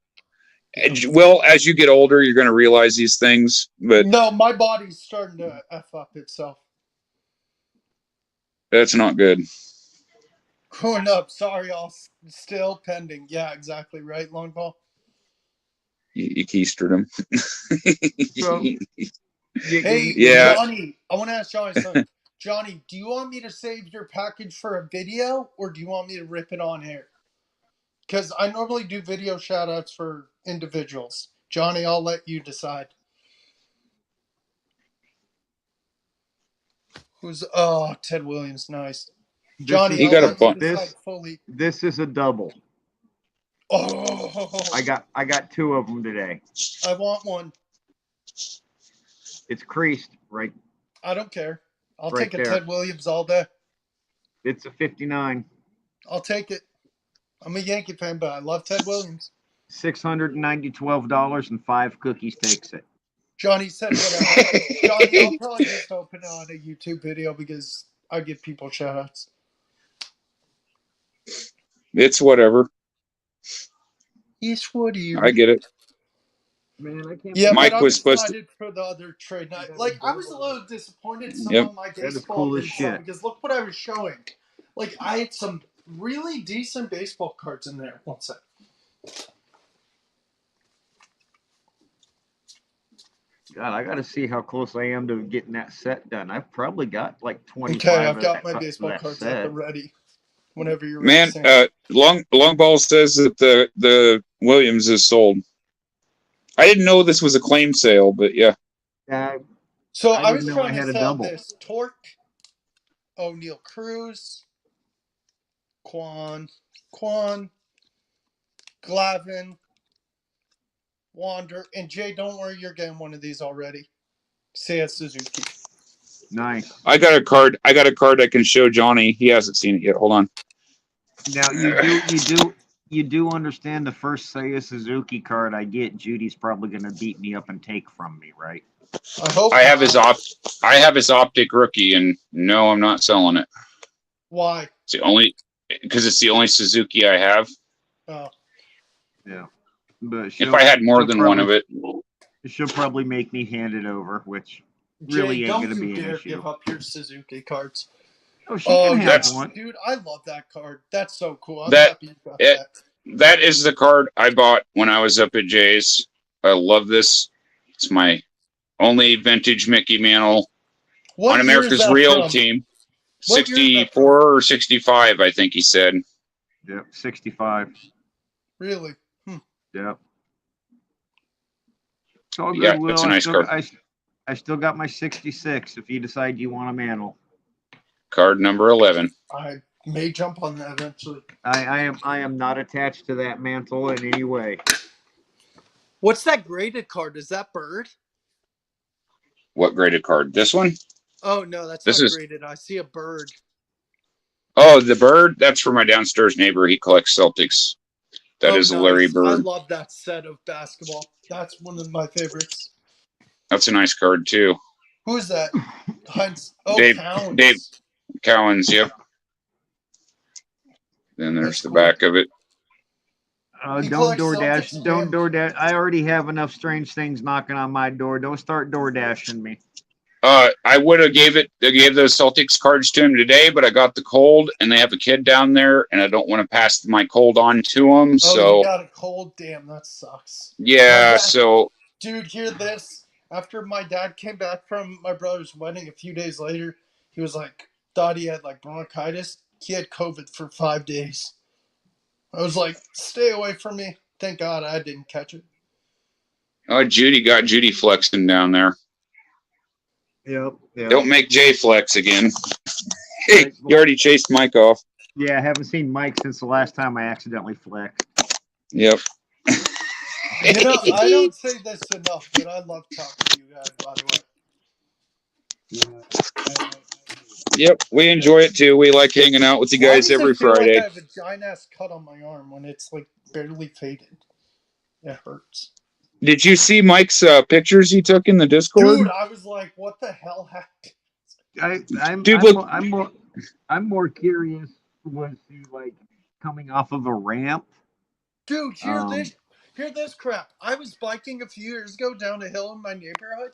Well, as you get older, you're going to realize these things, but No, my body's starting to F up itself. that's not good. Growing up, sorry, all still pending. Yeah, exactly right, long ball. You keistered him. So, Hey, Yeah. Johnny, I want to ask Johnny something. Johnny, do you want me to save your package for a video, or do you want me to rip it on air? Because I normally do video shout-outs for individuals. Johnny, I'll let you decide. Who's Ted Williams, nice. Johnny, He I'll got a let you bunch. decide fully. This is a double. Oh, I got 2 of them today. I want one. It's creased, right? I don't care. I'll Right take a there. Ted Williams all day. It's a 59. I'll take it. I'm a Yankee fan, but I love Ted Williams. $612 and 5 cookies takes it. Johnny said whatever. Johnny, I'll probably just open it on a YouTube video because I give people shout outs. It's whatever. Yes, what do you? I get it. Man, I can't. Yeah, Mike but I'm was supposed to- excited for the other trade night. Like, I was a little disappointed some Yep. of my That is baseball cool as baseball shit. because look what I was showing. Like, I had some really decent baseball cards in there. One sec. God, I got to see how close I am to getting that set done. I've probably got like 25. Okay, I've of got that- my baseball that cards set. up and ready. Whenever you're Man, ready. long ball says that the Williams is sold. I didn't know this was a claim sale, but yeah. So I I didn't was know trying I had to a sell double. this Torque, O'Neill Cruz, Quan, Glavin, Wander, and Jay. Don't worry, you're getting one of these already. Seiya Suzuki. Nice. I got a card I can show Johnny. He hasn't seen it yet. Hold on. Now you do understand the first Seiya Suzuki card I get, Judy's probably going to beat me up and take from me, right? I hope I have not. his optic rookie, and no, I'm not selling it. Why? Because it's the only Suzuki I have. Oh, Yeah. But If I had more she'll than one of it, she'll probably make me hand it over, which Jay, really ain't don't going to you be an dare issue. give up your Suzuki cards. Oh, she can have that's- one. Dude, I love that card. That's so cool. I'm That- happy you got it- that. that is the card I bought when I was up at Jay's. I love this. It's my only vintage Mickey Mantle What on year is America's that Real from? team. What year is that 64 or 65, I think he said. Yep, 65. Really? Yep. It's all good, Yeah, Will. it's a nice card. I still got my 66 if you decide you want a mantle. Card number 11. I may jump on that eventually. I am not attached to that mantle in any way. What's that graded card? Is that Bird? What graded card? This one? Oh no, that's This not is- graded. I see a Bird. Oh, the Bird? That's for my downstairs neighbor. He collects Celtics. That Oh, is a Larry nice. I Bird. love that set of basketball. That's one of my favorites. That's a nice card, too. Who is that? Heinz. Oh, Dave- Counts. Dave. Cowens, yep. Then there's That's the cool. back of it. He Don't collects DoorDash. Celtics Don't gems. DoorDash. I already have enough strange things knocking on my door. Don't start DoorDashing me. I would have gave those Celtics cards to him today, but I got the cold, and they have a kid down there, and I don't want to pass my cold on to him. Oh, So you got a cold. Damn, that sucks. yeah, Okay. so Dude, hear this. After my dad came back from my brother's wedding a few days later, he was like, thought he had like bronchitis. He had COVID for 5 days. I was like, stay away from me. Thank God I didn't catch it. Judy got Judy flexing down there. Yep. Don't make Jay flex again. Hey, you already chased Mike off. Yeah, I haven't seen Mike since the last time I accidentally flexed. Yep. You know, I don't say this enough, but I love talking to you guys, by the way. Yep, we enjoy it too. We like hanging out with you Why guys does it every feel Friday. Like I have a giant ass cut on my arm when it's like barely faded. It hurts. Did you see Mike's pictures he took in the Discord? Dude, I was like, what the hell happened? I'm more curious. Was he like coming off of a ramp? Dude, hear this. Hear this crap. I was biking a few years ago down a hill in my neighborhood,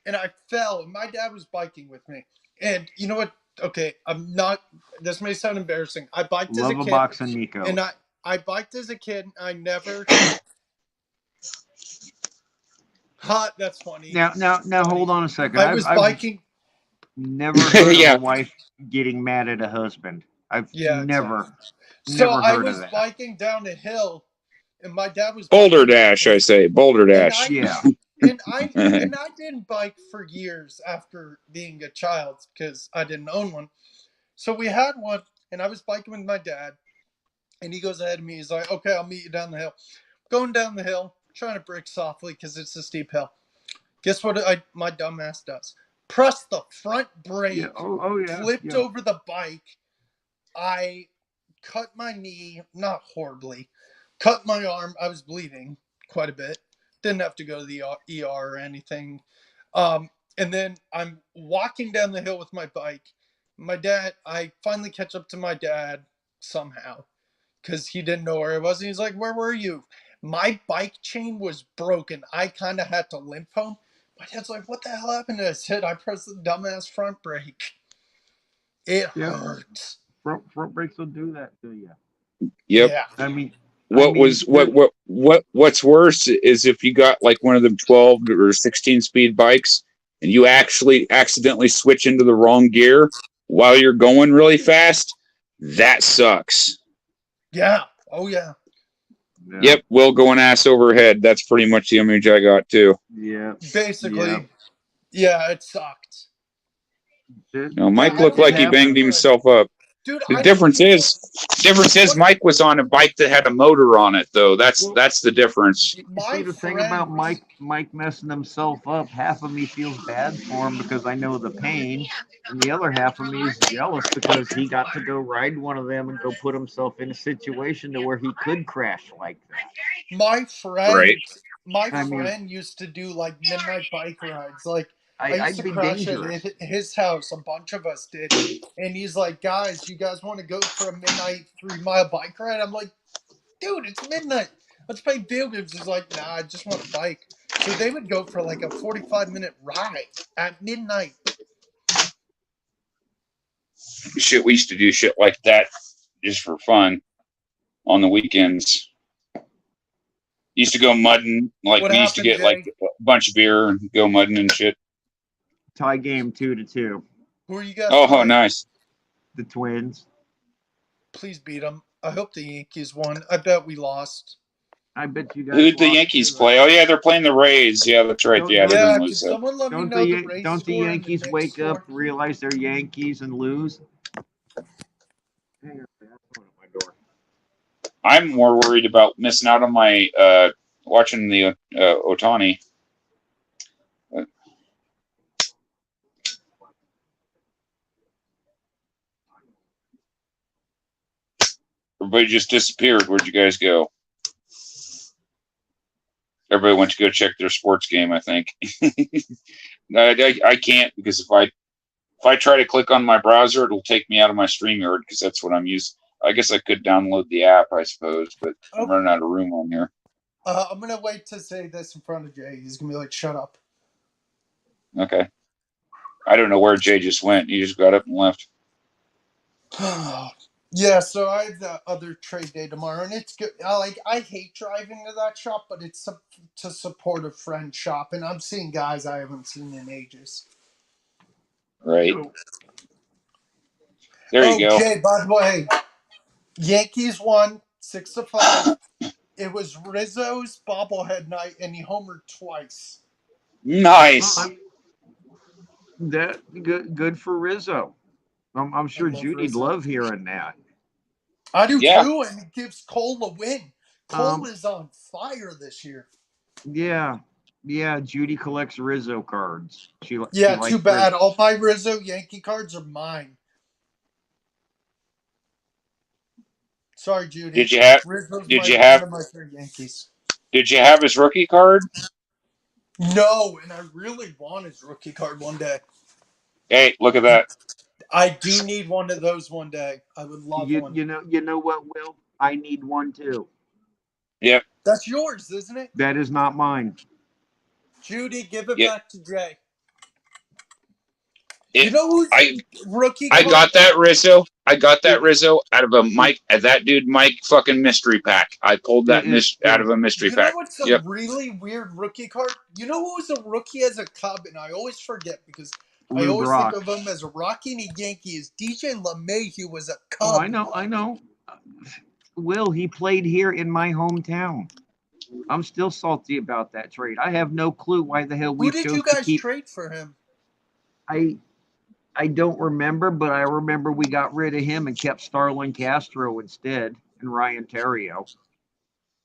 and I fell, and my dad was biking with me. And you know what? Okay, I'm not. This may sound embarrassing. I biked as a Love a kid, box of Nico. and I biked as a kid. I never. Hot. That's funny. Now, Funny. hold on a second. I was biking. Never heard Yeah. of a wife getting mad at a husband. I've Yeah, never, So never I heard was of that. biking down a hill, and my dad was Boulder biking with Dash, me. I say. Boulder Dash. Yeah. And I didn't bike for years after being a child because I didn't own one. So we had one, and I was biking with my dad, and he goes ahead of me. He's like, "Okay, I'll meet you down the hill." Going down the hill, trying to brake softly because it's a steep hill. Guess what? My dumbass does. Press the front brake. Yeah. Oh yeah. Flipped Yeah. over the bike. I cut my knee, not horribly. Cut my arm. I was bleeding quite a bit. Didn't have to go to the ER or anything. And then I'm walking down the hill with my bike. I finally catch up to my dad somehow because he didn't know where I was. And he's like, "Where were you?" My bike chain was broken. I kind of had to limp home. My dad's like, "What the hell happened?" And I said, "I pressed the dumbass front brake. It hurts." Front brakes will do that to you. Yep. Yeah. I mean, What's worse is if you got like one of them 12 or 16 speed bikes and you actually accidentally switch into the wrong gear while you're going really fast. That sucks. Yeah. Oh yeah. yeah. Yep, Will going ass overhead. That's pretty much the image I got too. Yeah. Basically. Yeah, it sucked. No, Mike Yeah, looked I like he don't banged remember. himself up. Dude, The difference is Mike was on a bike that had a motor on it though. That's the difference. See, the thing about Mike messing himself up, half of me feels bad for him because I know the pain, and the other half of me is jealous because he got to go ride one of them and go put himself in a situation to where he could crash like that. My friend, Right. I mean- friend used to do like midnight bike rides. Like I I'd used to be crash dangerous. at his house. A bunch of us did, and he's like, "Guys, you guys want to go for a midnight 3-mile bike ride?" I'm like, "Dude, it's midnight. Let's play video games." He's like, "Nah, I just want a bike." So they would go for like a 45-minute ride at midnight. Shit, we used to do shit like that just for fun on the weekends. Used to go mudding, like What we used to happened, get like a bunch of beer and go mudding and shit. Tie game 2-2. Who are you guys? Oh, playing? nice. The Twins. Please beat them. I hope the Yankees won. I bet we lost. I bet you guys. Who'd the lost Yankees too. play? Oh yeah, they're playing the Rays. Yeah, that's right. Don't- Yeah, they're Yeah, gonna could lose that. someone let me Don't know the the Rays don't the score and Yankees Knicks wake score? up, realize they're Yankees, and lose? Hang on, that's one at my door. I'm more worried about missing out on my watching the Otani. Everybody just disappeared. Where'd you guys go? Everybody went to go check their sports game, I think. I can't because if I try to click on my browser, it'll take me out of my StreamYard because that's what I'm using. I guess I could download the app, I suppose, but I'm running out of room on here. I'm gonna wait to say this in front of Jay. He's gonna be like, "Shut up." Okay. I don't know where Jay just went. He just got up and left. Yeah, so I have the other trade day tomorrow, and it's good. I hate driving to that shop, but it's to support a friend shop, and I'm seeing guys I haven't seen in ages. Right. There you go. Jay, by the way, Yankees won 6-5. It was Rizzo's bobblehead night, and he homered twice. Nice. That good for Rizzo. I'm sure love Judy'd Rizzo. love hearing that. I do Yeah. too, and it gives Cole a win. Cole is on fire this year. Yeah, Judy collects Rizzo cards. She Yeah, likes too bad. Rizzo. All my Rizzo Yankee cards are mine. Sorry, Judy. Did you have Rizzo's did one you have of my three Yankees? did you have his rookie card? No, and I really want his rookie card one day. Hey, look at that. I do need one of those one day. I would love one. You know what, Will? I need one too. Yep. That's yours, isn't it? That is not mine. Judy, give it Yep. back to Jay. It, You know who's I rookie I card? got that Rizzo. I got that Rizzo out of a Mike. That dude Mike fucking mystery pack. I pulled that out of a mystery You know pack. what's a Yep. really weird rookie card? You know who was a rookie as a Cub, and I always forget because I Lou always Brock. think of him as a Rocky and a Yankee. Is DJ LeMahieu was a Cub. Oh, I know. Will, he played here in my hometown. I'm still salty about that trade. I have no clue why the hell we Who did chose you to guys keep. trade for him? I don't remember, but I remember we got rid of him and kept Starlin Castro instead and Ryan Terrio.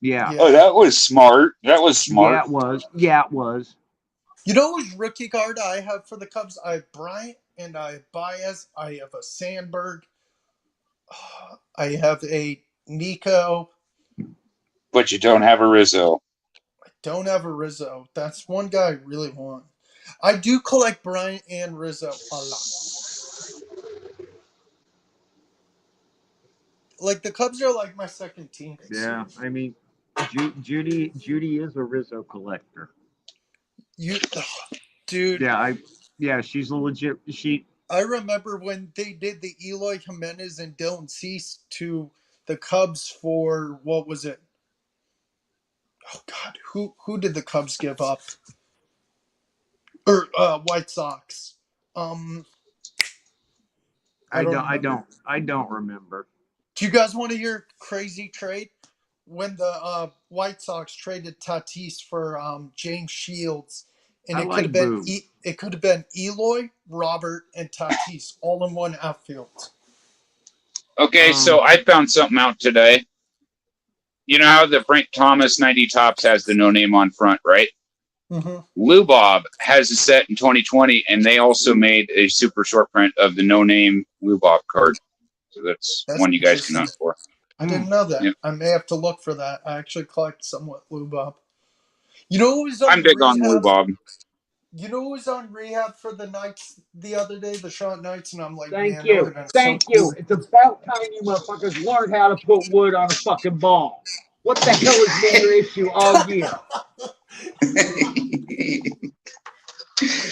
Yeah. Oh, that was smart. That was smart. Yeah, it was. Yeah, it was. You know whose rookie card I have for the Cubs? I have Bryant and I have Baez. I have a Sandberg. I have a Nico. But you don't have a Rizzo. I don't have a Rizzo. That's one guy I really want. I do collect Bryant and Rizzo a lot. Like the Cubs are like my second team. Yeah, I mean, Judy is a Rizzo collector. Dude. Yeah, she's a legit. I remember when they did the Eloy Jimenez and Dylan Cease to the Cubs for what was it? Oh God, who did the Cubs give up? Or White Sox? I don't remember. Do you guys want to hear a crazy trade? When the White Sox traded Tatis for James Shields, and I it like could have been Boone. it could have been Eloy, Robert, and Tatis all in one outfield. Okay, so I found something out today. You know how the Frank Thomas 90 Tops has the no name on front, right? Mm-hmm. Lou Bob has a set in 2020, and they also made a super short print of the no name Lou Bob card. So that's one you guys can hunt for. I didn't know that. Yep. I may have to look for that. I actually collect somewhat Lou Bob. You know who was on I'm big rehab? on Lou Bob. You know who was on rehab for the Knights the other day, the Charlotte Knights, and I'm like, Thank man, you. that would've been Thank so you. cool. It's about time you motherfuckers learned how to put wood on a fucking ball. What the hell has been your issue all year?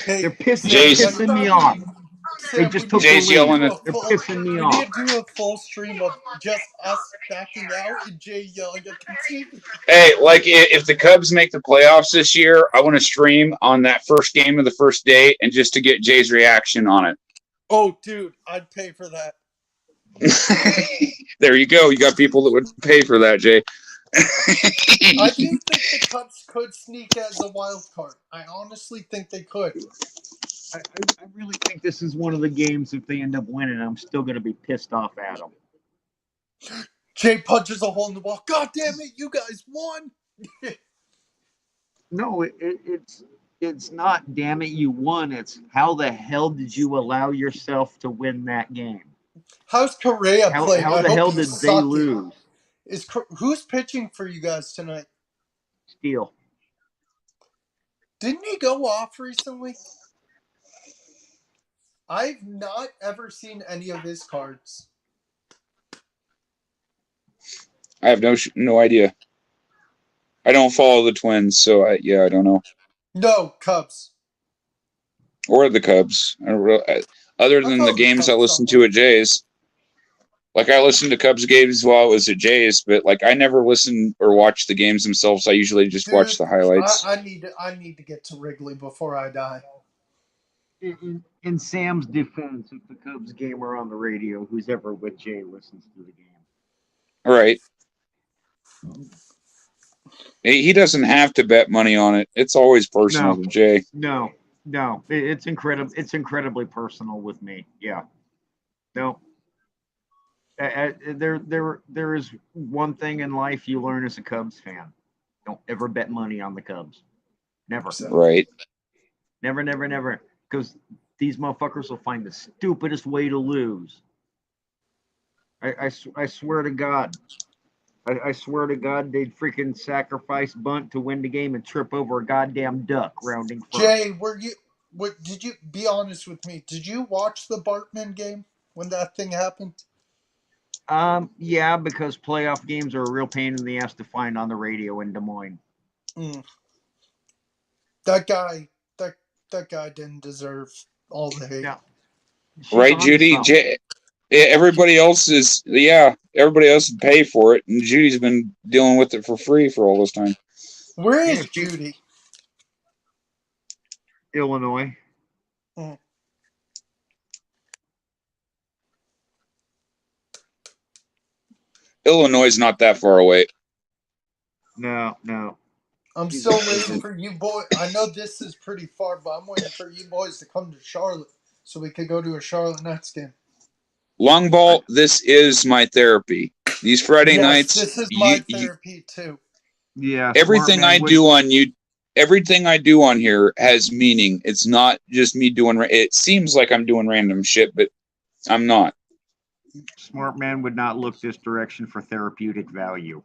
Hey, They're pissing Jason. me off. They Sam, just we took need Jay's the yelling lead. at- They're pissing me we off. need to do a full stream of just us backing out and Jay yelling at the TV. Hey, like if the Cubs make the playoffs this year, I want to stream on that first game of the first day and just to get Jay's reaction on it. Oh, dude, I'd pay for that. There you go. You got people that would pay for that, Jay. I do think the Cubs could sneak as a wild card. I honestly think they could. I really think this is one of the games. If they end up winning, I'm still going to be pissed off at them. Jay punches a hole in the wall. God damn it, you guys won. No, it's not. Damn it, you won. It's how the hell did you allow yourself to win that game? How's Correa playing? How I the hope hell he's did they sucking. lose? Who's pitching for you guys tonight? Steele. Didn't he go off recently? I've not ever seen any of his cards. I have no idea. I don't follow the Twins, so I don't know. No, Cubs. Or the Cubs. Other than the games I listen to at Jay's. Like I listened to Cubs games while I was at Jay's, but like I never listen or watch the games themselves. I usually just watch the highlights. I need to get to Wrigley before I die. In Sam's defense, if the Cubs game are on the radio, who's ever with Jay listens to the game. All right. He doesn't have to bet money on it. It's always personal to Jay. No. It's incredible. It's incredibly personal with me. Yeah. No. There is one thing in life you learn as a Cubs fan. Don't ever bet money on the Cubs. Never. Right. Never. Because these motherfuckers will find the stupidest way to lose. I swear to God. I swear to God, they'd freaking sacrifice bunt to win the game and trip over a goddamn duck rounding first. Jay, did you be honest with me? Did you watch the Bartman game when that thing happened? Yeah, because playoff games are a real pain in the ass to find on the radio in Des Moines. That guy didn't deserve all the hate. Yeah. She's Right, on to Judy? something. Everybody else is, everybody else would pay for it, and Judy's been dealing with it for free for all this time. Where is Yeah, Judy? Illinois. Illinois is not that far away. No. I'm still waiting for you boys. I know this is pretty far, but I'm waiting for you boys to come to Charlotte so we could go to a Charlotte Nets game. Long ball, this is my therapy. These Friday Yes, nights, this is my therapy too. Yeah. everything I do on you, everything I do on here has meaning. It's not just me doing. It seems like I'm doing random shit, but I'm not. Smart man would not look this direction for therapeutic value.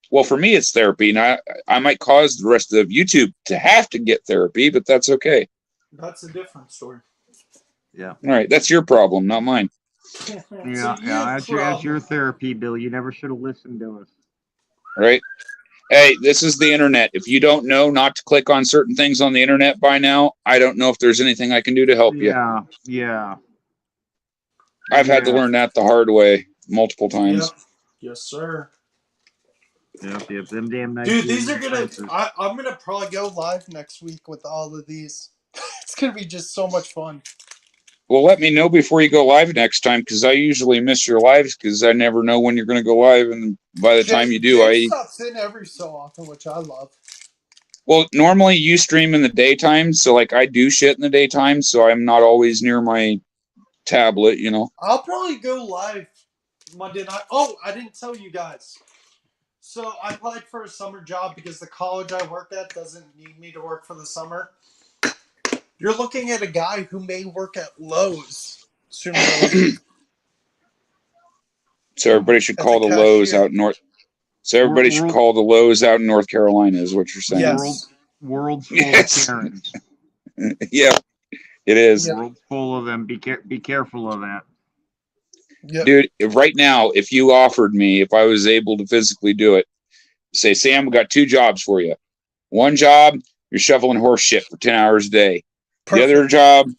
Well, for me, it's therapy, and I might cause the rest of YouTube to have to get therapy, but that's okay. That's a different story. Yeah. All right, that's your problem, not mine. Yeah. That's your therapy, Bill. You never should have listened to us. Right? Hey, this is the internet. If you don't know not to click on certain things on the internet by now, I don't know if there's anything I can do to help you. Yeah. I've had to learn that the hard way multiple times. Yep. Yes, sir. Yep. Them damn nice. Dude, these are gonna. I'm gonna probably go live next week with all of these. It's gonna be just so much fun. Well, let me know before you go live next time, because I usually miss your lives because I never know when you're going to go live, and by the time you do, Jay stops in every so often, which I love. Well, normally you stream in the daytime, so like I do shit in the daytime, so I'm not always near my tablet, you know. I'll probably go live Monday night. Oh, I didn't tell you guys. So I applied for a summer job because the college I work at doesn't need me to work for the summer. You're looking at a guy who may work at Lowe's sooner or later. So everybody should call the Lowe's out north. So everybody should call the Lowe's out in North Carolina, is what you're saying. Yes. World's full of Karens. Yeah, it is. World's full of them. Be careful of that. Yep. Dude, right now, if you offered me, if I was able to physically do it, say, Sam, we got 2 jobs for you. One job, you're shoveling horse shit for 10 hours a day. Perfect. The other job,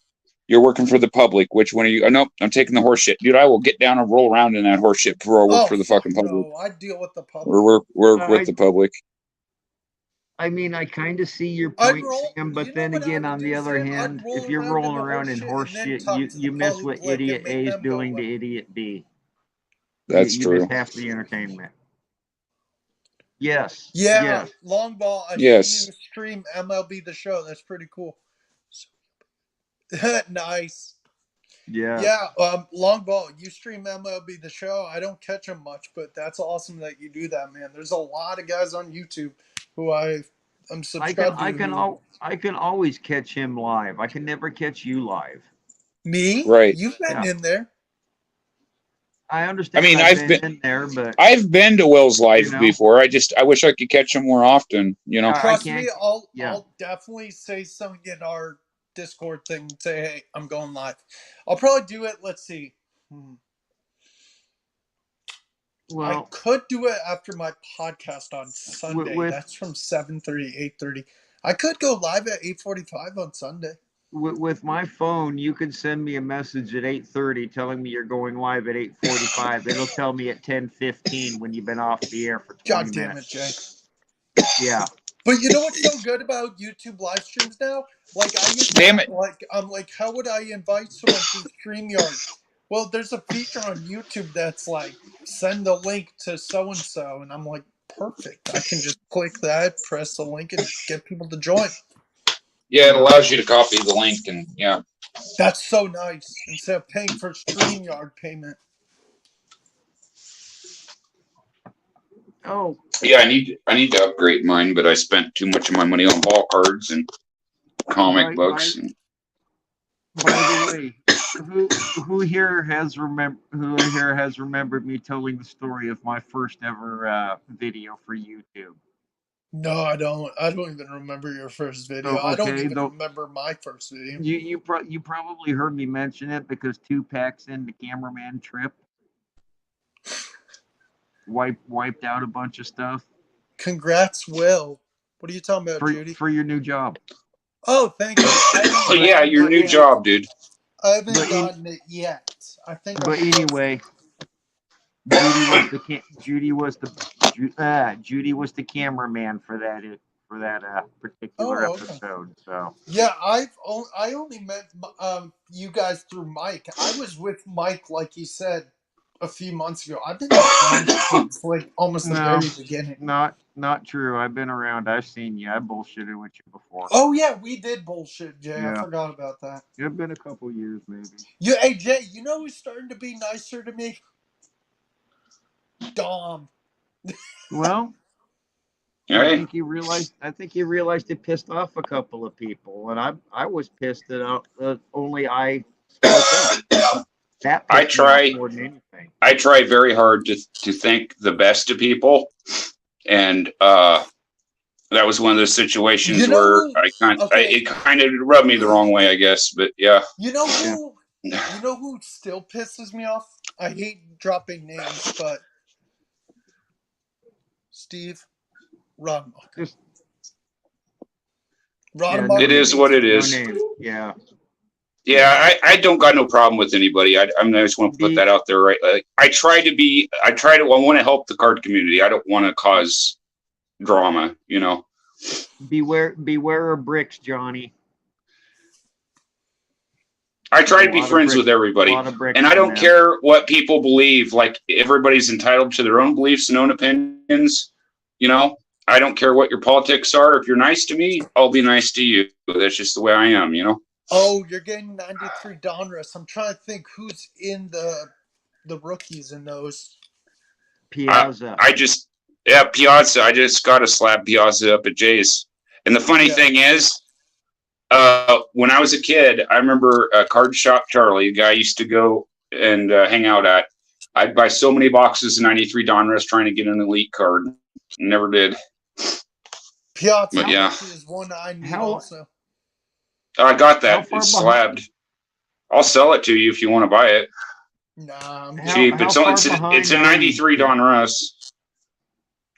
you're working for the public. Which one are you? Oh, nope, I'm taking the horse shit. Dude, I will get down and roll around in that horse shit before I work for the fucking public. No, I deal with the public. Or work with the public. I mean, I kind of see your point, Sam, but then again, on the other Sam? hand, if you're rolling around in horse shit, you miss what idiot A is doing to idiot B. That's you true. miss half the entertainment. Yes. Yeah, Yes. Long Ball. I Yes. see you stream MLB The Show. That's pretty cool. Nice. Yeah. Yeah, Long Ball, you stream MLB The Show. I don't catch them much, but that's awesome that you do that, man. There's a lot of guys on YouTube who I'm subscribed to. I can always catch him live. I can never catch you live. Me? Right. You've been in there. I understand. I mean, I've been in there, but I've been to Will's live before. I wish I could catch him more often. You know. Trust me, I'll definitely say something in our Discord thing and say, hey, I'm going live. I'll probably do it. Let's see. Well, I could do it after my podcast on Sunday. That's from 7:30, 8:30. I could go live at 8:45 on Sunday. With my phone, you can send me a message at 8:30 telling me you're going live at 8:45. It'll tell me at 10:15 when you've been off the air for 20 minutes. God damn it, Jay. Yeah. But you know what's so good about YouTube live streams now? Like I used to, like I'm like, how would I invite someone to StreamYard? Well, there's a feature on YouTube that's like, send the link to so and so, and I'm like, perfect. I can just click that, press the link, and get people to join. Yeah, it allows you to copy the link, and yeah. That's so nice. Instead of paying for StreamYard payment. Oh. Yeah, I need to upgrade mine, but I spent too much of my money on ball cards and comic books. By the way, who here has remembered me telling the story of my first ever video for YouTube? No, I don't. I don't even remember your first video. I don't even remember my first video. You probably heard me mention it because 2 packs in the cameraman trip. wiped out a bunch of stuff Congrats, Will. What are you talking about, Judy? for your new job. Oh, thank you. I haven't Oh yeah, gotten your it new yet. job, dude. I haven't But gotten it yet. I think. But I'm close. anyway, Judy was the cameraman for that particular Oh, okay. episode. So Yeah, I only met you guys through Mike. I was with Mike, like you said, a few months ago. I've been with Mike since like almost the No. very beginning. not true. I've been around. I've seen you. I bullshitted with you before. Oh yeah, we did bullshit, Jay. I Yeah. forgot about that. It's been a couple years, maybe. Hey Jay, you know who's starting to be nicer to me? Dom. Well, I Hey, think you realized. It pissed off a couple of people, and I was pissed that only I spoke up. That I pissed me off try- more than anything. I try very hard to think the best of people, and that was one of those situations You know where who- okay. it kind of rubbed me the wrong way, I guess. But yeah, You know who? You know who still pisses me off? I hate dropping names, but Steve Rodemacher. Just- Rodemacher. It is what it No is. name. Yeah. Yeah, I don't got no problem with anybody. I just want to put that out there, right? Like, I want to help the card community. I don't want to cause drama, you know. Beware of bricks, Johnny. I try to A be lot of friends bricks- with everybody. a lot of bricks And I in don't there. care what people believe. Like, everybody's entitled to their own beliefs and own opinions. You know, I don't care what your politics are. If you're nice to me, I'll be nice to you. That's just the way I am, you know. Oh, you're getting 93 Donruss. I'm trying to think who's in the rookies in those. Piazza. Piazza. I just got to slap Piazza up at Jay's. And the funny Yeah. thing is, when I was a kid, I remember Card Shop Charlie, a guy I used to go and hang out at. I'd buy so many boxes of 93 Donruss trying to get an elite card. Never did. Piazza But yeah. is one I need How- also. I got How that. far It's behind- slabbed. I'll sell it to you if you want to buy it. Nah, I'm How- Cheap. how It's far it's behind a are 93 you? Donruss.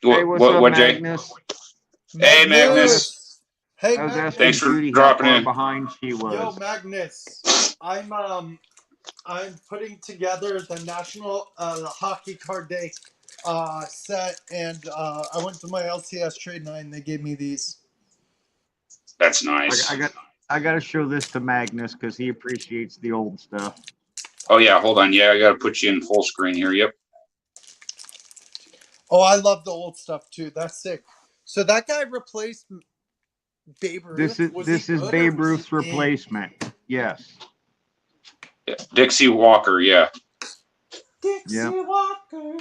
Hey, what's up, What, Jay? Magnus? Hey, Magnus. Hey, I was Magnus. asking Thanks for Judy dropping how far in. behind she was. Yo, Magnus. I'm putting together the national the hockey card day set, and I went to my LCS trade night and they gave me these. That's nice. I got to show this to Magnus because he appreciates the old stuff. Oh yeah, hold on. Yeah, I got to put you in full screen here. Yep. Oh, I love the old stuff too. That's sick. So that guy replaced Babe Ruth. This is Babe Ruth's replacement. Yes. Yeah. Dixie Walker. Yeah. Dixie Yeah. Walker.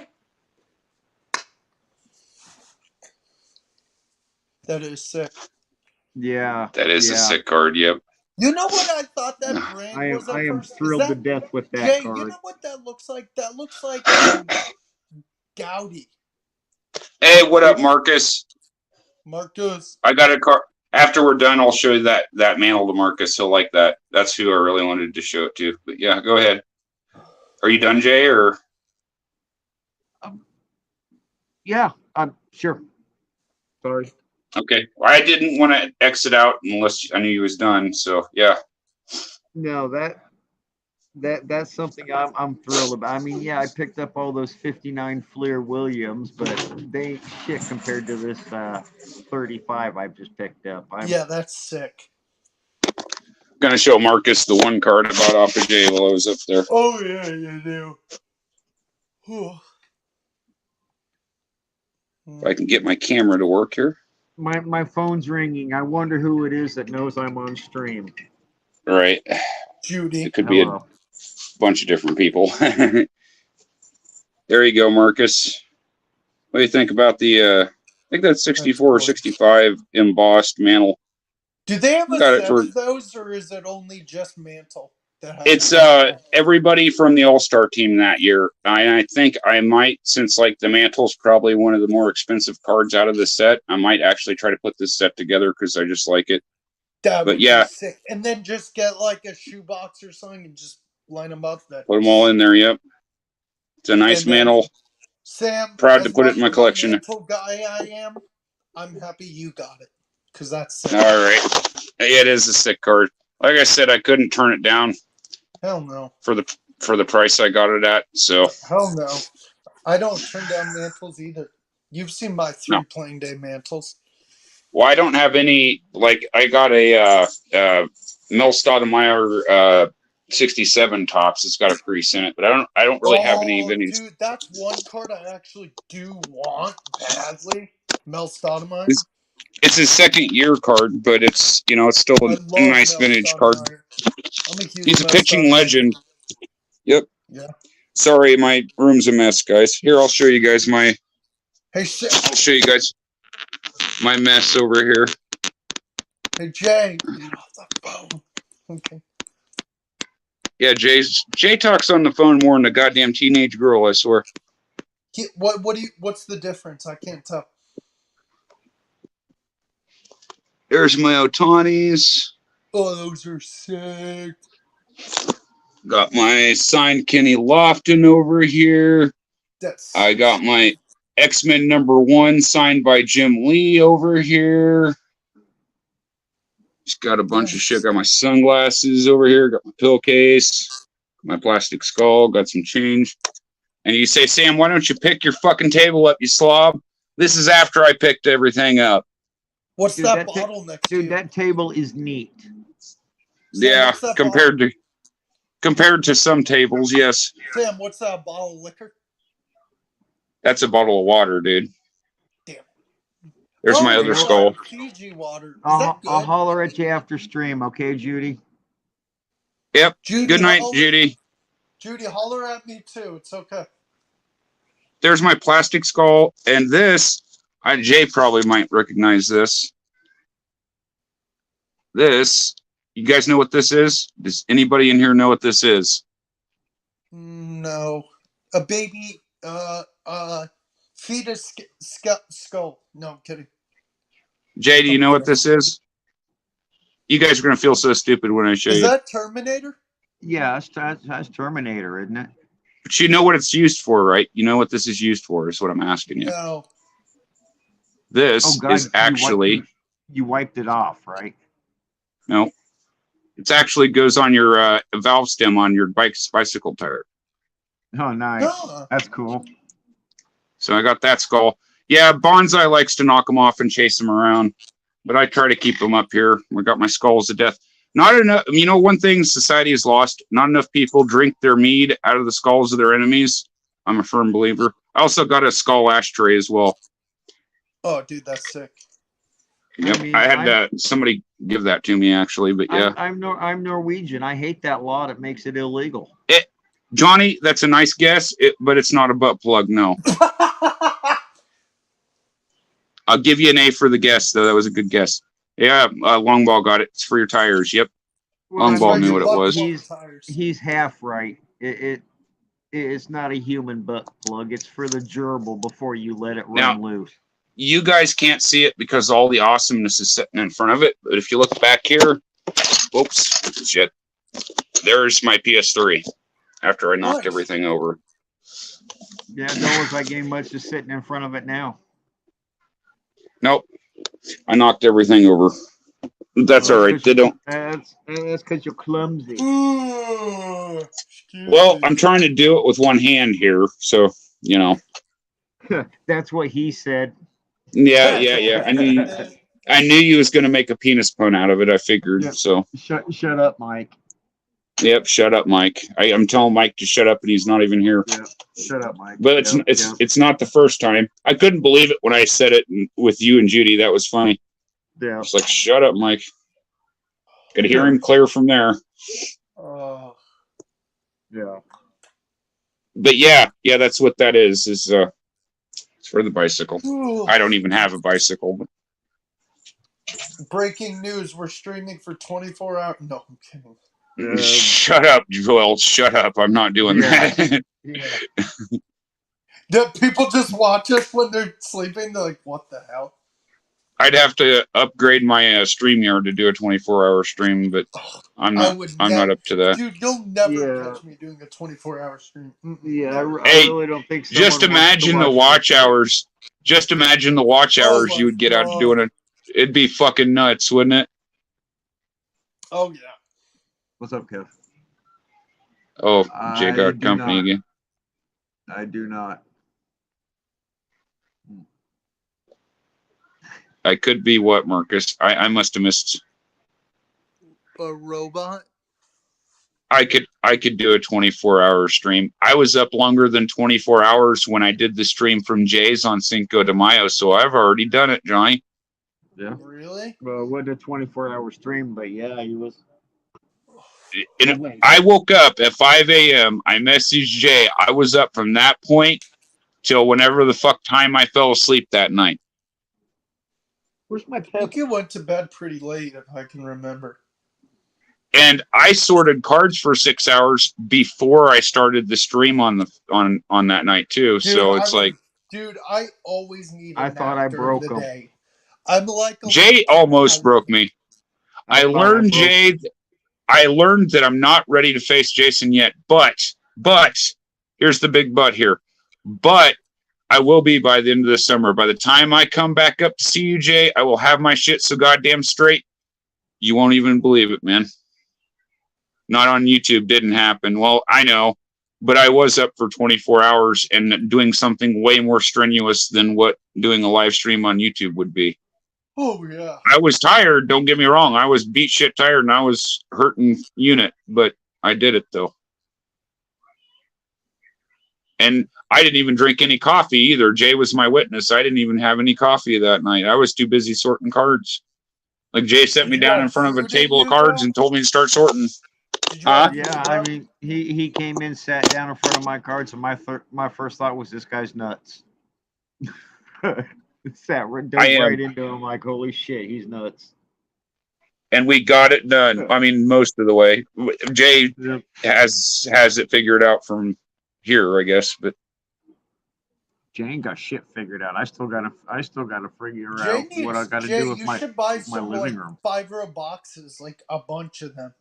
That is sick. Yeah. That is yeah. a sick card. Yep. You know what I thought that brand I am was at I am first? Is thrilled that- to death with that Jay, card. you know what that looks like? That looks like Gowdy. Hey, what up, Marcus? Marcus. I got a card. After we're done, I'll show you that mantle to Marcus. He'll like that. That's who I really wanted to show it to. But yeah, go ahead. Are you done, Jay? Or Yeah. I'm sure. Sorry. okay? I didn't want to exit out unless I knew you was done. So yeah. No, that's something I'm thrilled about. I mean, yeah, I picked up all those 59 Fleer Williams, but they ain't shit compared to this 35 I've just picked up. Yeah, that's sick. Gonna show Marcus the one card I bought off of Jay while I was up there. Oh, yeah, you do. Whew. If I can get my camera to work here. My phone's ringing. I wonder who it is that knows I'm on stream. Right. Judy. It could be a Hello. bunch of different people. There you go, Marcus. What do you think about the I think that's 64 or 65 embossed mantle. Do they have a Got it set for- of those, or is it only just Mantle? That has It's it? everybody from the All-Star team that year. I think I might, since like the mantle's probably one of the more expensive cards out of the set, I might actually try to put this set together because I just like it. That but would yeah. be sick. And then just get like a shoebox or something and just line them up. That Put them all in there. Yep. It's a nice And then- mantle. Sam, Proud to as put it much in my of a collection. mantle guy I am, I'm happy you got it. Because that's sick. All right. Yeah, it is a sick card. Like I said, I couldn't turn it down Hell no. for the price I got it at. So Hell no. I don't turn down mantles either. You've seen my 3 No. playing day mantles. well, I don't have any. Like I got a Mel Stoudemire 67 tops. It's got a crease in it, but I don't really have any vintage. Dude, that's one card I actually do want badly. Mel Stoudemire. It's his second year card, but it's it's still I a love nice Mel vintage card. Stoudemire. I'm a huge He's a Mel pitching Stoudemire legend. fan. Yep. Yeah. Sorry, my room's a mess, guys. Here, I'll show you guys my. Hey, shit. I'll show you guys my mess over here. Hey, Jay. Get off the phone. Okay. Yeah, Jay talks on the phone more than a goddamn teenage girl. I swear. What's the difference? I can't tell. There's my Otanis. Oh, those are sick. Got my signed Kenny Lofton over here. That's I got my X-Men #1 signed by Jim Lee over here. Just got a bunch of shit. Got my sunglasses over here. Got my pill case. My plastic skull. Got some change. And you say, Sam, why don't you pick your fucking table up, you slob? This is after I picked everything up. What's Dude, that that bottle next to Dude, you? that table is neat. Yeah, what's that compared to some tables, yes. Sam, what's that bottle of liquor? That's a bottle of water, dude. Damn. There's my Oh, other God, skull. PG water. Is I'll that good? holler at you after stream, okay, Judy? Yep. Judy, Good night, holler- Judy. Judy, holler at me too. It's okay. There's my plastic skull, and this, Jay probably might recognize this. This, you guys know what this is? Does anybody in here know what this is? No. A baby, fetus skull. No, I'm kidding. Jay, do you know what this is? You guys are going to feel so stupid when I show Is you. that Terminator? Yeah, that's Terminator, isn't it? But you know what it's used for, right? You know what this is used for, is what I'm asking you. No. This Oh, God, is actually, you wiped it off, right? no, it actually goes on your valve stem on your bicycle tire. Oh, nice. No. That's cool. So I got that skull. Yeah, Bonsai likes to knock them off and chase them around, but I try to keep them up here. We got my skulls to death. Not enough. You know, one thing society has lost: not enough people drink their mead out of the skulls of their enemies. I'm a firm believer. I also got a skull ashtray as well. Oh, dude, that's sick. Yep, I mean, I had somebody give that to me actually, but yeah, I'm Norwegian. I hate that law that makes it illegal. Johnny, that's a nice guess, but it's not a butt plug. No, I'll give you an A for the guess, though. That was a good guess. Yeah, Longball got it. It's for your tires. Yep. Long That's ball right, knew you what it butt was. plug. He's half right. It's not a human butt plug. It's for the gerbil before you let it run Now- loose. You guys can't see it because all the awesomeness is sitting in front of it. But if you look back here, whoops, shit. There's my PS3 after I knocked Nice. everything over. Yeah, it don't look like ain't much just sitting in front of it now. Nope. I knocked everything over. That's all right. They don't. That's because you're clumsy. Ooh, excuse Well, me. I'm trying to do it with one hand here. So, you know. That's what he said. Yeah. I knew you was going to make a penis pun out of it. I figured. Yeah. So, Shut up, Mike. yep. Shut up, Mike. I'm telling Mike to shut up, and he's not even here. Yeah, shut up, Mike. But it's not the first time. I couldn't believe it when I said it with you and Judy. That was funny. Yeah. It's like, shut up, Mike. Could hear him clear from there. Oh, Yeah. But yeah, that's what that is. It's for the bicycle. ooh. I don't even have a bicycle. But Breaking news: we're streaming for 24 hours. No, I'm kidding. shut up, Joel. Shut up. I'm not doing Yeah. that. Do people just watch us when they're sleeping? They're like, "What the hell?" I'd have to upgrade my StreamYard to do a 24-hour stream, but I'm I not. would I'm not up to that. Dude, you'll never Yeah. catch me doing a 24-hour stream. Yeah, I Hey, really don't think. Just someone wants to imagine the watch this. hours. Just imagine the watch hours my you would get out of God. doing it. It'd be fucking nuts, wouldn't it? Oh, yeah. What's up, Kev? Oh, I Jay got do company not. again. I do not. I could be what, Marcus? I must have missed. A robot? I could do a 24-hour stream. I was up longer than 24 hours when I did the stream from Jay's on Cinco de Mayo, so I've already done it, Johnny. Yeah. Really? Well, it wasn't a 24-hour stream, but yeah, he was. I woke up at 5 a.m. I messaged Jay. I was up from that point till whenever the fuck time I fell asleep that night. Where's my I pep? think you went to bed pretty late, if I can remember. And I sorted cards for 6 hours before I started the stream on that night too. Dude, So it's like dude, I always need a I nap thought I during broke the 'em. day. I'm like a Jay little almost kid. broke me. I learned, Jay, I learned that I'm not ready to face Jason yet, but here's the big but here. But I will be by the end of the summer. By the time I come back up to see you, Jay, I will have my shit so goddamn straight. You won't even believe it, man. Not on YouTube, didn't happen. Well, I know, but I was up for 24 hours and doing something way more strenuous than what doing a live stream on YouTube would be. Oh, yeah. I was tired, don't get me wrong. I was beat shit tired and I was hurting unit, but I did it though. And I didn't even drink any coffee either. Jay was my witness. I didn't even have any coffee that night. I was too busy sorting cards. Like Jay set me Did you down have in front of a food in table of you, cards bro? and told me to start sorting. Did you Huh? have Yeah, food, I bro? mean, he came in, sat down in front of my cards, and my first thought was, this guy's nuts. Dove right into him like, holy shit, he's nuts. And we got it done. I mean, most of the way. Jay Yep. has it figured out from here, I guess. But Jay ain't got shit figured out. I still gotta figure Jay out what I gotta Jay, do with you my should buy my some living like room. €5 boxes, like a bunch of them.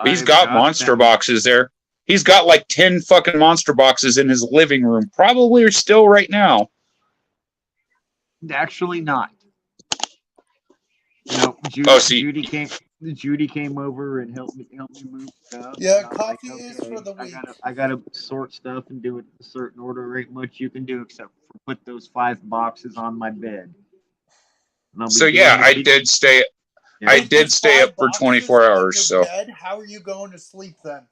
he's I've got monster them. boxes there. He's got like 10 fucking monster boxes in his living room. Probably are still right now. Actually, not. No, Judy came over and helped me move stuff. Yeah, and I was coffee is for the I weak. gotta sort stuff and do it in a certain order. There ain't much you can do except for put those 5 boxes on my bed. And I'll be So doing yeah, it I be- did stay. Yeah. I With did those stay 5 up for boxes 24 on hours. your So bed, how are you going to sleep then?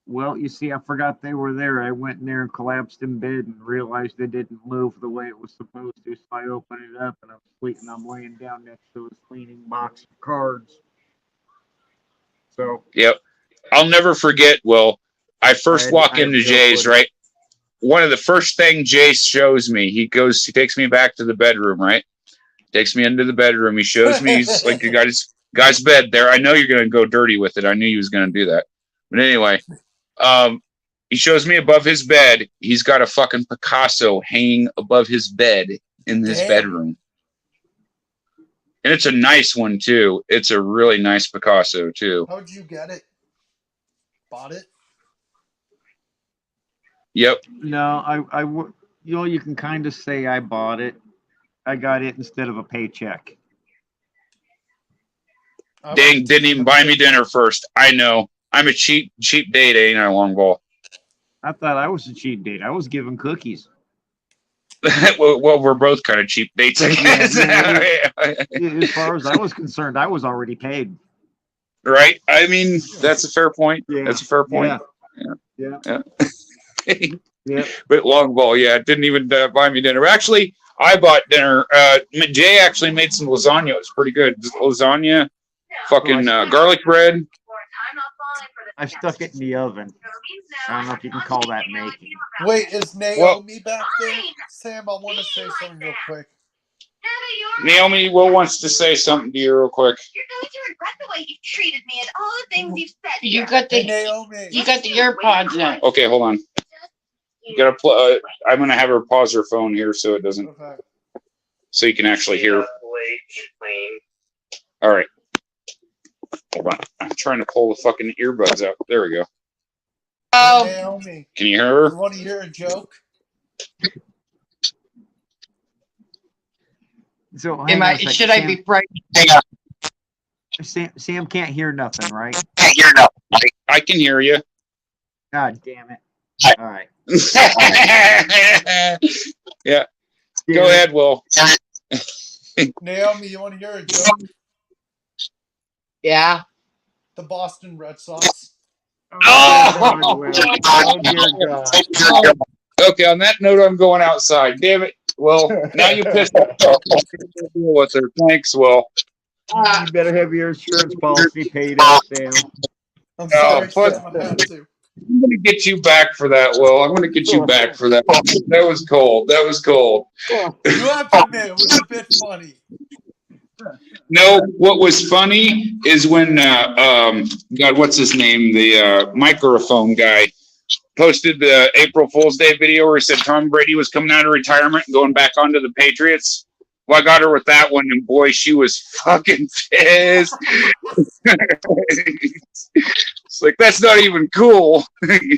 Well, you see, I forgot they were there. I went in there and collapsed in bed and realized they didn't move the way it was supposed to. So I opened it up and I'm laying down next to his cleaning box of cards. So yep, I'll never forget. Well, I first walk into Jay's, right? One of the first thing Jay shows me, he takes me back to the bedroom, right? Takes me into the bedroom. He shows me he's like, you guy's bed there. I know you're gonna go dirty with it. I knew he was gonna do that. But anyway, he shows me above his bed. He's got a fucking Picasso hanging above his bed in his bedroom. And it's a nice one too. It's a really nice Picasso too. How'd you get it? Bought it? Yep. No, you can kind of say I bought it. I got it instead of a paycheck. Dang, didn't even buy me dinner first. I know. I'm a cheap date, ain't I, long ball? I thought I was a cheap date. I was giving cookies. well, we're both kind of cheap dates, I guess. As far as I was concerned, I was already paid. Right? I mean, that's a fair point. Yeah. That's a fair point. Yeah. Yeah. But long ball, yeah, didn't even buy me dinner. Actually, I bought dinner. Jay actually made some lasagna. It was pretty good. Lasagna, fucking garlic bread. I stuck it in the oven. I don't know if you can call that making. Wait, is Naomi back there? Sam, I want to say something real quick. Naomi wants to say something to you real quick. You're going to regret the way you treated me and all the things you've said. You here. got Hey, the Naomi. you got the earpods in. Okay, hold on. Gotta I'm gonna have her pause her phone here so it doesn't, Okay. so you can actually hear. All right. Hold on. I'm trying to pull the fucking earbuds out. There we go. Naomi, Can you hear her? you want to hear a joke? So Am hang on I? a second. Should I Sam, be frightened? Sam can't hear nothing, right? I can hear you. God damn it. All right. Yeah. Go ahead, Will. Naomi, you want to hear a joke? Yeah. The Boston Red Sox. Oh! Oh, dear God. Okay, on that note, I'm going outside. Damn it. Well, now you pissed me off. Deal with her. Thanks, Will. You better have your insurance policy paid up, Sam. I'm Oh, sorry, fuck. Sam, I had to. I'm going to get you back for that, Will. I'm going to get you back for that. That was cold. That was cold. You have to admit, it was a bit funny. No, what was funny is when, God, what's his name? The microphone guy posted the April Fool's Day video where he said Tom Brady was coming out of retirement and going back onto the Patriots. Well, I got her with that one, and boy, she was fucking pissed. It's like, that's not even cool.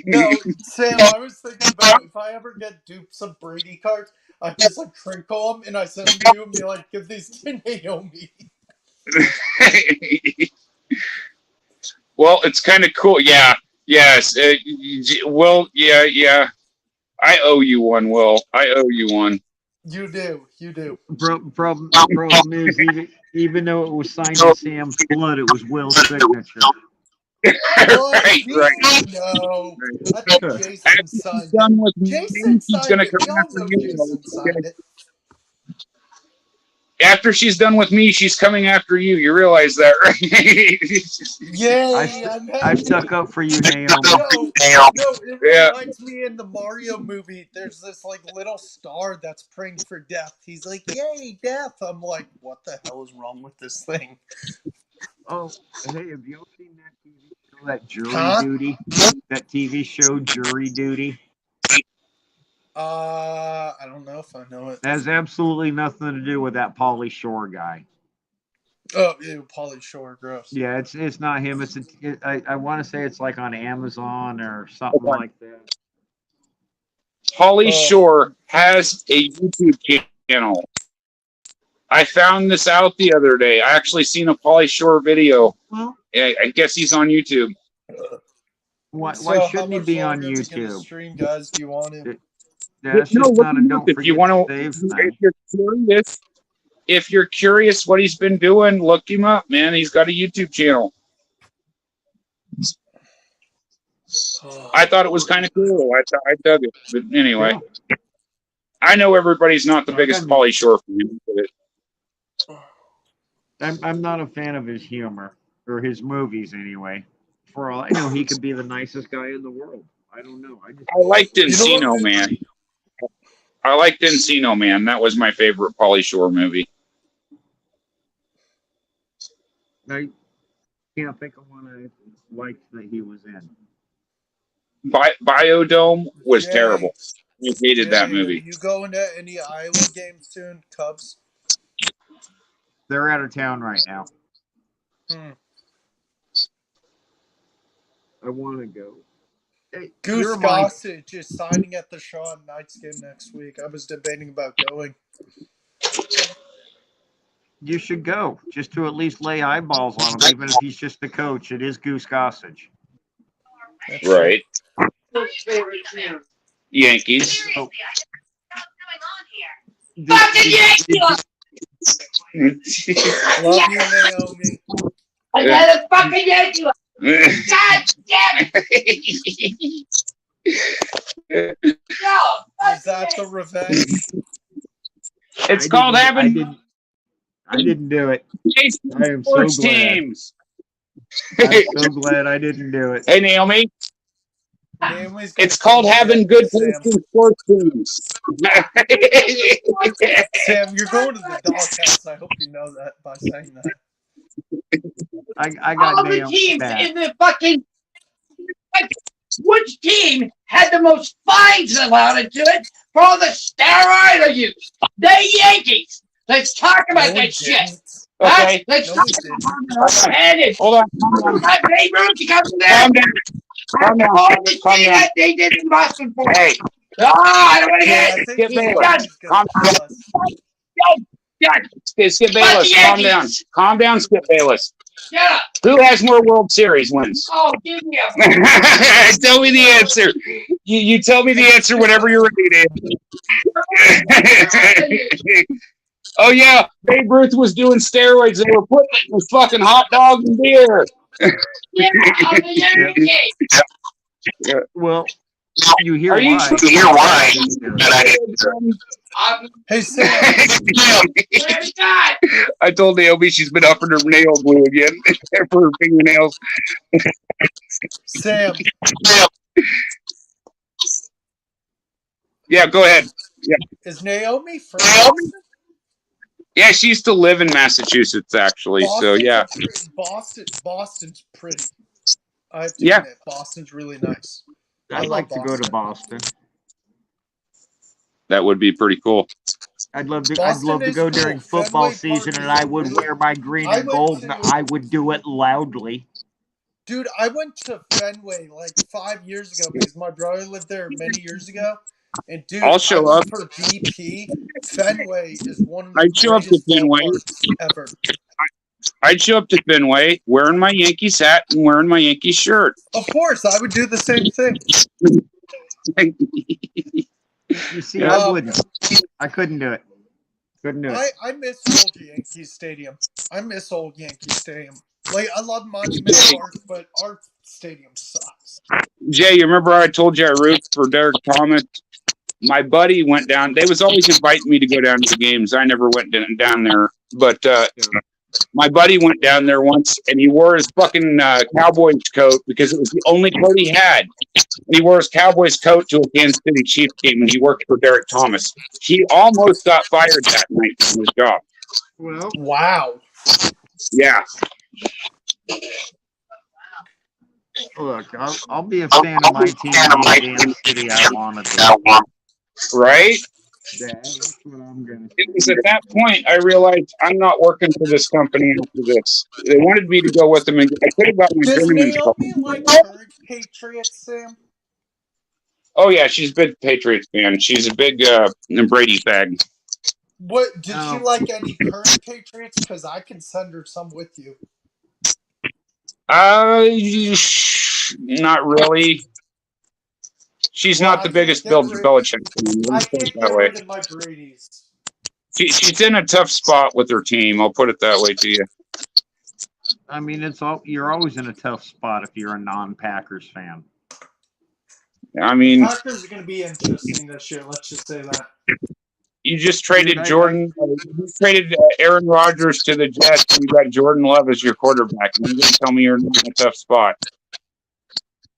No, Sam, I was thinking about if I ever get dupes of Brady cards, I just like crinkle them and I send them to you and be like, give these to Naomi. Well, it's kind of cool. Yeah. Yes. Will, yeah. I owe you one, Will. I owe you one. You do, you do. Problem is, even though it was signed in Sam's blood, it was Will's signature. Right. No, I think Jason After she's signed done it. with me, Jason she's signed gonna it. come We all after know you. Jason signed it. After she's done with me, she's coming after you. You realize that, right? Yay, I stuck up for you, Naomi. No, it Yeah. reminds me in the Mario movie, there's this like little star that's praying for death. He's like, yay, death. I'm like, what the hell is wrong with this thing? Oh, hey, have you seen that TV show, that Jury Huh? Duty? That TV show, Jury Duty? I don't know if I know it. That has absolutely nothing to do with that Pauly Shore guy. Oh, ew, Pauly Shore, gross. Yeah, it's not him. I want to say it's like on Amazon or something like that. Pauly Shore has a YouTube channel. I found this out the other day. I actually seen a Pauly Shore video. Well, I guess he's on YouTube. why So shouldn't he how much be on longer we gonna YouTube? stream, guys? Do you want to? That's No, just look not a him don't up if you forget want to to. save thing. If you're curious what he's been doing, look him up, man. He's got a YouTube channel. I thought it was kind of cool. I dug it. But anyway, I know everybody's not the biggest Pauly Shore fan. I'm not a fan of his humor or his movies anyway. For all I know, he could be the nicest guy in the world. I don't know. I liked Encino Man. I liked Encino Man. That was my favorite Pauly Shore movie. I can't think of one I liked that he was in. Biodome was Jay. terrible. I hated that movie. You going to any Iowa games soon, Cubs? They're out of town right now. I want to go. Hey, Goose you're my- Gossage is signing at the Shaw Knights game next week. I was debating about going. You should go, just to at least lay eyeballs on him, even if he's just the coach. It is Goose Gossage. That's Right. Favorite team. Yankees. Oh. Fucking Yankees! Love you, Naomi. Another fucking Yankees! God damn it! No! Is that the revenge? It's called having I didn't do it. Jason I am so sports glad. teams. I'm so glad I didn't do it. Hey, Naomi. Naomi's gonna It's called having good Sam. tasting sports teams. Sam, you're going to the Doghouse. I hope you know that by saying that. I got All the nailed teams back. in the fucking... Which team had the most fines allowed to it for all the steroid use. The Yankees. Let's talk about No, we that shit. didn't. Okay. Let's No, talk we didn't. about it. Hold on. Calm down. Babe Ruth comes there. Calm down. Calm down. All the Calm shit down. that they did in Boston for. Hey, I don't want to Yeah, get I it. think Skip the Bayless. Yankees Calm gonna kill us. okay, Skip Bayless. the Calm down. Yankees. Calm down, Skip Bayless. Shut up. Who has more World Series wins? Oh, give me a Tell me the answer. You tell me the answer whenever you're ready, Dave. Oh yeah, Babe Ruth was doing steroids. They were putting it in fucking hot dogs and beer. yeah, I'm the Yankee. Well, you hear Are you why. sure? Hear why. I'm Hey Sam, very God. I told Naomi she's been upping her nail glue again for her fingernails. Sam, Yeah, go ahead. is Naomi from Boston? Yeah, she used to live in Massachusetts, actually. So yeah, Boston's pretty. I have to Yeah. admit, Boston's really nice. I I'd love like to go to Boston. Boston. that would be pretty cool. I'd love to. Boston I'd love to is go cool. during football Fenway season, Park and is I would really- wear my green I and went gold, to- and I would do it loudly. Dude, I went to Fenway like 5 years ago because my brother lived there many years ago. And dude, I'll show I went up. for BP. Fenway is one of the I'd show up to greatest Fenway. ballparks ever. I'd show up to Fenway wearing my Yankees hat and wearing my Yankees shirt. Of course, I would do the same thing. You see, Yeah. I wouldn't. I couldn't do it. Couldn't do it. I miss old Yankee Stadium. I miss old Yankee Stadium. Like I love Monument Park, but our stadium sucks. Jay, you remember I told you I root for Derek Thomas? My buddy went down. They was always inviting me to go down to the games. I never went down there, but my buddy went down there once, and he wore his fucking Cowboys coat because it was the only coat he had. And he wore his Cowboys coat to a Kansas City Chiefs game, and he worked for Derek Thomas. He almost got fired that night from his job. Well, Wow. Yeah. look, I'll be a fan of my team in any damn city I want to do. Right? That's what I'm gonna It was at that point I realized I'm not working for this company after this. They wanted me to go with them, and I could have got my Does journeyman's club. Naomi like current Patriots, Sam? Oh yeah, she's a big Patriots fan. She's a big Brady fag. What did No. she like any current Patriots? Because I can send her some with you. Not really. She's Well, not the biggest Bill Belichick fan. I Let's put can't it that get way. rid of my Brady's. She's in a tough spot with her team. I'll put it that way to you. I mean, you're always in a tough spot if you're a non-Packers fan. I mean, Packers are going to be interesting this year. Let's just say that. you just traded Dude, Jordan. You traded Aaron Rodgers to the Jets, and you got Jordan Love as your quarterback. And you're going to tell me you're in a tough spot.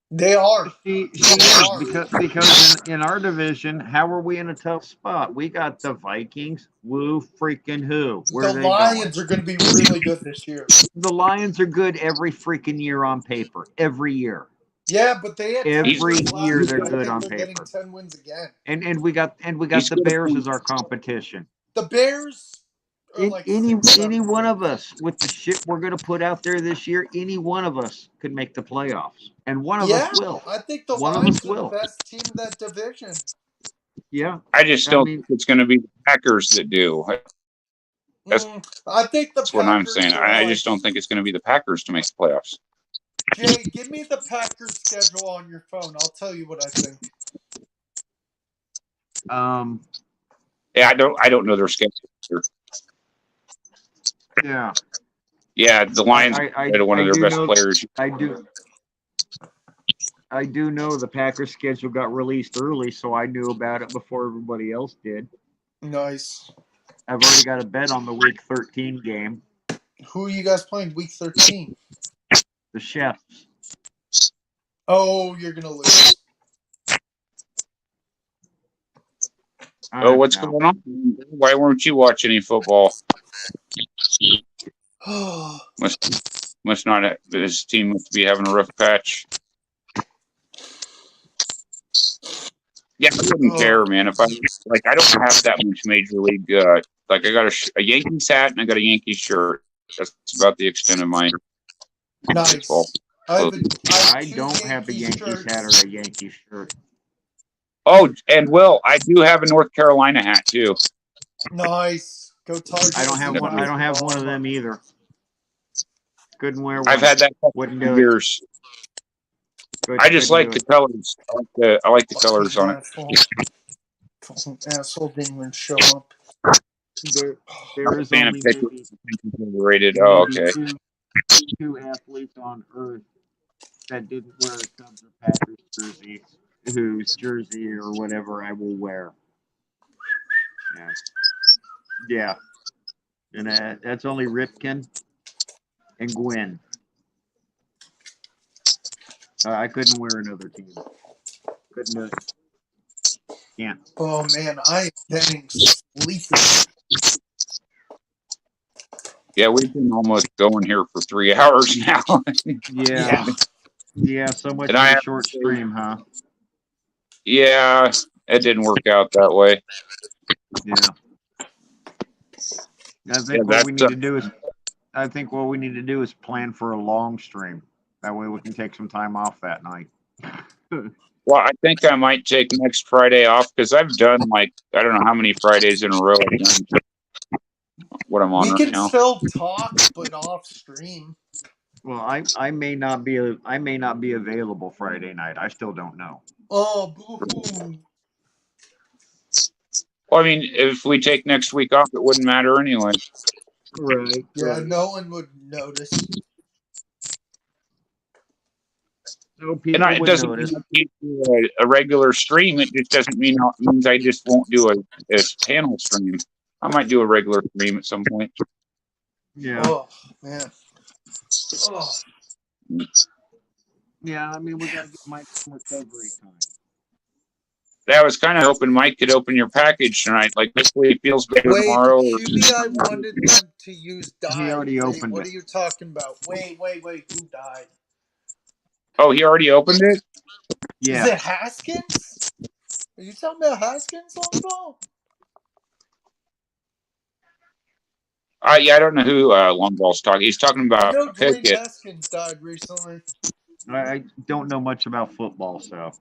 They are. She is because in our division, how are we in a tough spot? We got the Vikings. Woo freaking who? Where The they Lions are going to be really good this year. going? The Lions are good every freaking year on paper. Every year. Yeah, but they had 10 Every wins last year they're I good think on they're getting paper. 10 wins again. And we got He's the good. Bears as our competition. The Bears are like Any 6-7 one of wins. us with the shit we're gonna put out there this year, any one of us could make the playoffs, and one of Yeah, us will. I think the One of Lions us are will. the best team in that division. Yeah, I just I don't mean- think it's going to be the Packers that do. That's- I think the That's what I'm Packers saying. are I like- just don't think it's going to be the Packers to make the playoffs. Jay, give me the Packers schedule on your phone. I'll tell you what I think. Yeah, I don't know their schedule. yeah. Yeah, the Lions I are one of their do best know- players. I do know the Packers schedule got released early, so I knew about it before everybody else did. Nice. I've already got a bet on the Week 13 game. Who are you guys playing week 13? The Chefs. Oh, you're going to lose. Oh, what's No. going on? Why weren't you watching any football? Must not have, his team must be having a rough patch. Yeah, I wouldn't Oh. care, man. If I I don't have that much major league. Like I got a Yankees hat and I got a Yankees shirt. That's about the extent of my baseball. Nice. I have I two don't have a Yankees hat shirts. or a Yankees shirt. Oh, and Will, I do have a North Carolina hat too. Nice. Go Tigers. I don't have one. I don't have one of them either. Couldn't wear one. I've had that for Wouldn't do it. years. I just like the colors. I like the colors on it. Fucking asshole didn't even show up. There is Fan of only pitchers. maybe, Overrated. Oh, maybe okay. two athletes on Earth that didn't wear a Cubs or Packers jersey, whose jersey or whatever I will wear. Yeah. Yeah. And that's only Ripken and Gwynn. I couldn't wear another team. Couldn't do it. Can't. Oh man, I am getting sleepy. Yeah, we've been almost going here for 3 hours now. Yeah. Yeah, so much And for I the have short to say- stream, huh? Yeah, it didn't work out that way. Yeah. I think Yeah, what we that's, need to do is plan for a long stream. That way we can take some time off that night. Well, I think I might take next Friday off because I've done I don't know how many Fridays in a row I've done what I'm on We right can now. still talk, but off stream. Well, I may not be available Friday night. I still don't know. Oh, boo-hoo. Well, I mean, if we take next week off, it wouldn't matter anyway. Right. Yeah, no one would notice. So And people it would doesn't notice. mean I can't do a regular stream. It just doesn't mean it means I just won't do a panel stream. I might do a regular stream at some point. Yeah. Oh man. Oh. Yeah, I mean we gotta get Mike some recovery time. I was kind of hoping Mike could open your package tonight. Hopefully he feels better Wait, tomorrow. QB, I wanted them to use die. He already Wait, opened what it. are you talking about? Wait, who died? Oh, he already opened it? Yeah. Is it Haskins? Are you talking about Haskins on ball? Yeah, I don't know who Longball's talking. He's talking about No, Dwayne Pickett. Haskins died recently. I don't know much about football, so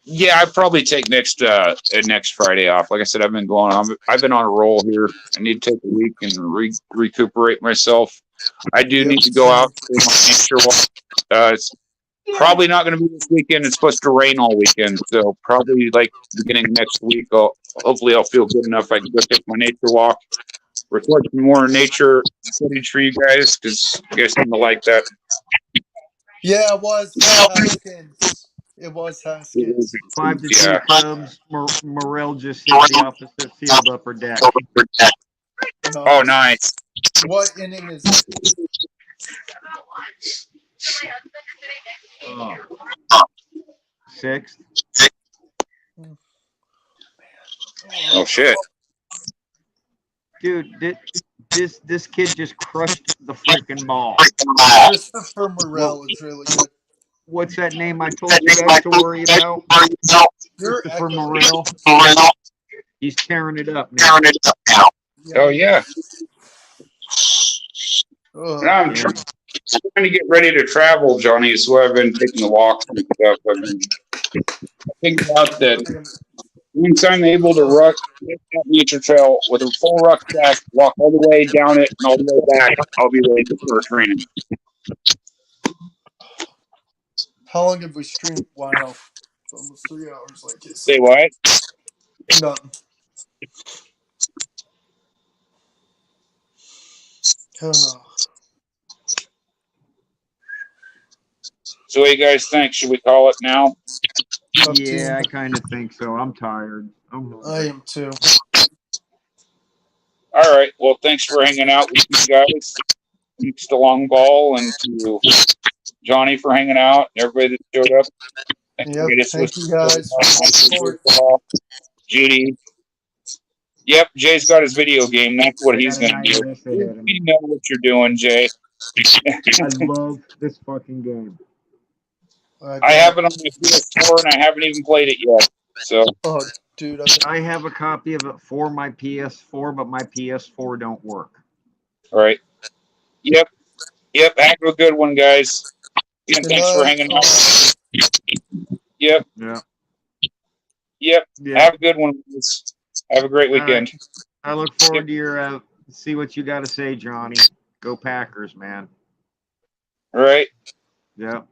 Yeah, I'd probably take next Friday off. Like I said, I've been on a roll here. I need to take a week and recuperate myself. I do need to go out for my nature walk. It's probably not going to be this weekend. It's supposed to rain all weekend, so probably beginning of next week. Hopefully, I'll feel good enough. I can go take my nature walk, record some more nature footage for you guys because you guys seem to like that. Yeah, it was Haskins. It was Haskins. 5-2 Yeah. Cubs. Morrell just hit the opposite field upper deck. No. Oh, nice. What inning is it? Oh. Sixth. Oh shit. Dude, this kid just crushed the freaking ball. Christopher Morel is really good. What's that name I told you guys to worry about? You're Christopher echoing. Morel. He's tearing it up now. Oh yeah. Ugh. And I'm trying to get ready to travel, Johnny. So I've been taking the walks and stuff. I've been thinking about that. Once I'm able to ruck that nature trail with a full rucksack, walk all the way down it and all the way back, I'll be ready to start training. How long have we streamed? Wow. It's almost 3 hours like this. Say what? Nothing. Oh. So what do you guys think? Should we call it now? Up to Yeah, I you. kind of think so. I'm tired. I am too. All right. Well, thanks for hanging out with you guys. Thanks to Long Ball and to Johnny for hanging out. Everybody that showed up. Yep. Thank you guys for the support. Judy. Yep, Jay's got his video game. That's what I he's got a gonna do. 9 ahead of me. We know what you're doing, Jay. I love this fucking game. I have it on my PS4 and I haven't even played it yet. So Oh, dude, I have a copy of it for my PS4, but my PS4 don't work. all right. Yep. Have a good one, guys. And Good thanks for night. hanging out. Yep. Yeah. Yeah. Have a good one, guys. Have a great All right. weekend. I look forward to your see what you got to say, Johnny. Go Packers, man. All right. Yep.